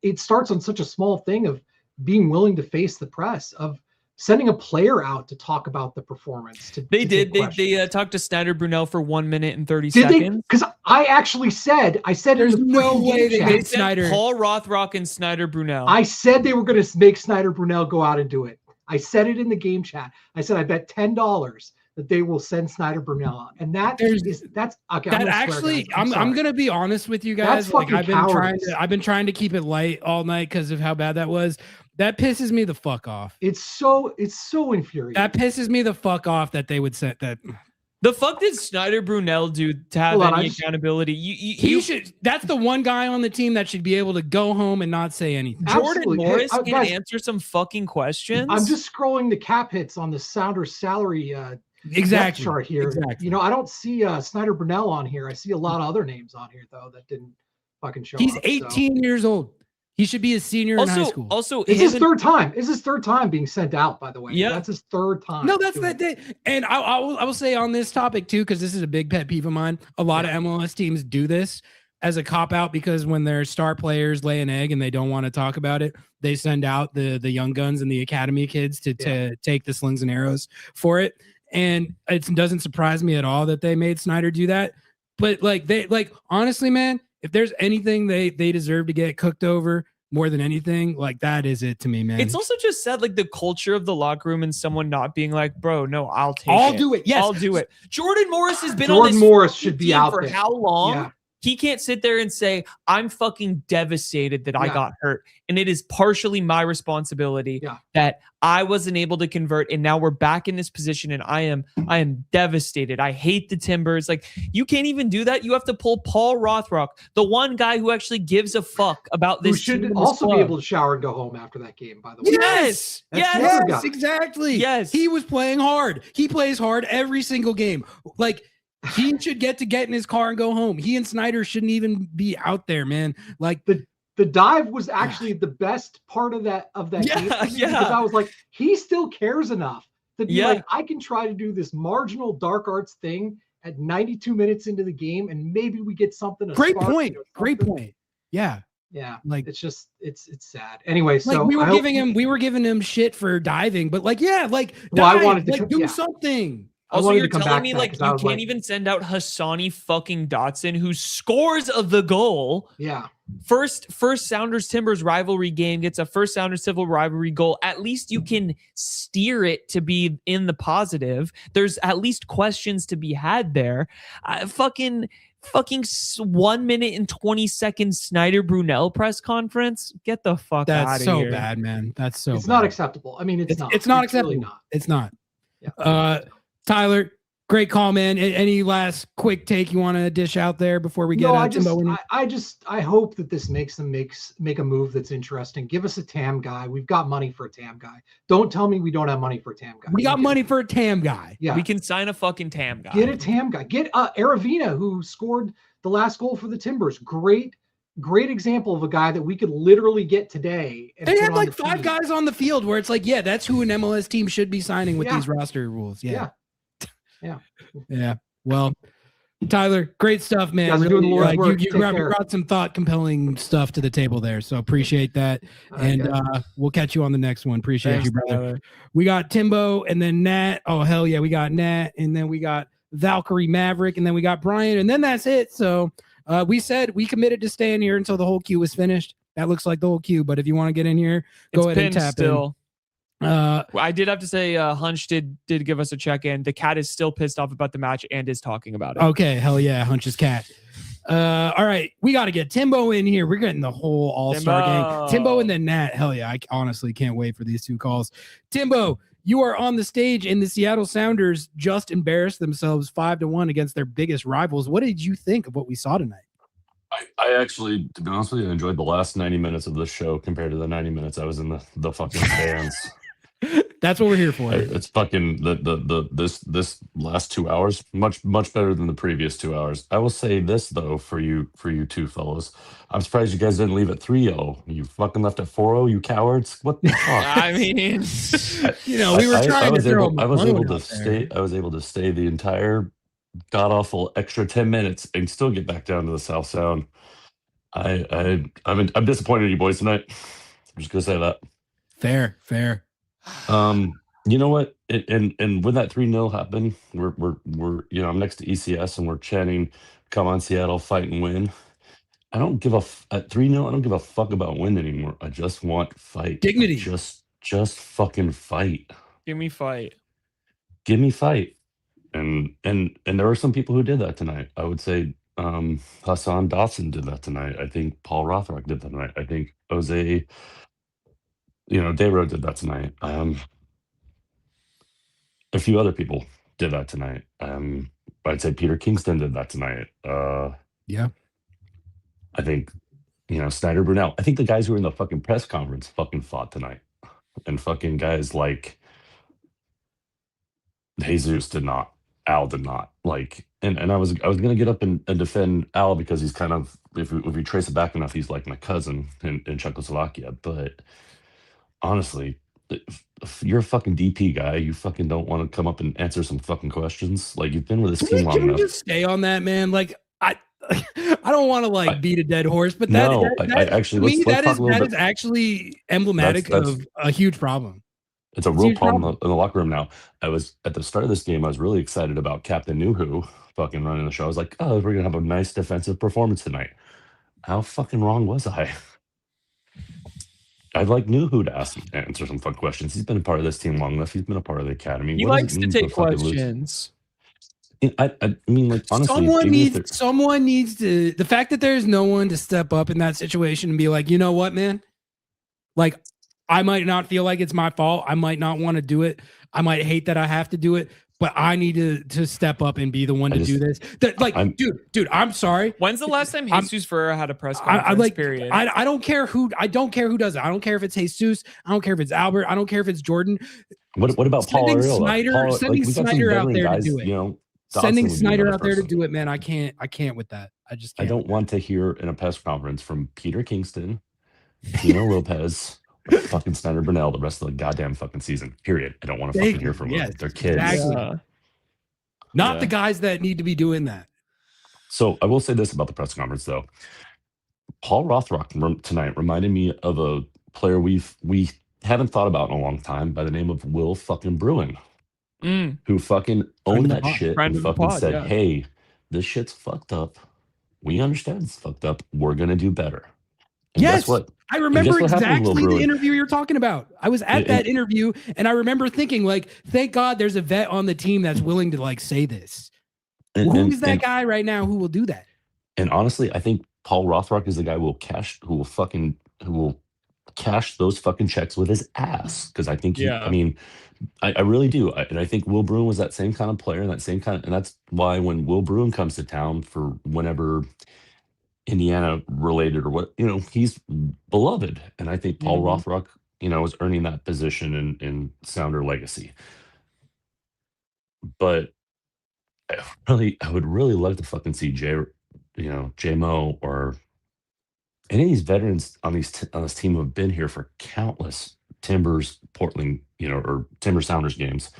it starts on such a small thing of being willing to face the press, of sending a player out to talk about the performance. They talked to Snyder Brunel for 1 minute and 30 Did seconds. Because I actually said there's no way they made sent Snyder. Paul Rothrock and Snyder Brunel. I said they were going to make Snyder Brunel go out and do it. I said it in the game chat. I said I bet $10 that they will send Snyder Brunel out, and that's okay. I'm gonna be honest with you guys. That's Like fucking I've been trying to keep it light all night because of how bad that was. That pisses me the fuck off. It's so infuriating. That pisses me the fuck off that they would set that. The fuck did Snyder Brunel do to have any accountability? He should. That's the one guy on the team that should be able to go home and not say anything. Jordan Morris can answer some fucking questions. I'm just scrolling the cap hits on the Sounders salary exactly chart here. Exactly. I don't see Snyder Brunel on here. I see a lot of other names on here though that didn't fucking show He's up. 18 years old. He should be a senior in high school. Also, it's his third time. It's his third time being sent out, by the way. Yeah, that's his third time. No, that's that day. And I will say on this topic too, because this is a big pet peeve of mine. A lot of MLS teams do this as a cop out because when their star players lay an egg and they don't want to talk about it, they send out the young guns and the academy kids to take the slings and arrows for it. And it doesn't surprise me at all that they made Snyder do that. But honestly, man, if there's anything they deserve to get cooked over more than anything, like that is it to me, man. It's also just sad, like the culture of the locker room and someone not being like, bro, no, I'll do it. Yes, I'll do it. Jordan Morris has been Jordan on this Morris should be team out for there. how long? Yeah. He can't sit there and say, I'm fucking devastated that I got hurt. And it is partially my responsibility that I wasn't able to convert. And now we're back in this position and I am devastated. I hate the Timbers. Like, you can't even do that. You have to pull Paul Rothrock, the one guy who actually gives a fuck about this. Who should also be able to shower and go home after that game, by the way. Yes, That's exactly. Yes. He was playing hard. He plays hard every single game. Like, he should get in his car and go home. He and Snyder shouldn't even be out there, man. Like the dive was actually the best part of that game. Because I was like, he still cares enough to be like, I can try to do this marginal dark arts thing at 92 minutes into the game, and maybe we get something. Great point. Yeah. Yeah. Like, it's just it's sad. Anyway, so we were giving him shit for diving, but I wanted to do something. Also, you're telling me like you can't even send out Hassani fucking Dotson, who scores the goal. Yeah. First Sounders Timbers rivalry game, gets a first Sounders Civil rivalry goal. At least you can steer it to be in the positive. There's at least questions to be had there. Fucking 1 minute and 20 seconds Snyder Brunel press conference. Get the fuck out of here. That's so bad, man. That's so. It's not acceptable. I mean, it's not. It's not acceptable. Really not. It's not. Yeah. Tyler, great call, man. Any last quick take you want to dish out there before we get out? I hope that this makes them make a move that's interesting. Give us a TAM guy. We've got money for a TAM guy. Don't tell me we don't have money for a TAM guy. We got money for a TAM guy. Yeah. We can sign a fucking TAM guy. Get a TAM guy. Get Aravina, who scored the last goal for the Timbers. Great example of a guy that we could literally get today. And they had like 5 guys on the field where it's like, yeah, that's who an MLS team should be signing with these roster rules. Yeah. Well, Tyler, great stuff, man. You guys are doing the Lord's work. You brought some compelling stuff to the table there, so appreciate that. And we'll catch you on the next one. Appreciate you, brother. Tyler. We got Timbo and then Nat. Oh hell yeah, we got Nat, and then we got Valkyrie Maverick, and then we got Brian, and then that's it. So we said we committed to staying here until the whole queue was finished. That looks like the whole queue, but if you want to get in here, go ahead and tap still. in. I did have to say, Hunch did give us a check-in. The cat is still pissed off about the match and is talking about it. Okay, hell yeah, Hunch's cat. All right, we got to get Timbo in here. We're getting the whole all-star gang. Timbo and then Nat. Hell yeah, I honestly can't wait for these two calls. Timbo, you are on the stage, and the Seattle Sounders just embarrassed themselves 5-1 against their biggest rivals. What did you think of what we saw tonight? I actually, to be honest with you, enjoyed the last 90 minutes of this show compared to the 90 minutes I was in the fucking stands. That's what we're here for. It's fucking this last 2 hours much better than the previous 2 hours. I will say this though for you two fellows, I'm surprised you guys didn't leave at 3-0. You fucking left at 4-0. You cowards! What the fuck? I mean, we were trying to throw. I was able to stay. I was able to stay the entire god awful extra 10 minutes and still get back down to the South Sound. I'm disappointed in you boys tonight. I'm just gonna say that. Fair. You know what? And when that 3-0 happened, we're I'm next to ECS and we're chanting, "Come on, Seattle, fight and win." I don't give at 3-0. I don't give a fuck about win anymore. I just want fight, dignity. Just fucking fight. Give me fight. Give me fight. And there were some people who did that tonight. I would say Hassan Dotson did that tonight. I think Paul Rothrock did that tonight. I think Jose, Dayro did that tonight. A few other people did that tonight. I'd say Peter Kingston did that tonight. Yeah. I think, Snyder Brunel. I think the guys who were in the fucking press conference fucking fought tonight. And fucking guys like Jesus did not. Al did not. And I was gonna get up and defend Al because he's kind of, if we trace it back enough, he's like my cousin in Czechoslovakia. But honestly, if you're a fucking DP guy, you fucking don't want to come up and answer some fucking questions. Like, you've been with this team long Can we enough. just stay on that, man? Like, I don't want to beat a dead horse, but that actually that is actually emblematic of a huge problem. It's a real problem in the locker room now. I was at the start of this game, I was really excited about Captain Nuhu fucking running the show. I was like, oh, we're gonna have a nice defensive performance tonight. How fucking wrong was I? I'd like Nuhu to answer some fun questions. He's been a part of this team long enough. He's been a part of the academy. He likes to take questions. I mean, like, honestly, someone needs to. The fact that there's no one to step up in that situation and be like, you know what, man? Like, I might not feel like it's my fault. I might not want to do it. I might hate that I have to do it, but I need to step up and be the one to do this. Dude, I'm sorry. When's the last time Jesus Ferreira had a press conference? Period. I don't care who. I don't care who does it. I don't care if it's Jesus. I don't care if it's Albert. I don't care if it's Jordan. What about Paul Ariola? Sending Snyder out there guys, to do it. Dotson sending Snyder out there to do it, man. I can't with that. I just can't. I don't want to hear in a press conference from Peter Kingston, Tino Lopez, or fucking Snyder Burnell the rest of the goddamn fucking season. Period. I don't want to fucking hear from them. They're kids. Exactly. Not the guys that need to be doing that. So I will say this about the press conference, though. Paul Rothrock tonight reminded me of a player we haven't thought about in a long time by the name of Will fucking Bruin, who fucking owned that shit and fucking said, hey, this shit's fucked up. We understand it's fucked up. We're going to do better. And yes, guess what? I remember exactly the interview you're talking about. I was at that interview, and I remember thinking, like, thank God there's a vet on the team that's willing to, like, say this. Who's that guy right now who will do that? And honestly, I think Paul Rothrock is the guy who will cash those fucking checks with his ass. Because I think, I really do. And I think Will Bruin was that same kind of player, and that's why when Will Bruin comes to town for whenever Indiana related or what, he's beloved. And I think Paul Rothrock, is earning that position in Sounder legacy. But I would really love to fucking see J-Mo or any of these veterans on this team who have been here for countless Timbers, Portland, or Timber Sounders games.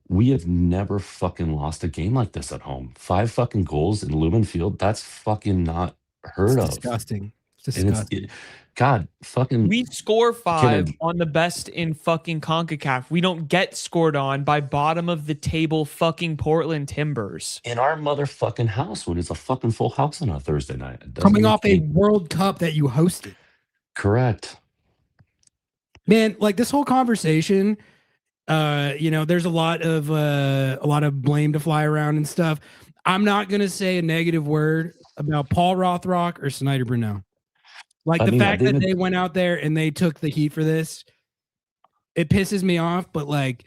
We have never fucking lost a game like this at home. 5 fucking goals in Lumen Field. That's fucking not heard of. Disgusting. And God, fucking. We score 5 Kennedy. on the best in fucking CONCACAF. We don't get scored on by bottom of the table fucking Portland Timbers. In our motherfucking house when it's a fucking full house on a Thursday night. It doesn't Coming make off a World Cup that you hosted. Correct. Man, like this whole conversation, there's a lot of blame to fly around and stuff. I'm not gonna say a negative word about Paul Rothrock or Snyder Brunel. Like the fact that they went out there and they took the heat for this, it pisses me off. But like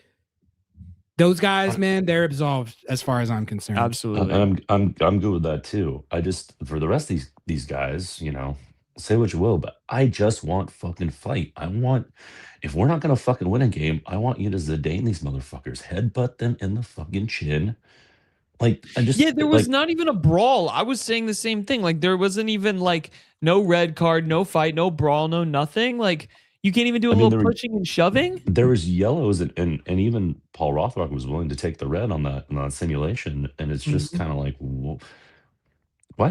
those guys, man, they're absolved as far as I'm concerned. Absolutely. I'm good with that too. I just, for the rest of these guys, say what you will, but I just want fucking fight. If we're not gonna fucking win a game, I want you to Zidane these motherfuckers, headbutt them in the fucking chin. Like there was not even a brawl. I was saying the same thing. Like there wasn't even like no red card, no fight, no brawl, no nothing. Like you can't even do a little pushing and shoving. There was yellows and even Paul Rothrock was willing to take the red on that simulation, and it's just kind of like, well, why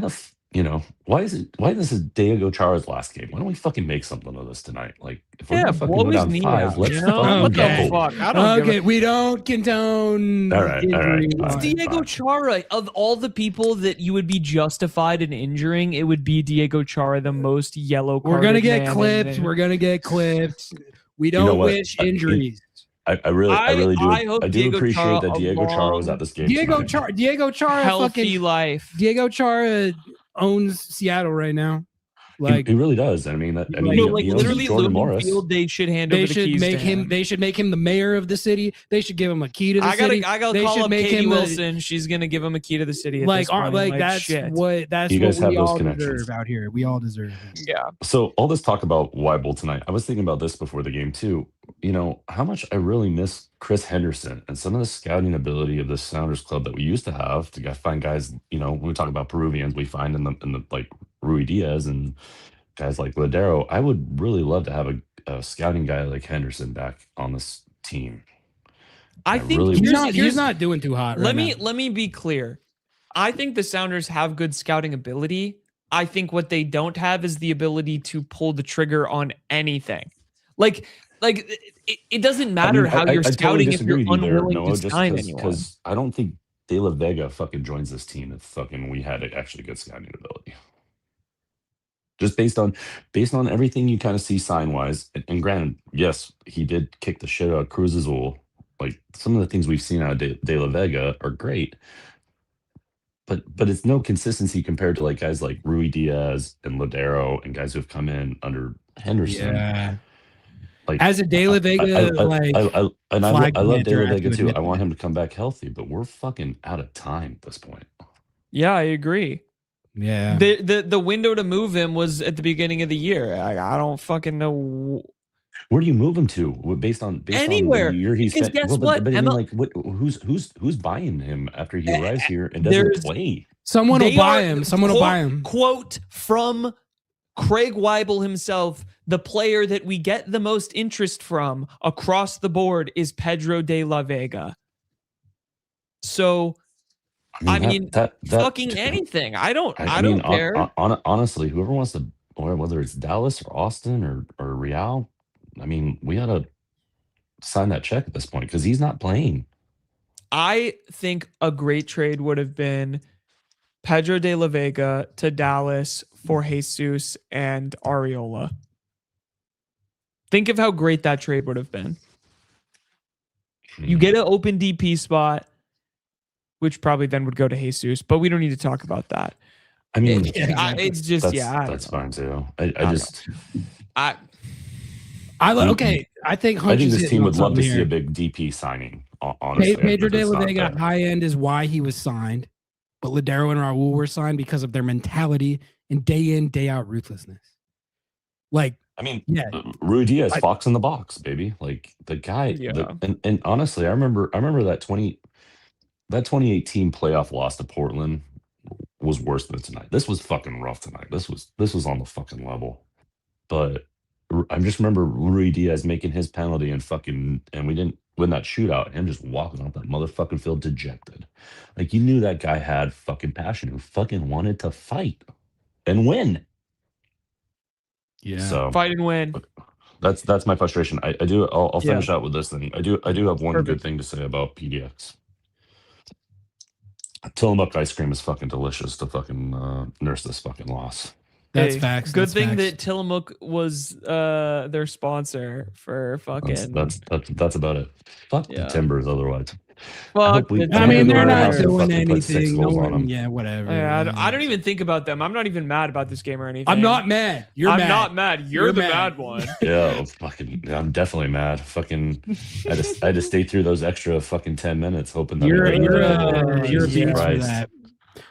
is this Diego Chara's last game? Why don't we fucking make something of this tonight? Like if we're gonna fucking blow go his down knee 5, out, let's you know? fucking What the go. fuck? I don't give a- We don't condone. All right. It's Diego Chara. Of all the people that you would be justified in injuring, it would be Diego Chara, the most yellow card. We're gonna get clipped. We're gonna get clipped. We don't know what? wish injuries. I really do. I hope I do Diego appreciate Chara that Diego Chara was at this game. Diego tonight. Chara, healthy fucking life. Diego Chara owns Seattle right now. Like he really does. I mean, No, like he owns literally, Jordan Lumen Morris. Field, they should hand over they the should keys make to him. They should make him the mayor of the city. They should give him a key to the city. I gotta They call should up make Katie him Wilson. She's gonna give him a key to the city. At like this point. that's shit. what You guys have we those all connections. deserve out here. We all deserve it. Yeah. So all this talk about Weibel tonight, I was thinking about this before the game too. How much I really miss Chris Henderson and some of the scouting ability of the Sounders club that we used to have to find guys. When we talk about Peruvians, we find in the like Rui Diaz and guys like Ladero. I would really love to have a scouting guy like Henderson back on this team. I think really he's not doing too hot. Let right now. me be clear. I think the Sounders have good scouting ability. I think what they don't have is the ability to pull the trigger on anything. Like it doesn't matter how you're scouting if you're unwilling to sign anyone. Because I don't think De La Vega fucking joins this team if fucking we had actually good scouting ability. Just based on everything you kind of see sign wise, and granted, yes, he did kick the shit out of Cruz Azul. Like some of the things we've seen out of De La Vega are great, but it's no consistency compared to like guys like Rui Diaz and Ladero and guys who have come in under Henderson. Yeah. Like As a De La Vega, I love De La Vega too. I want him to come back healthy, but we're fucking out of time at this point. Yeah, I agree. Yeah. The window to move him was at the beginning of the year. I don't fucking know. Where do you move him to? Based on Anywhere. the year he's Because spent. guess what? I mean, like, who's buying him after he arrives here and doesn't play? Someone will buy him. Someone will buy him. Quote from Craig Weibel himself: "The player that we get the most interest from across the board is Pedro de la Vega." So, I mean, fucking anything. I don't care. Honestly, whoever wants to, or whether it's Dallas or Austin or Real, I mean, we gotta sign that check at this point because he's not playing. I think a great trade would have been Pedro de la Vega to Dallas for Jesus and Areola. Think of how great that trade would have been. You get an open DP spot, which probably then would go to Jesus, but we don't need to talk about that. I mean, it's just that's fine too. I think Hunch is this hitting team on would love to something see here. a big DP signing. Honestly, Pedro if de it's la not Vega there. high end is why he was signed, but Ladero and Raul were signed because of their mentality and day in, day out ruthlessness. Like, I mean, yeah, Rui Diaz, fox in the box, baby. Like the guy. And honestly, I remember that 2018 playoff loss to Portland was worse than tonight. This was fucking rough tonight. This was on the fucking level. But I just remember Rui Diaz making his penalty and we didn't win that shootout. And him just walking off that motherfucking field dejected. Like you knew that guy had fucking passion, who fucking wanted to fight and win. Yeah. So Fight and win. that's my frustration. I'll Yeah. finish out with this thing. I do have one good Perfect. thing to say about PDX. Tillamook ice cream is fucking delicious to fucking nurse this fucking loss. That's Hey, facts. Good that's thing facts. that Tillamook was their sponsor for fucking. That's about it. Fuck the Yeah. Timbers otherwise. Fuck the I mean, they're not Timbers doing fucking put 6 anything. No goals on one, them. yeah, whatever. I don't even think about them. I'm not even mad about this game or anything. I'm not mad. You're I'm mad. not mad. You're the mad one. Yeah, I'm definitely mad. Fucking, I had to stay through those extra fucking 10 minutes hoping that You're a Jesus beast for Christ. that.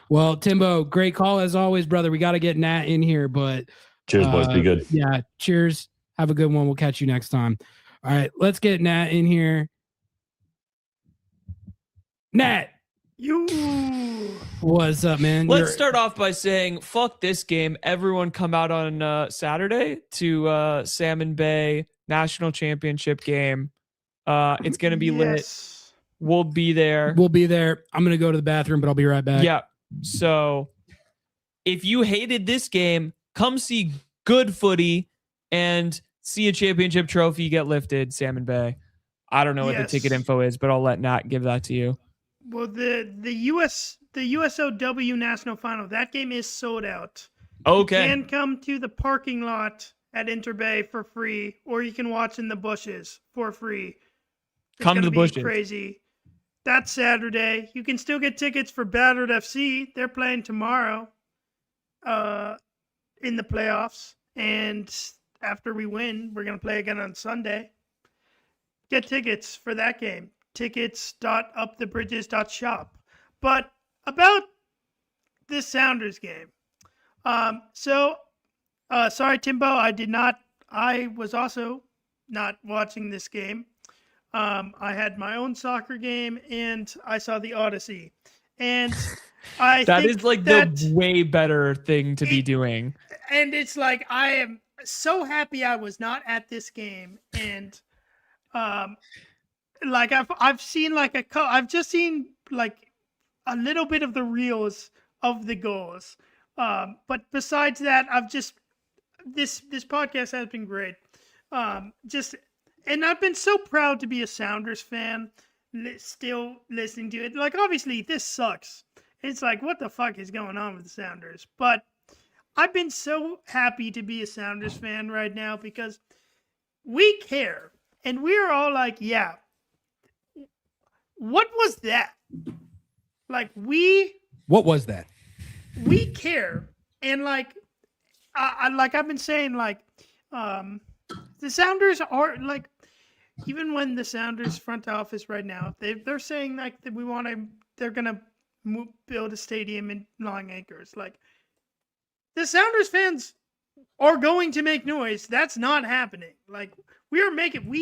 Well, Timbo, great call as always, brother. We got to get Nat in here, but Cheers, boys. Be good. Yeah, cheers. Have a good one. We'll catch you next time. All right, let's get Nat in here. Nat, what's up, man? Let's start off by saying, fuck this game. Everyone come out on Saturday to Salmon Bay National Championship game. It's going to be lit. We'll be there. We'll be there. I'm going to go to the bathroom, but I'll be right back. Yeah. So if you hated this game, come see good footy and see a championship trophy get lifted, Salmon Bay. I don't know what the ticket info is, but I'll let Nat give that to you. Well, the USOW National Final, that game is sold out. Okay. You can come to the parking lot at Interbay for free, or you can watch in the bushes for free. It's Come to gonna the be bushes. Crazy. That's Saturday. You can still get tickets for Battered FC. They're playing tomorrow in the playoffs. And after we win, we're going to play again on Sunday. Get tickets for that game. Tickets.upthebridges.shop. But about this Sounders game. Sorry, Timbo, I was also not watching this game. I had my own soccer game and I saw the Odyssey. And I That think is like the way better thing to be doing. and it's like I am so happy I was not at this game. And like I've seen like I've just seen like a little bit of the reels of the goals. But besides that, I've just this podcast has been great. And I've been so proud to be a Sounders fan, still listening to it. Like, obviously, this sucks. It's like, what the fuck is going on with the Sounders? But I've been so happy to be a Sounders fan right now because we care. And we're all like, yeah, what was that? Like, What was that? we care. And like, I've been saying, like, the Sounders are like, even when the Sounders front office right now, they're saying like that they're gonna build a stadium in Long Acres. Like, the Sounders fans are going to make noise. That's not happening. Like, we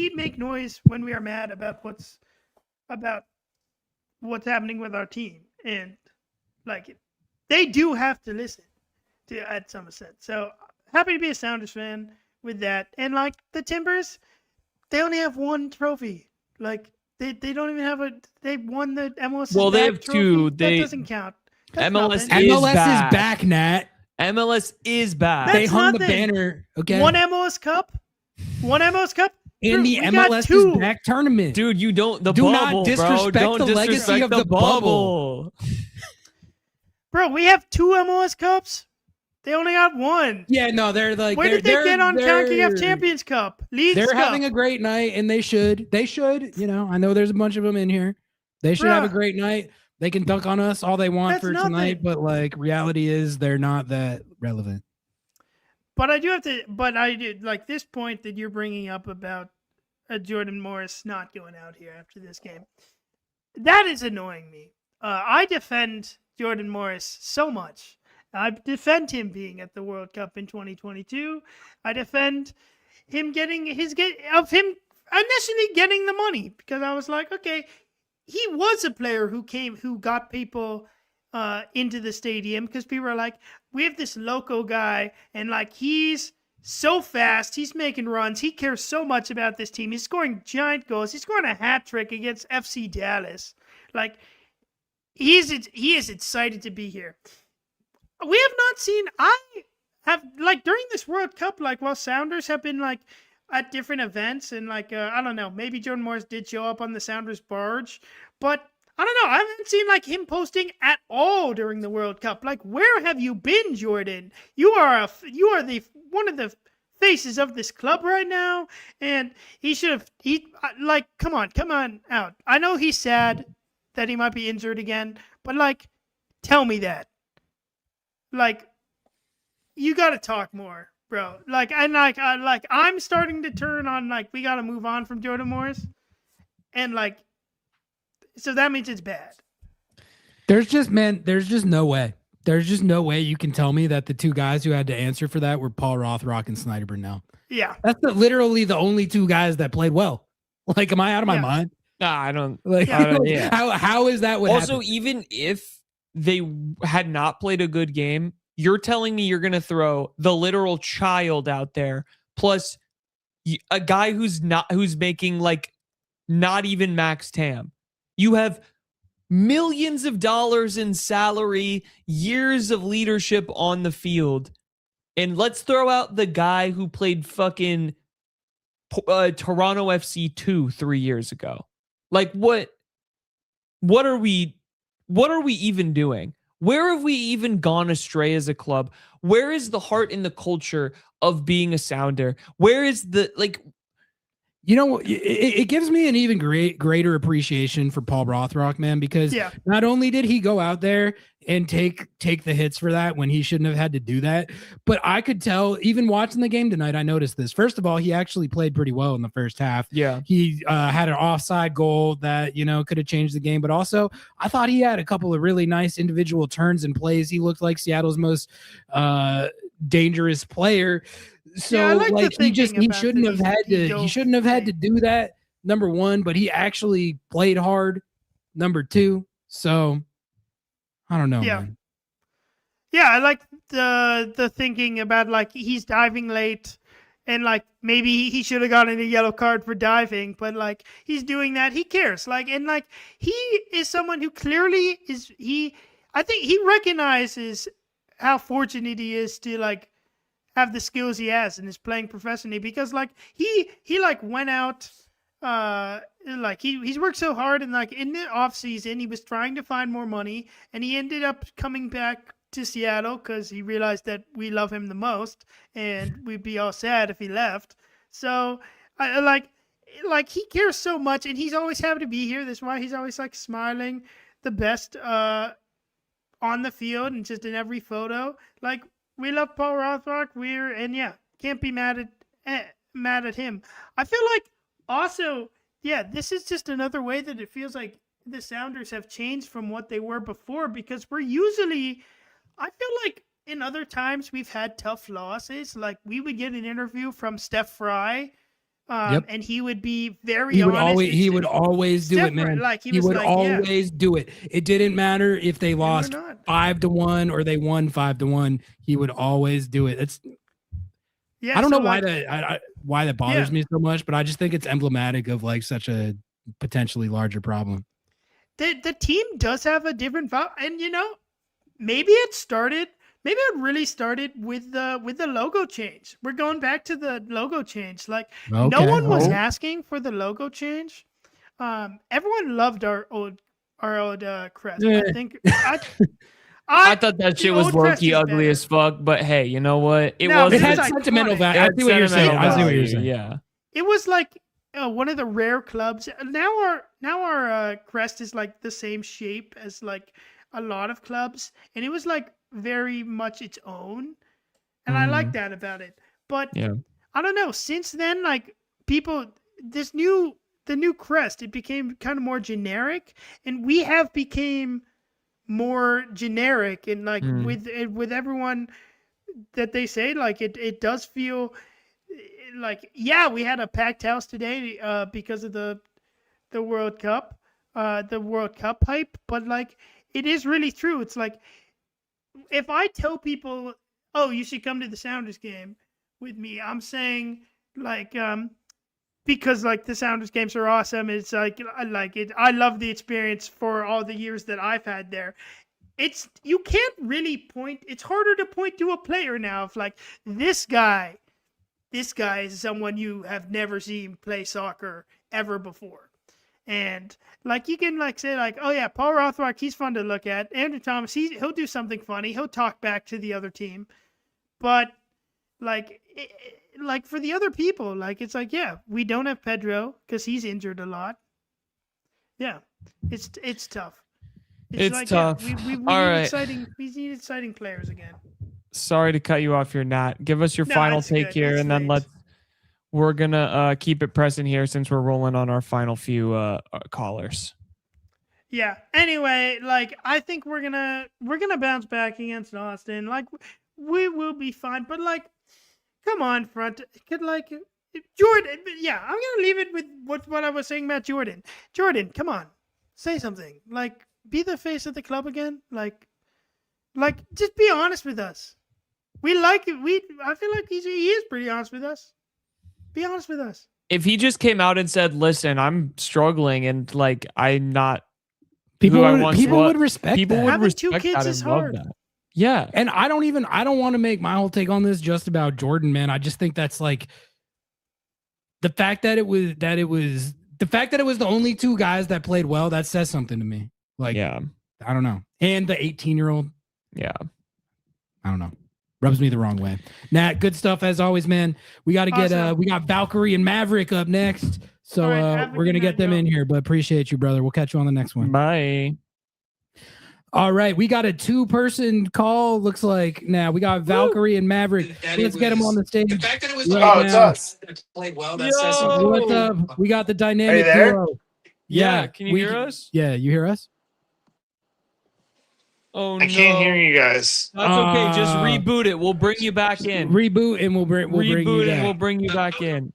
make noise when we are mad about what's happening with our team, and like, they do have to listen to at Somerset. So happy to be a Sounders fan with that. And like the Timbers, they only have one trophy. Like they don't even have they won the MLS. Well, they have trophy. two. That doesn't count. That's MLS nothing. is MLS back. is back, Nat. MLS is back. They hung the nothing. banner. Okay. One MLS Cup. In the We got MLS two. is back tournament. Dude, you don't Do not disrespect bro. Don't the legacy disrespect of the bubble. Bro, we have two MLS Cups. They only got one. Yeah, no, they're like. Where did they get on CONCACAF Champions Cup? Leagues They're Cup. having a great night, and they should. They should. You know, I know there's a bunch of them in here. They should have a Bruh. great night. They can dunk on us all they want That's for tonight, nothing. but like reality is they're not that relevant. But I do have to. But I did like this point that you're bringing up about Jordan Morris not going out here after this game. That is annoying me. I defend Jordan Morris so much. I defend him being at the World Cup in 2022. I defend him getting him initially getting the money because I was like, okay, he was a player who got people into the stadium because people are like, we have this local guy and like he's so fast, he's making runs, he cares so much about this team, he's scoring giant goals, he's scoring a hat trick against FC Dallas. Like he is excited to be here. We have not seen have like during this World Cup, like while Sounders have been like at different events and like I don't know, maybe Jordan Morris did show up on the Sounders barge, but I don't know. I haven't seen like him posting at all during the World Cup. Like, where have you been, Jordan? You are the one of the faces of this club right now, and he should have. Like, come on out. I know he's sad that he might be injured again, but like, tell me that. Like, you got to talk more, bro. Like, and I'm starting to turn on. Like, we got to move on from Jordan Morris, and like. So that means it's bad. There's just no way. There's just no way you can tell me that the two guys who had to answer for that were Paul Rothrock and Snyder Brunell. Yeah. That's literally the only two guys that played well. Like, am I out of my mind? Nah, I don't. Like, Yeah. how is that what also, happened? even if they had not played a good game, you're telling me you're going to throw the literal child out there, plus a guy who's making like not even max TAM. You have millions of dollars in salary, years of leadership on the field. And let's throw out the guy who played fucking Toronto FC 3 years ago. Like, what are we even doing? Where have we even gone astray as a club? Where is the heart and the culture of being a Sounder? Where is the, like, you know, it gives me an even greater appreciation for Paul Rothrock, man, because not only did he go out there and take the hits for that when he shouldn't have had to do that, but I could tell, even watching the game tonight, I noticed this. First of all, he actually played pretty well in the first half. Yeah. He had an offside goal that, you know, could have changed the game, but also I thought he had a couple of really nice individual turns and plays. He looked like Seattle's most dangerous player. So Yeah, I like the he thinking shouldn't about have the had to do that, number one, but he actually played hard, number two. So I don't know, man. Yeah, I like the thinking about like he's diving late and like maybe he should have gotten a yellow card for diving, but like he's doing that. He cares. Like, and like he is someone who clearly I think he recognizes how fortunate he is to like have the skills he has and is playing professionally, because like he like went out like he's worked so hard, and like in the off season he was trying to find more money, and he ended up coming back to Seattle because he realized that we love him the most and we'd be all sad if he left. So I like he cares so much, and he's always happy to be here. That's why he's always like smiling the best on the field and just in every photo. Like, we love Paul Rothrock. Can't be mad at him. I feel like also, this is just another way that it feels like the Sounders have changed from what they were before, because we're usually, I feel like in other times we've had tough losses. Like, we would get an interview from Steph Fry, and he would be very honest. He would always do it, man. Like, he would always do it. It didn't matter if they lost 5-1 or they won 5-1. He would always do it. I don't know why that bothers me so much, but I just think it's emblematic of like such a potentially larger problem. The team does have a different vibe, and you know, maybe it really started with the logo change. We're going back to the logo change. Like, no one was asking for the logo change. Everyone loved our old crest. Yeah. I think I thought that shit was low-key ugly as fuck, but hey, you know what? It had sentimental value. I see what you're saying. Yeah. It was like one of the rare clubs. Now our crest is like the same shape as like a lot of clubs, and it was like very much its own, and I like that about it. But I don't know, since then, like, the new crest, it became kind of more generic, and we have became more generic, and like with everyone that they say, like it does feel like, we had a packed house today because of the World Cup hype, but like, it is really true. It's like, if I tell people, oh, you should come to the Sounders game with me, I'm saying like, because like the Sounders games are awesome. It's like, I like it. I love the experience for all the years that I've had there. you can't really point. It's harder to point to a player now. If like this guy is someone you have never seen play soccer ever before. And like you can like say like, oh yeah, Paul Rothrock, he's fun to look at. Andrew Thomas, he'll do something funny. He'll talk back to the other team. But like like for the other people, like it's like, yeah, we don't have Pedro because he's injured a lot. Yeah, it's tough. It's like, tough. Yeah, we All need right. we need exciting players again. Sorry to cut you off here, Nat. Give us your No, final it's take good. here, It's and then late. we're gonna keep it pressing here since we're rolling on our final few callers. Yeah. Anyway, like I think we're gonna bounce back against Austin. Like we will be fine. But like, come on, front. Could like Jordan. Yeah, I'm gonna leave it with what I was saying about Jordan. Jordan, come on, say something. Like, be the face of the club again. Like just be honest with us. We like it. I feel like he is pretty honest with us. Be honest with us. If he just came out and said, "Listen, I'm struggling, and like I'm not People who I would, once people was," would respect people that. would Having two respect kids that is and love hard. that. Yeah, And I don't want to make my whole take on this just about Jordan, man. I just think that's like the fact that it was the only two guys that played well, that says something to me. Like, yeah, I don't know. And the 18-year-old, yeah. I don't know. Rubs me the wrong way. Nat, good stuff as always, man. We got to get Awesome. we got Valkyrie and Maverick up next. So All right, have a we're good gonna get night, them y'all. in here, but appreciate you, brother. We'll catch you on the next one. Bye. All right, we got a 2-person call. Looks like now we got Valkyrie and Maverick. Let's get them on the stage. Oh, it's us. What's up? We got the dynamic there? duo. Yeah, can you hear us? Yeah, you hear us? Oh I can't hear you guys. That's okay. Just reboot it. We'll bring you back in. Reboot and we'll bring you Reboot and back. we'll bring you back in.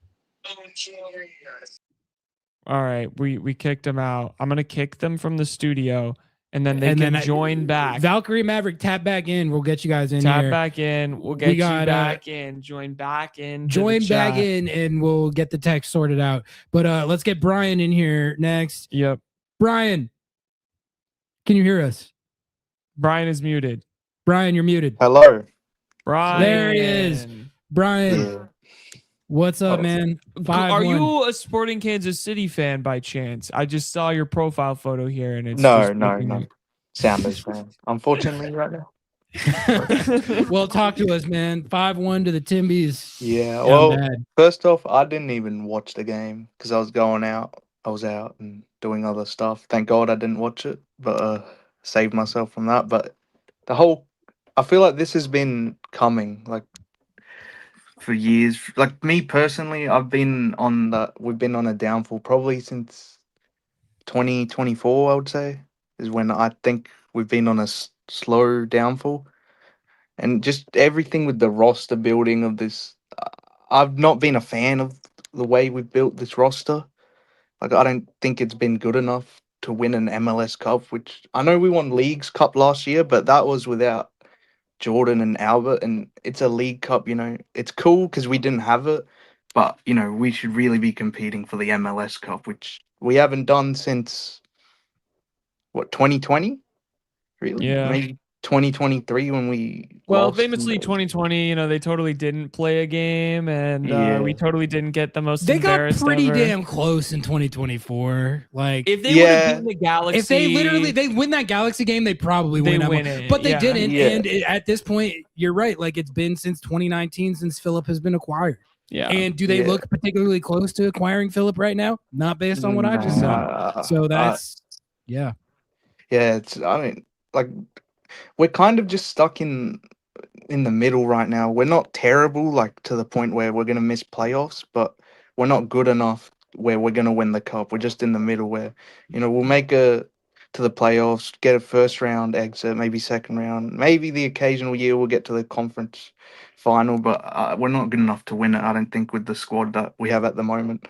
All right, we kicked them out. I'm gonna kick them from the studio, and then they can join back. Valkyrie Maverick, tap back in. We'll get you guys in Tap here. back in. We'll get you back in. Join back in. Join back in, and we'll get the text sorted out. But let's get Brian in here next. Yep. Brian, can you hear us? Brian is muted. Brian, you're muted. Hello. Brian. There he is. Brian, Yeah. what's up, man? Are 5-1. you a Sporting Kansas City fan by chance? I just saw your profile photo here, and it's No, just no, making no. me- Sounders fan. Unfortunately, right now. Well, talk to us, man. 5-1 to the Timbies. Yeah. Down Well, bad. first off, I didn't even watch the game because I was going out. I was out and doing other stuff. Thank God I didn't watch it, but saved myself from that. But I feel like this has been coming like for years. Like me personally, we've been on a downfall probably since 2024. I would say is when I think we've been on a slow downfall, and just everything with the roster building of this. I've not been a fan of the way we've built this roster. Like I don't think it's been good enough to win an MLS Cup, which I know we won Leagues Cup last year, but that was without Jordan and Albert, and it's a League Cup. It's cool because we didn't have it, but we should really be competing for the MLS Cup, which we haven't done since 2020, really? Yeah. Maybe 2023 when we Well, lost in famously the- 2020, they totally didn't play a game, and Yeah. we totally didn't get the most They got embarrassed pretty ever. damn close in 2024. Like, If they would have beaten the Galaxy, if they win that Galaxy game, they probably They win. win it, But they yeah. didn't. Yeah. And at this point, you're right. Like, it's been since 2019 since Philip has been acquired. Yeah. And do they Yeah. look particularly close to acquiring Philip right now? Not based on what I just said. Nah, So that's yeah. Yeah, like we're kind of just stuck in the middle right now. We're not terrible, like to the point where we're gonna miss playoffs, but we're not good enough where we're gonna win the cup. We're just in the middle where we'll make it to the playoffs, get a first round exit, maybe second round, maybe the occasional year we'll get to the conference final, but we're not good enough to win it. I don't think with the squad that we have at the moment.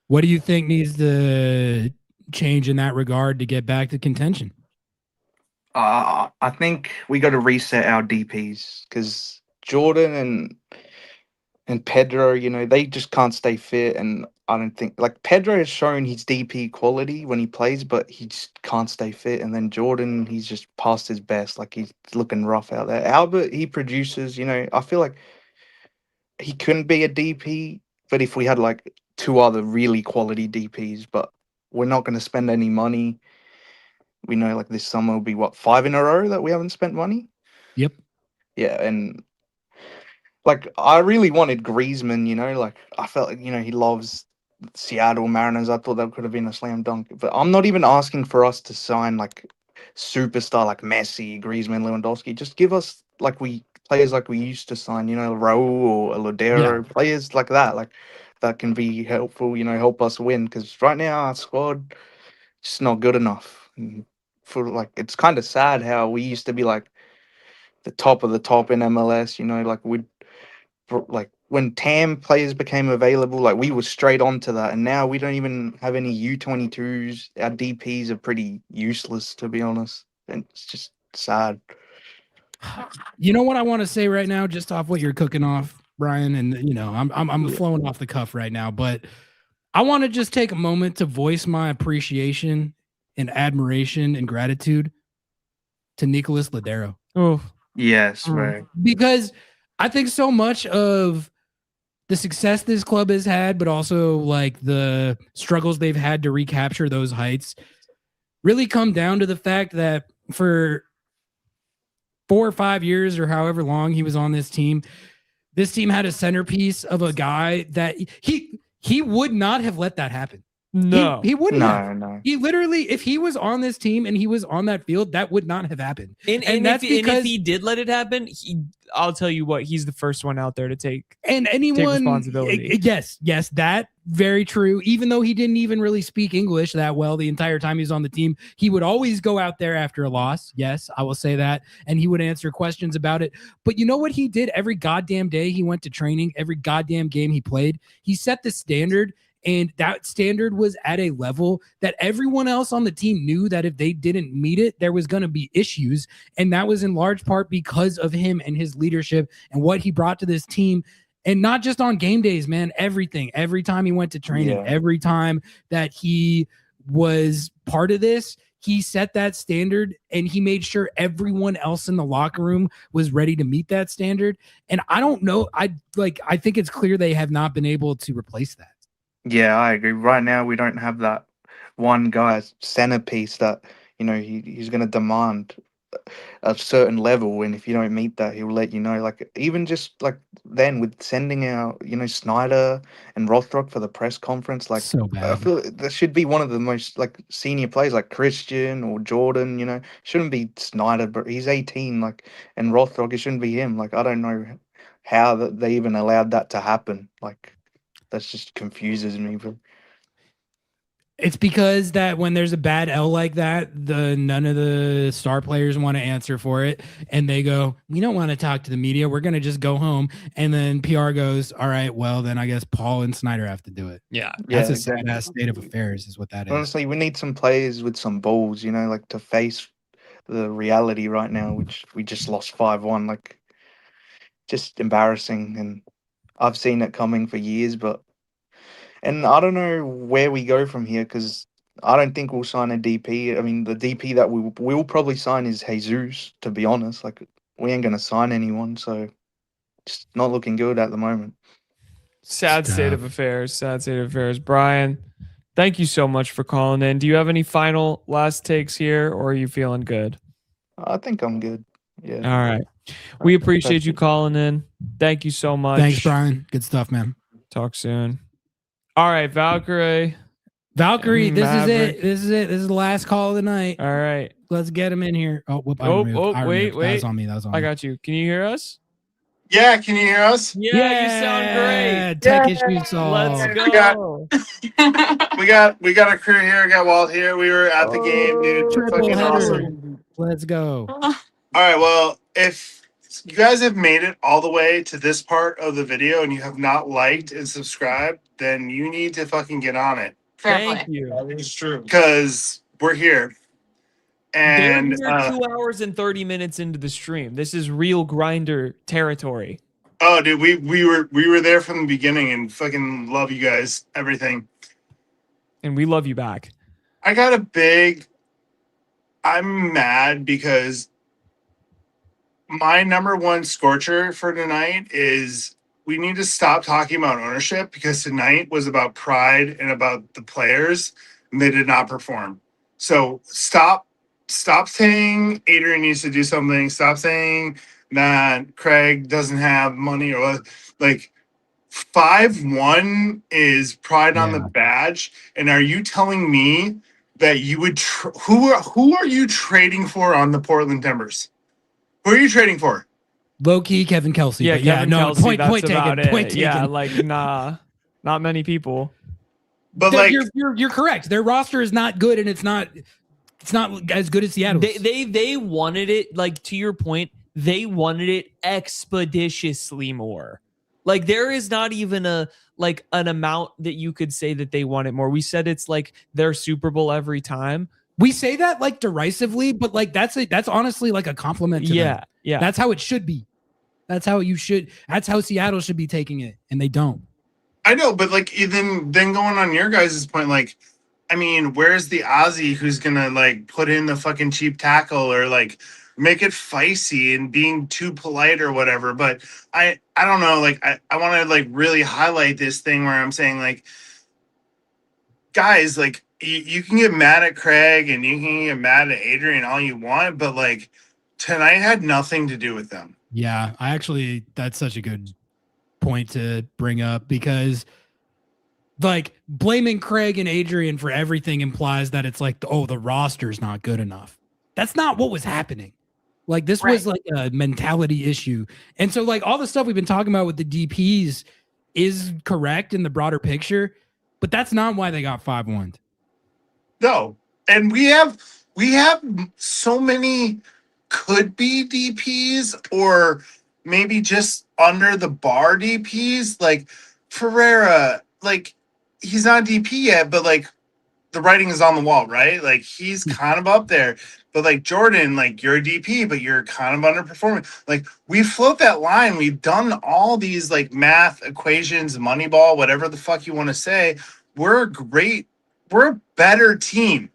What do you think needs to change in that regard to get back to contention? I think we got to reset our DPs because Jordan and Pedro, they just can't stay fit, and I don't think like Pedro has shown his DP quality when he plays, but he just can't stay fit. And then Jordan, he's just past his best. Like he's looking rough out there. Albert, he produces. I feel like he couldn't be a DP, but if we had like two other really quality DPs, but we're not going to spend any money. We know like this summer will be what 5 in a row that we haven't spent money. Yep. Yeah, and like I really wanted Griezmann. Like I felt like he loves Seattle Mariners. I thought that could have been a slam dunk. But I'm not even asking for us to sign like superstar like Messi, Griezmann, Lewandowski. Just give us players like we used to sign. Raul or Lodero, players like that. Like that can be helpful. Help us win. Because right now our squad just not good enough. And for like it's kind of sad how we used to be like the top of the top in MLS. Like like when TAM players became available, like we were straight onto that, and now we don't even have any U22s. Our DPs are pretty useless, to be honest, and it's just sad. You know what I want to say right now, just off what you're cooking off, Brian, and I'm flowing off the cuff right now, but I want to just take a moment to voice my appreciation and admiration and gratitude to Nicolas Lodero. Oh, yes, right. Because I think so much of the success this club has had, but also like the struggles they've had to recapture those heights, really come down to the fact that for 4 or 5 years or however long he was on this team had a centerpiece of a guy that he would not have let that happen. No, he wouldn't have. No. He literally, if he was on this team and he was on that field, that would not have happened. And that's because if he did let it happen, I'll tell you what, he's the first one out there to take responsibility. Yes, that very true. Even though he didn't even really speak English that well the entire time he was on the team, he would always go out there after a loss. Yes, I will say that, and he would answer questions about it. But you know what he did every goddamn day he went to training, every goddamn game he played? He set the standard. And that standard was at a level that everyone else on the team knew that if they didn't meet it, there was going to be issues. And that was in large part because of him and his leadership and what he brought to this team. And not just on game days, man, everything. Every time he went to training, every time that he was part of this, he set that standard and he made sure everyone else in the locker room was ready to meet that standard. And I don't know. I think it's clear they have not been able to replace that. Yeah, I agree. Right now, we don't have that one guy centerpiece that he's going to demand a certain level, and if you don't meet that, he'll let you know. Like even just like then with sending out Snyder and Rothrock for the press conference, like so bad. I feel that should be one of the most like senior players, like Christian or Jordan. Shouldn't be Snyder, but he's 18. Like and Rothrock, it shouldn't be him. Like I don't know how that they even allowed that to happen. Like. That just confuses me. But it's because that when there's a bad L like that, none of the star players want to answer for it, and they go, "We don't want to talk to the media. We're gonna just go home." And then PR goes, "All right, well then I guess Paul and Snyder have to do it." That's a sad ass state of affairs, is what that is. Honestly, we need some players with some balls, like to face the reality right now, which we just lost 5-1. Like, just embarrassing, and I've seen it coming for years, and I don't know where we go from here because I don't think we'll sign a DP. I mean, the DP that we'll probably sign is Jesus, to be honest. Like, we ain't going to sign anyone, so it's not looking good at the moment. Sad state of affairs. Brian, thank you so much for calling in. Do you have any final last takes here, or are you feeling good? I think I'm good. Yeah. All right. We appreciate you calling in. Thank you so much. Thanks, Brian. Good stuff, man. Talk soon. All right, Valkyrie. This is it. This is the last call of the night. All right. Let's get him in here. Oh, whoop, wait. That was on me. I got you. Can you hear us? Yeah, can you hear us? Yeah, you sound great. Tech issues solved. Let's go. We got a crew here. We got Walt here. We were at the game, dude. Fucking awesome. Let's go. All right, well, if you guys have made it all the way to this part of the video and you have not liked and subscribed, then you need to fucking get on it. Thank you. It's true. Because we're here. And we're 2 hours and 30 minutes into the stream. This is real grinder territory. Oh, dude, we were there from the beginning and fucking love you guys, everything. And we love you back. I'm mad because my number one scorcher for tonight is we need to stop talking about ownership, because tonight was about pride and about the players, and they did not perform. So stop saying Adrian needs to do something. Stop saying that Craig doesn't have money, or like 5-1 is pride on the badge. And are you telling me that you would who are you trading for on the Portland Timbers? Who are you trading for? Low key, Kevin Kelsey. Yeah, but yeah, Kevin no, Kelsey, point that's taken. about it. Point taken. Yeah, like nah, not many people. But like, you're correct. Their roster is not good, and it's not as good as Seattle's. They wanted it, like, to your point, they wanted it expeditiously more. Like, there is not even an amount that you could say that they want it more. We said it's like their Super Bowl every time. We say that like derisively, but like that's honestly like a compliment to them. Yeah. That's how it should be. That's how Seattle should be taking it, and they don't. I know, but like then going on your guys' point, like, I mean, where's the Aussie who's gonna like put in the fucking cheap tackle or like make it feisty and being too polite or whatever? But I don't know, like I want to like really highlight this thing where I'm saying, like, guys, like you can get mad at Craig and you can get mad at Adrian all you want, but like tonight had nothing to do with them. Yeah, that's such a good point to bring up, because like blaming Craig and Adrian for everything implies that it's like, oh, the roster's not good enough. That's not what was happening. Like this was like a mentality issue. And so like all the stuff we've been talking about with the DPs is correct in the broader picture, but that's not why they got 5-1. No. And we have so many could be DPs or maybe just under the bar DPs, like Ferreira, like he's not DP yet, but like the writing is on the wall, right? Like he's kind of up there. But like Jordan, like you're a DP, but you're kind of underperforming. Like we float that line. We've done all these like math equations, Moneyball, whatever the fuck you want to say. We're a better team.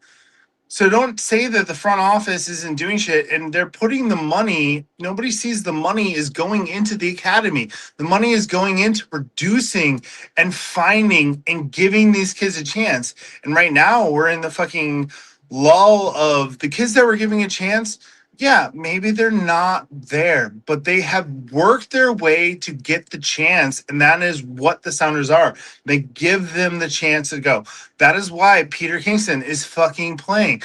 So don't say that the front office isn't doing shit, and they're putting the money. Nobody sees the money is going into the academy. The money is going into producing and finding and giving these kids a chance. And right now we're in the fucking lull of the kids that we're giving a chance. Yeah, maybe they're not there, but they have worked their way to get the chance, and that is what the Sounders are. They give them the chance to go. That is why Peter Kingston is fucking playing.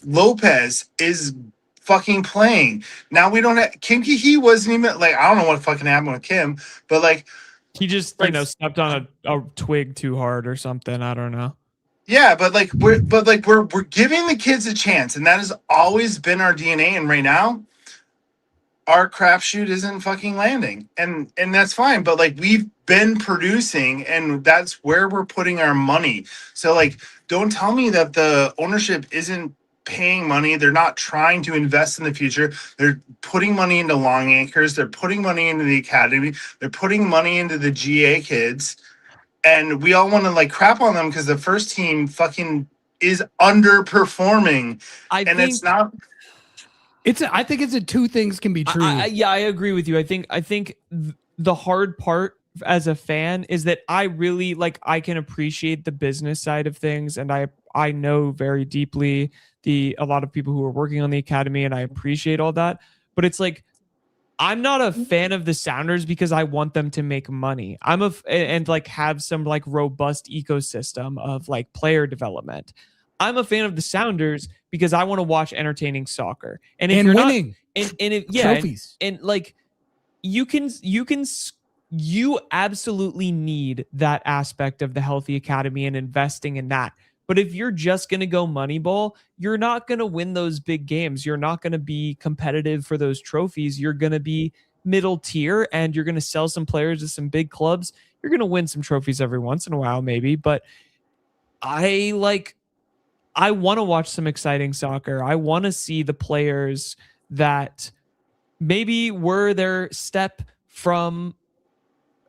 Lopez is fucking playing. Now we don't have Kim He wasn't even like, I don't know what fucking happened with Kim, but like he just stepped on a twig too hard or something. I don't know. Yeah, but we're giving the kids a chance, and that has always been our DNA. And right now, our crapshoot isn't fucking landing, and that's fine. But like we've been producing, and that's where we're putting our money. So like, don't tell me that the ownership isn't paying money. They're not trying to invest in the future. They're putting money into long anchors. They're putting money into the academy. They're putting money into the GA kids. And we all want to like crap on them because the first team fucking is underperforming. I think it's a two things can be true. I agree with you. I think the hard part as a fan is that I really I can appreciate the business side of things, and I know very deeply a lot of people who are working on the academy, and I appreciate all that. But it's like, I'm not a fan of the Sounders because I want them to make money. And have some robust ecosystem of player development. I'm a fan of the Sounders because I want to watch entertaining soccer. And if you're winning, trophies. You absolutely need that aspect of the healthy academy and investing in that. But if you're just going to go Moneyball, you're not going to win those big games. You're not going to be competitive for those trophies. You're going to be middle tier, and you're going to sell some players to some big clubs. You're going to win some trophies every once in a while, maybe. But I want to watch some exciting soccer. I want to see the players that maybe were their step from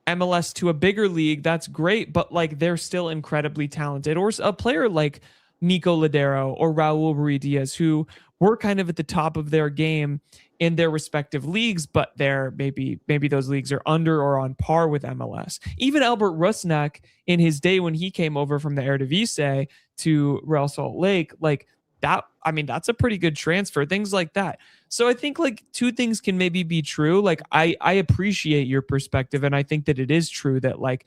MLS to a bigger league, that's great, but like they're still incredibly talented. Or a player like Nico Ladero or Raul Ruiz, who were kind of at the top of their game in their respective leagues, but they're maybe those leagues are under or on par with MLS. Even Albert Rusnak in his day when he came over from the Eredivisie to Real Salt Lake, like that, I mean, that's a pretty good transfer, things like that. So I think like two things can maybe be true. Like I appreciate your perspective, and I think that it is true that like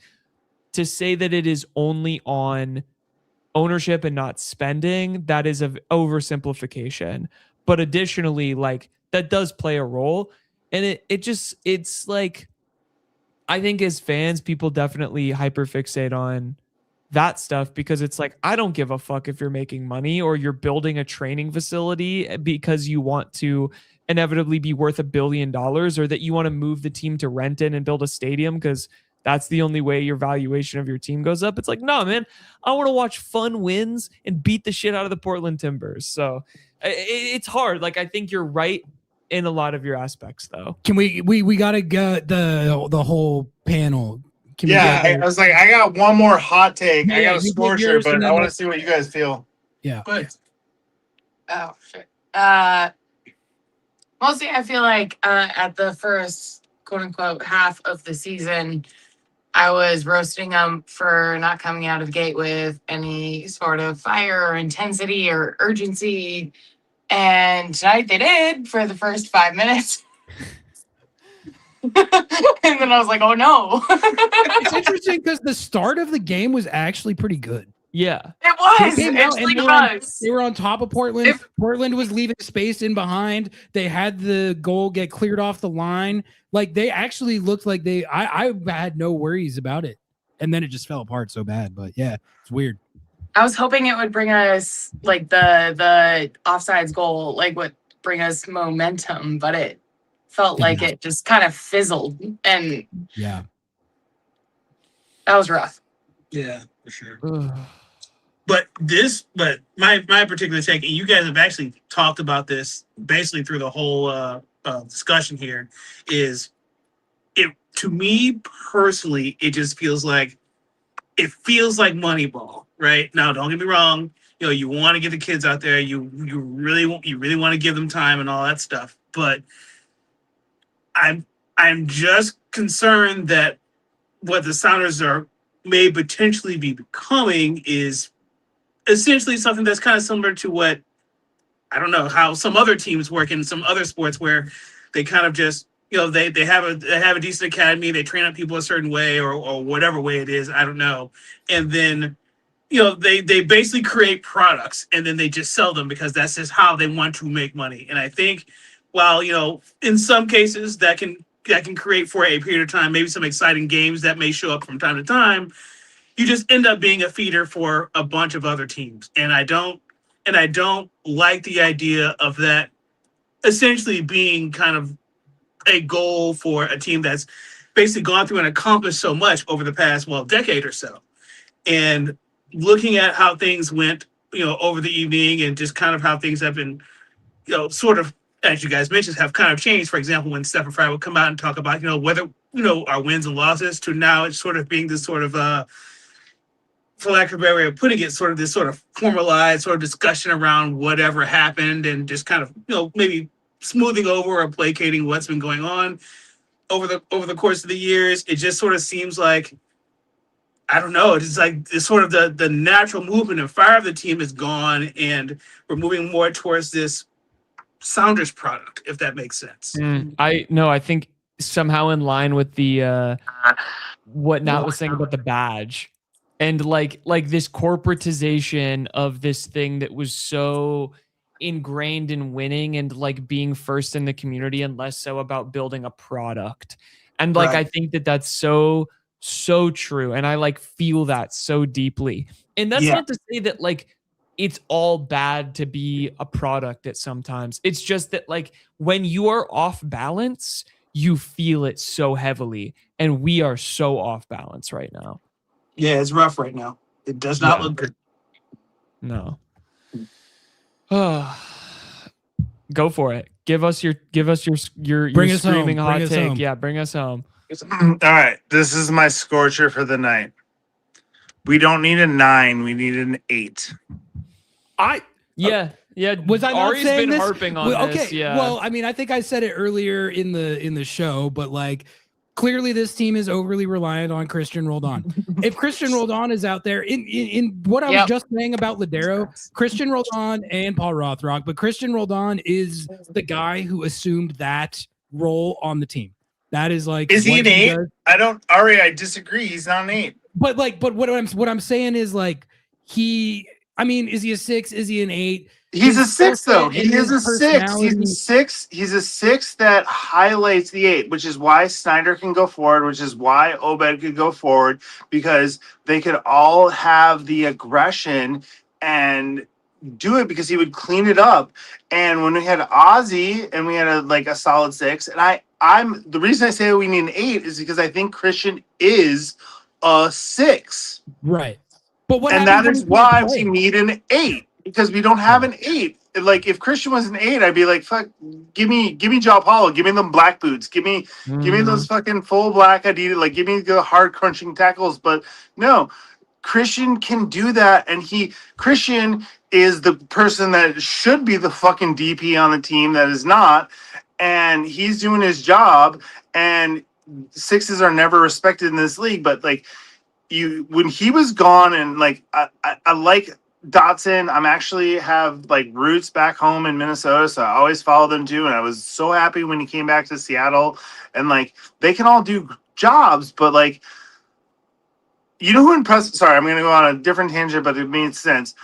to say that it is only on ownership and not spending, that is an oversimplification. But additionally, like that does play a role. And it's like, I think as fans, people definitely hyperfixate on that stuff because it's like, I don't give a fuck if you're making money or you're building a training facility because you want to inevitably be worth $1 billion, or that you want to move the team to Renton and build a stadium because that's the only way your valuation of your team goes up. It's like, no, man, I want to watch fun wins and beat the shit out of the Portland Timbers. So it's hard. Like, I think you're right in a lot of your aspects, though. Can we gotta get the whole panel? Can I was like, I got one more hot take. I Yeah, got a you get Scorcher, yours but and I then want to we'll- see what you guys feel. Yeah. Good. Oh shit. Mostly I feel like at the first quote unquote half of the season, I was roasting them for not coming out of the gate with any sort of fire or intensity or urgency. And tonight they did for the first 5 minutes. And then I was like, oh no. It's interesting because the start of the game was actually pretty good. Yeah. It was. They came It out and really was. they were on top of Portland. Portland was leaving space in behind. They had the goal get cleared off the line. Like they actually looked like I had no worries about it. And then it just fell apart so bad. But yeah, it's weird. I was hoping it would bring us like the offsides goal, like would bring us momentum, but it felt like it just kind of fizzled, and yeah, that was rough. Yeah, for sure. But my particular take, and you guys have actually talked about this basically through the whole discussion here, is it to me personally, it just feels like Moneyball, right? Now, don't get me wrong. You know, you want to get the kids out there. You really want to give them time and all that stuff. But I'm just concerned that what the Sounders may potentially be becoming is essentially something that's kind of similar to what, I don't know, how some other teams work in some other sports where they kind of just, you know, they have a decent academy, they train up people a certain way or whatever way it is, I don't know. And then, you know, they basically create products and then they just sell them because that's just how they want to make money. And I think while, you know, in some cases that can create for a period of time, maybe some exciting games that may show up from time to time, you just end up being a feeder for a bunch of other teams. And I don't like the idea of that essentially being kind of a goal for a team that's basically gone through and accomplished so much over the past, decade or so. And looking at how things went, you know, over the evening and just kind of how things have been, you know, sort of, as you guys mentioned, have kind of changed. For example, when Stephen Fry would come out and talk about, you know, whether, you know, our wins and losses, to now it's sort of being this sort of, for lack of a better way of putting it, sort of this sort of formalized sort of discussion around whatever happened and just kind of, you know, maybe smoothing over or placating what's been going on over the course of the years. It just sort of seems like, I don't know, it's like it's sort of the natural movement and fire of the team is gone, and we're moving more towards this Sounders product, if that makes sense. I think somehow in line with the what Nat was saying about the badge and like this corporatization of this thing that was so ingrained in winning and like being first in the community and less so about building a product. And like, Right. I think that that's so true. And I like feel that so deeply. And that's not to say that like it's all bad to be a product at sometimes. It's just that like when you are off balance, you feel it so heavily. And we are so off balance right now. Yeah, it's rough right now. It does not look good. No. Go for it. Give us your Bring us screaming home. hot Bring us take. home. Yeah, bring us home. All right, this is my scorcher for the night. We don't need a 9. We need an 8. Yeah. Was I not Ari's saying been this? harping on Well, this. okay. Yeah. Well, I mean, I think I said it earlier in the show, but like clearly this team is overly reliant on Christian Roldan. If Christian Roldan is out there in what I was just saying about Ladero, Christian Roldan and Paul Rothrock, but Christian Roldan is the guy who assumed that role on the team. That is like, is he an 8? does. I disagree. He's not an 8. But what I'm saying is like is he a 6? Is he an 8? He's a 6 though. He is a 6. personality- He's a 6. He's a 6 that highlights the 8, which is why Snyder can go forward, which is why Obed could go forward, because they could all have the aggression and do it because he would clean it up. And when we had Ozzy and we had a solid 6, and I'm the reason I say we need an 8 is because I think Christian is a 6. Right. But what and that happens is when why you we play? need an 8 because we don't have an 8. Like if Christian was an 8, I'd be like, fuck, give me Joe Paulo, give me them black boots, give me those fucking full black Adidas, like give me the hard crunching tackles. But no, Christian can do that, and Christian is the person that should be the fucking DP on the team that is not, and he's doing his job. And 6s are never respected in this league, but like when he was gone, and like I like Dotson. I'm actually have like roots back home in Minnesota, so I always follow them too. And I was so happy when he came back to Seattle, and like they can all do jobs, but like you know who impressed? Sorry, I'm gonna go on a different tangent, but it made sense.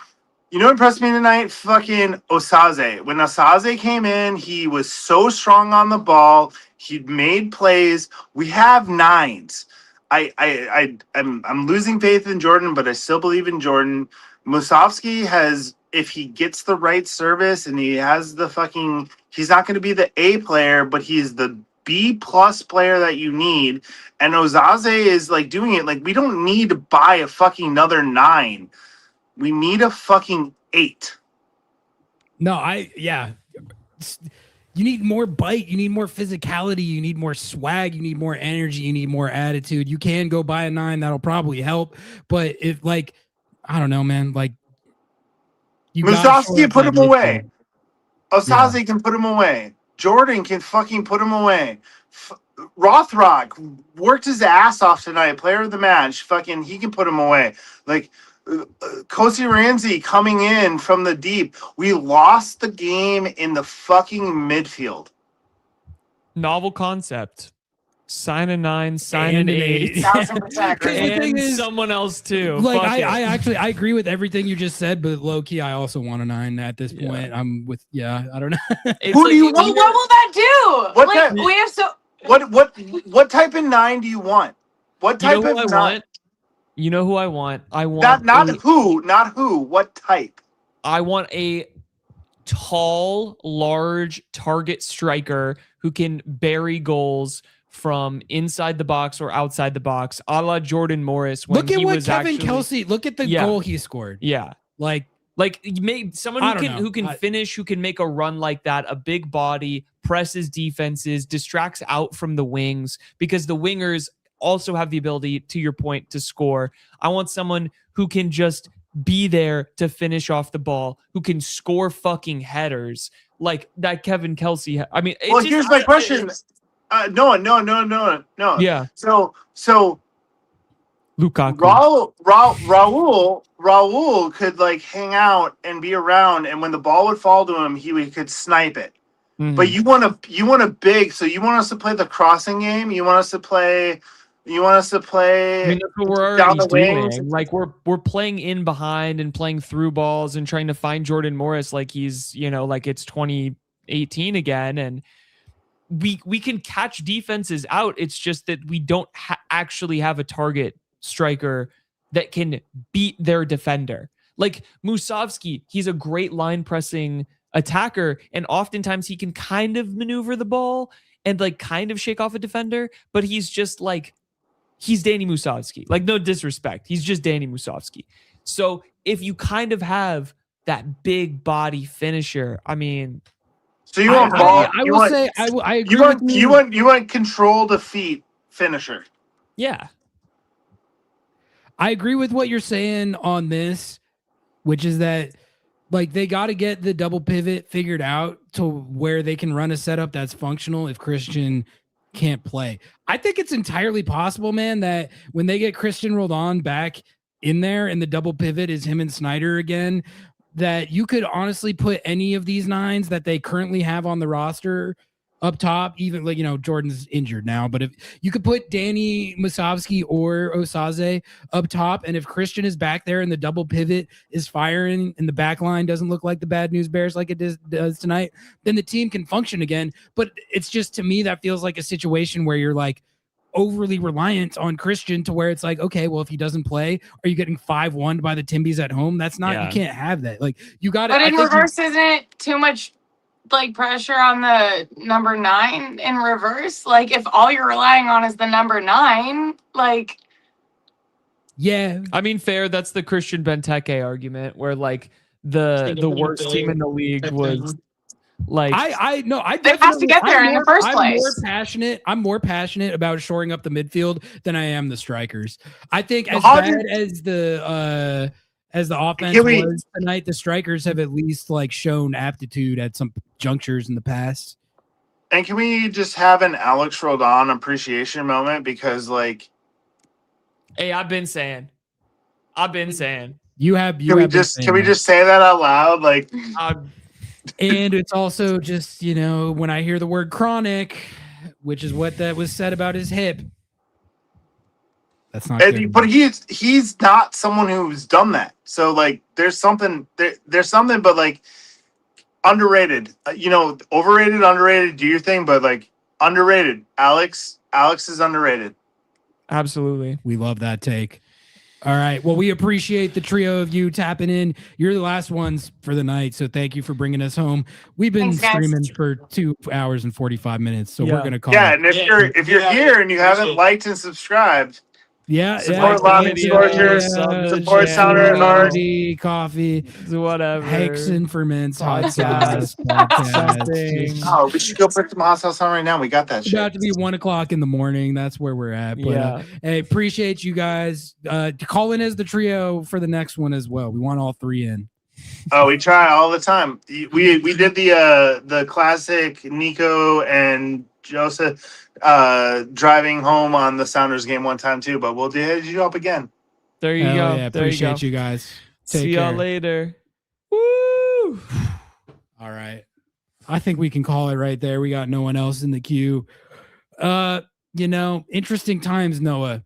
You know what impressed me tonight? Fucking Osaze. When Osaze came in, he was so strong on the ball. He made plays. We have 9s. I'm losing faith in Jordan, but I still believe in Jordan. Musovsky has, if he gets the right service and he has the fucking, he's not going to be the A player, but he's the B+ player that you need. And Osaze is like doing it. Like we don't need to buy a fucking another 9. We need a fucking 8. No, you need more bite, you need more physicality, you need more swag, you need more energy, you need more attitude. You can go buy a 9, that'll probably help. But if like, I don't know, man, like Musovsky put him away. Osaze can put him away. Jordan can fucking put him away. Rothrock worked his ass off tonight. Player of the match. Fucking, he can put him away. Like, kossa-rienzi coming in from the deep. We lost the game in the fucking midfield. Novel concept. Sign a 9, sign an 8. 1000% And someone else too. Like Fuck it. I agree with everything you just said, but low key, I also want a 9 at this point. I'm with I don't know. Who do you Well, what will that do? What like type- we have so. What type of 9 do you want? What type You know who of I 9? want? You know who I want? I want Not who. What type? I want a tall, large target striker who can bury goals from inside the box or outside the box, a la Jordan Morris. When Look at he what was Kevin actually, Kelsey. Look at the goal he scored. Yeah, like someone I who don't can know. who can finish, who can make a run like that. A big body, presses defenses, distracts out from the wings, because the wingers also have the ability, to your point, to score. I want someone who can just be there to finish off the ball, who can score fucking headers like that Kevin Kelsey. I mean, Well, here's my question. No. Yeah. So Lukaku. Raul could like hang out and be around, and when the ball would fall to him, he could snipe it. Mm-hmm. But you want a big, so you want us to play the crossing game. You want us to play. I mean, that's what we're down already the wings. doing. Like we're playing in behind and playing through balls and trying to find Jordan Morris like he's, like it's 2018 again, and we can catch defenses out. It's just that we don't actually have a target striker that can beat their defender. Like Musovsky, he's a great line pressing attacker, and oftentimes he can kind of maneuver the ball and like kind of shake off a defender, but he's just like, he's Danny Musovsky. Like, no disrespect, he's just Danny Musovsky. So if you kind of have that big body finisher, I mean, so you want ball? I will say I agree with you want control defeat finisher. Yeah. I agree with what you're saying on this, which is that like they got to get the double pivot figured out to where they can run a setup that's functional if Christian can't play. I think it's entirely possible, man, that when they get Christian rolled on back in there and the double pivot is him and Snyder again, that you could honestly put any of these nines that they currently have on the roster up top, even like, you know, Jordan's injured now, but if you could put Danny Musovsky or Osaze up top, and if Christian is back there and the double pivot is firing and the back line doesn't look like the Bad News Bears like it does tonight, then the team can function again. But it's just, to me, that feels like a situation where you're like overly reliant on Christian to where it's like, okay, well, if he doesn't play, are you getting 5-1 by the Timbies at home? That's not, you can't have that. Like, you got to. But in reverse, isn't it too much like pressure on the number 9 in reverse? Like, if all you're relying on is the number 9, like, yeah, I mean, fair. That's the Christian Benteke argument, where like the worst team in the league was like I they have to get there in the first place. I'm more passionate about shoring up the midfield than I am the strikers. I think as bad as the offense was tonight, the strikers have at least like shown aptitude at some junctures in the past. And can we just have an Alex Roldan appreciation moment? Because like, hey, I've been saying you have. Can we just say that out loud? Like, and it's also just, you know, when I hear the word chronic, which is what that was said about his hip. That's not good. But he's not someone who's done that. So like, there's something, but like underrated, you know, overrated, underrated, do your thing, but like underrated. Alex is underrated. Absolutely. We love that take. All right. Well, we appreciate the trio of you tapping in. You're the last ones for the night, so thank you for bringing us home. We've been streaming for 2 hours and 45 minutes, so we're gonna call. Yeah, it. and if you're here and you haven't liked and subscribed, support Lobbing, Scorchers, support Sounder and Art, coffee, whatever, Hakes and Ferments, hot sauce, podcast. Oh, we should go put some hot sauce on right now. We got that It's shit. about to be 1 o'clock in the morning. That's where we're at. But hey, appreciate you guys. Call in as the trio for the next one as well. We want all 3 in. Oh, we try all the time. We did the classic Nico and Joseph driving home on the Sounders game one time too, but we'll hit you up again. There you go. Yeah, appreciate you guys. See y'all later. Woo! All right. I think we can call it right there. We got no one else in the queue. You know, interesting times, Noah.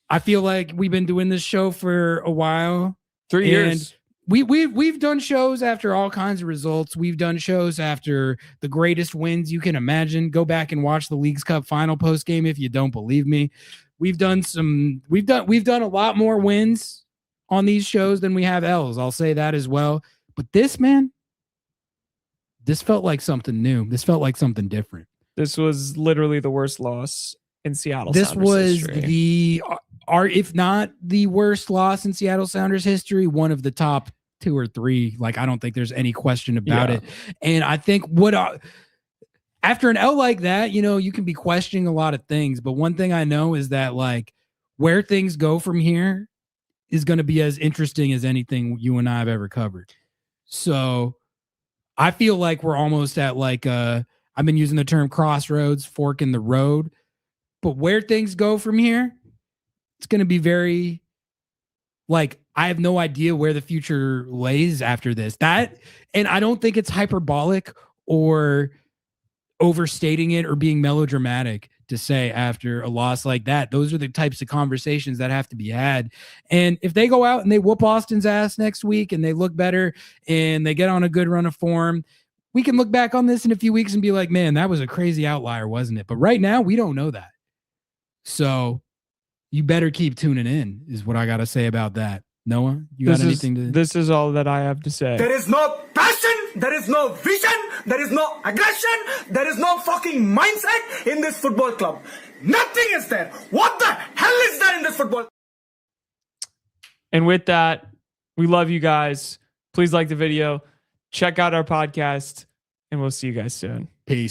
I feel like we've been doing this show for a while. 3 years. We've done shows after all kinds of results. We've done shows after the greatest wins you can imagine. Go back and watch the Leagues Cup final post game if you don't believe me. We've done a lot more wins on these shows than we have L's. I'll say that as well. But this, man, this felt like something new. This felt like something different. This was literally the worst loss in Seattle. This Sounders was history. if not the worst loss in Seattle Sounders history, one of the top 2 or 3. Like, I don't think there's any question about it. And I think after an L like that, you know, you can be questioning a lot of things. But one thing I know is that like where things go from here is going to be as interesting as anything you and I have ever covered. So I feel like we're almost at like I've been using the term crossroads, fork in the road. But where things go from here, it's going to be very, like, I have no idea where the future lays after this. And I don't think it's hyperbolic or overstating it or being melodramatic to say after a loss like that. Those are the types of conversations that have to be had. And if they go out and they whoop Austin's ass next week and they look better and they get on a good run of form, we can look back on this in a few weeks and be like, man, that was a crazy outlier, wasn't it? But right now, we don't know that. So you better keep tuning in is what I got to say about that. Noah, you got anything to... This is all that I have to say. There is no passion, there is no vision, there is no aggression, there is no fucking mindset in this football club. Nothing is there. What the hell is there in this football? And with that, we love you guys. Please like the video, check out our podcast, and we'll see you guys soon. Peace.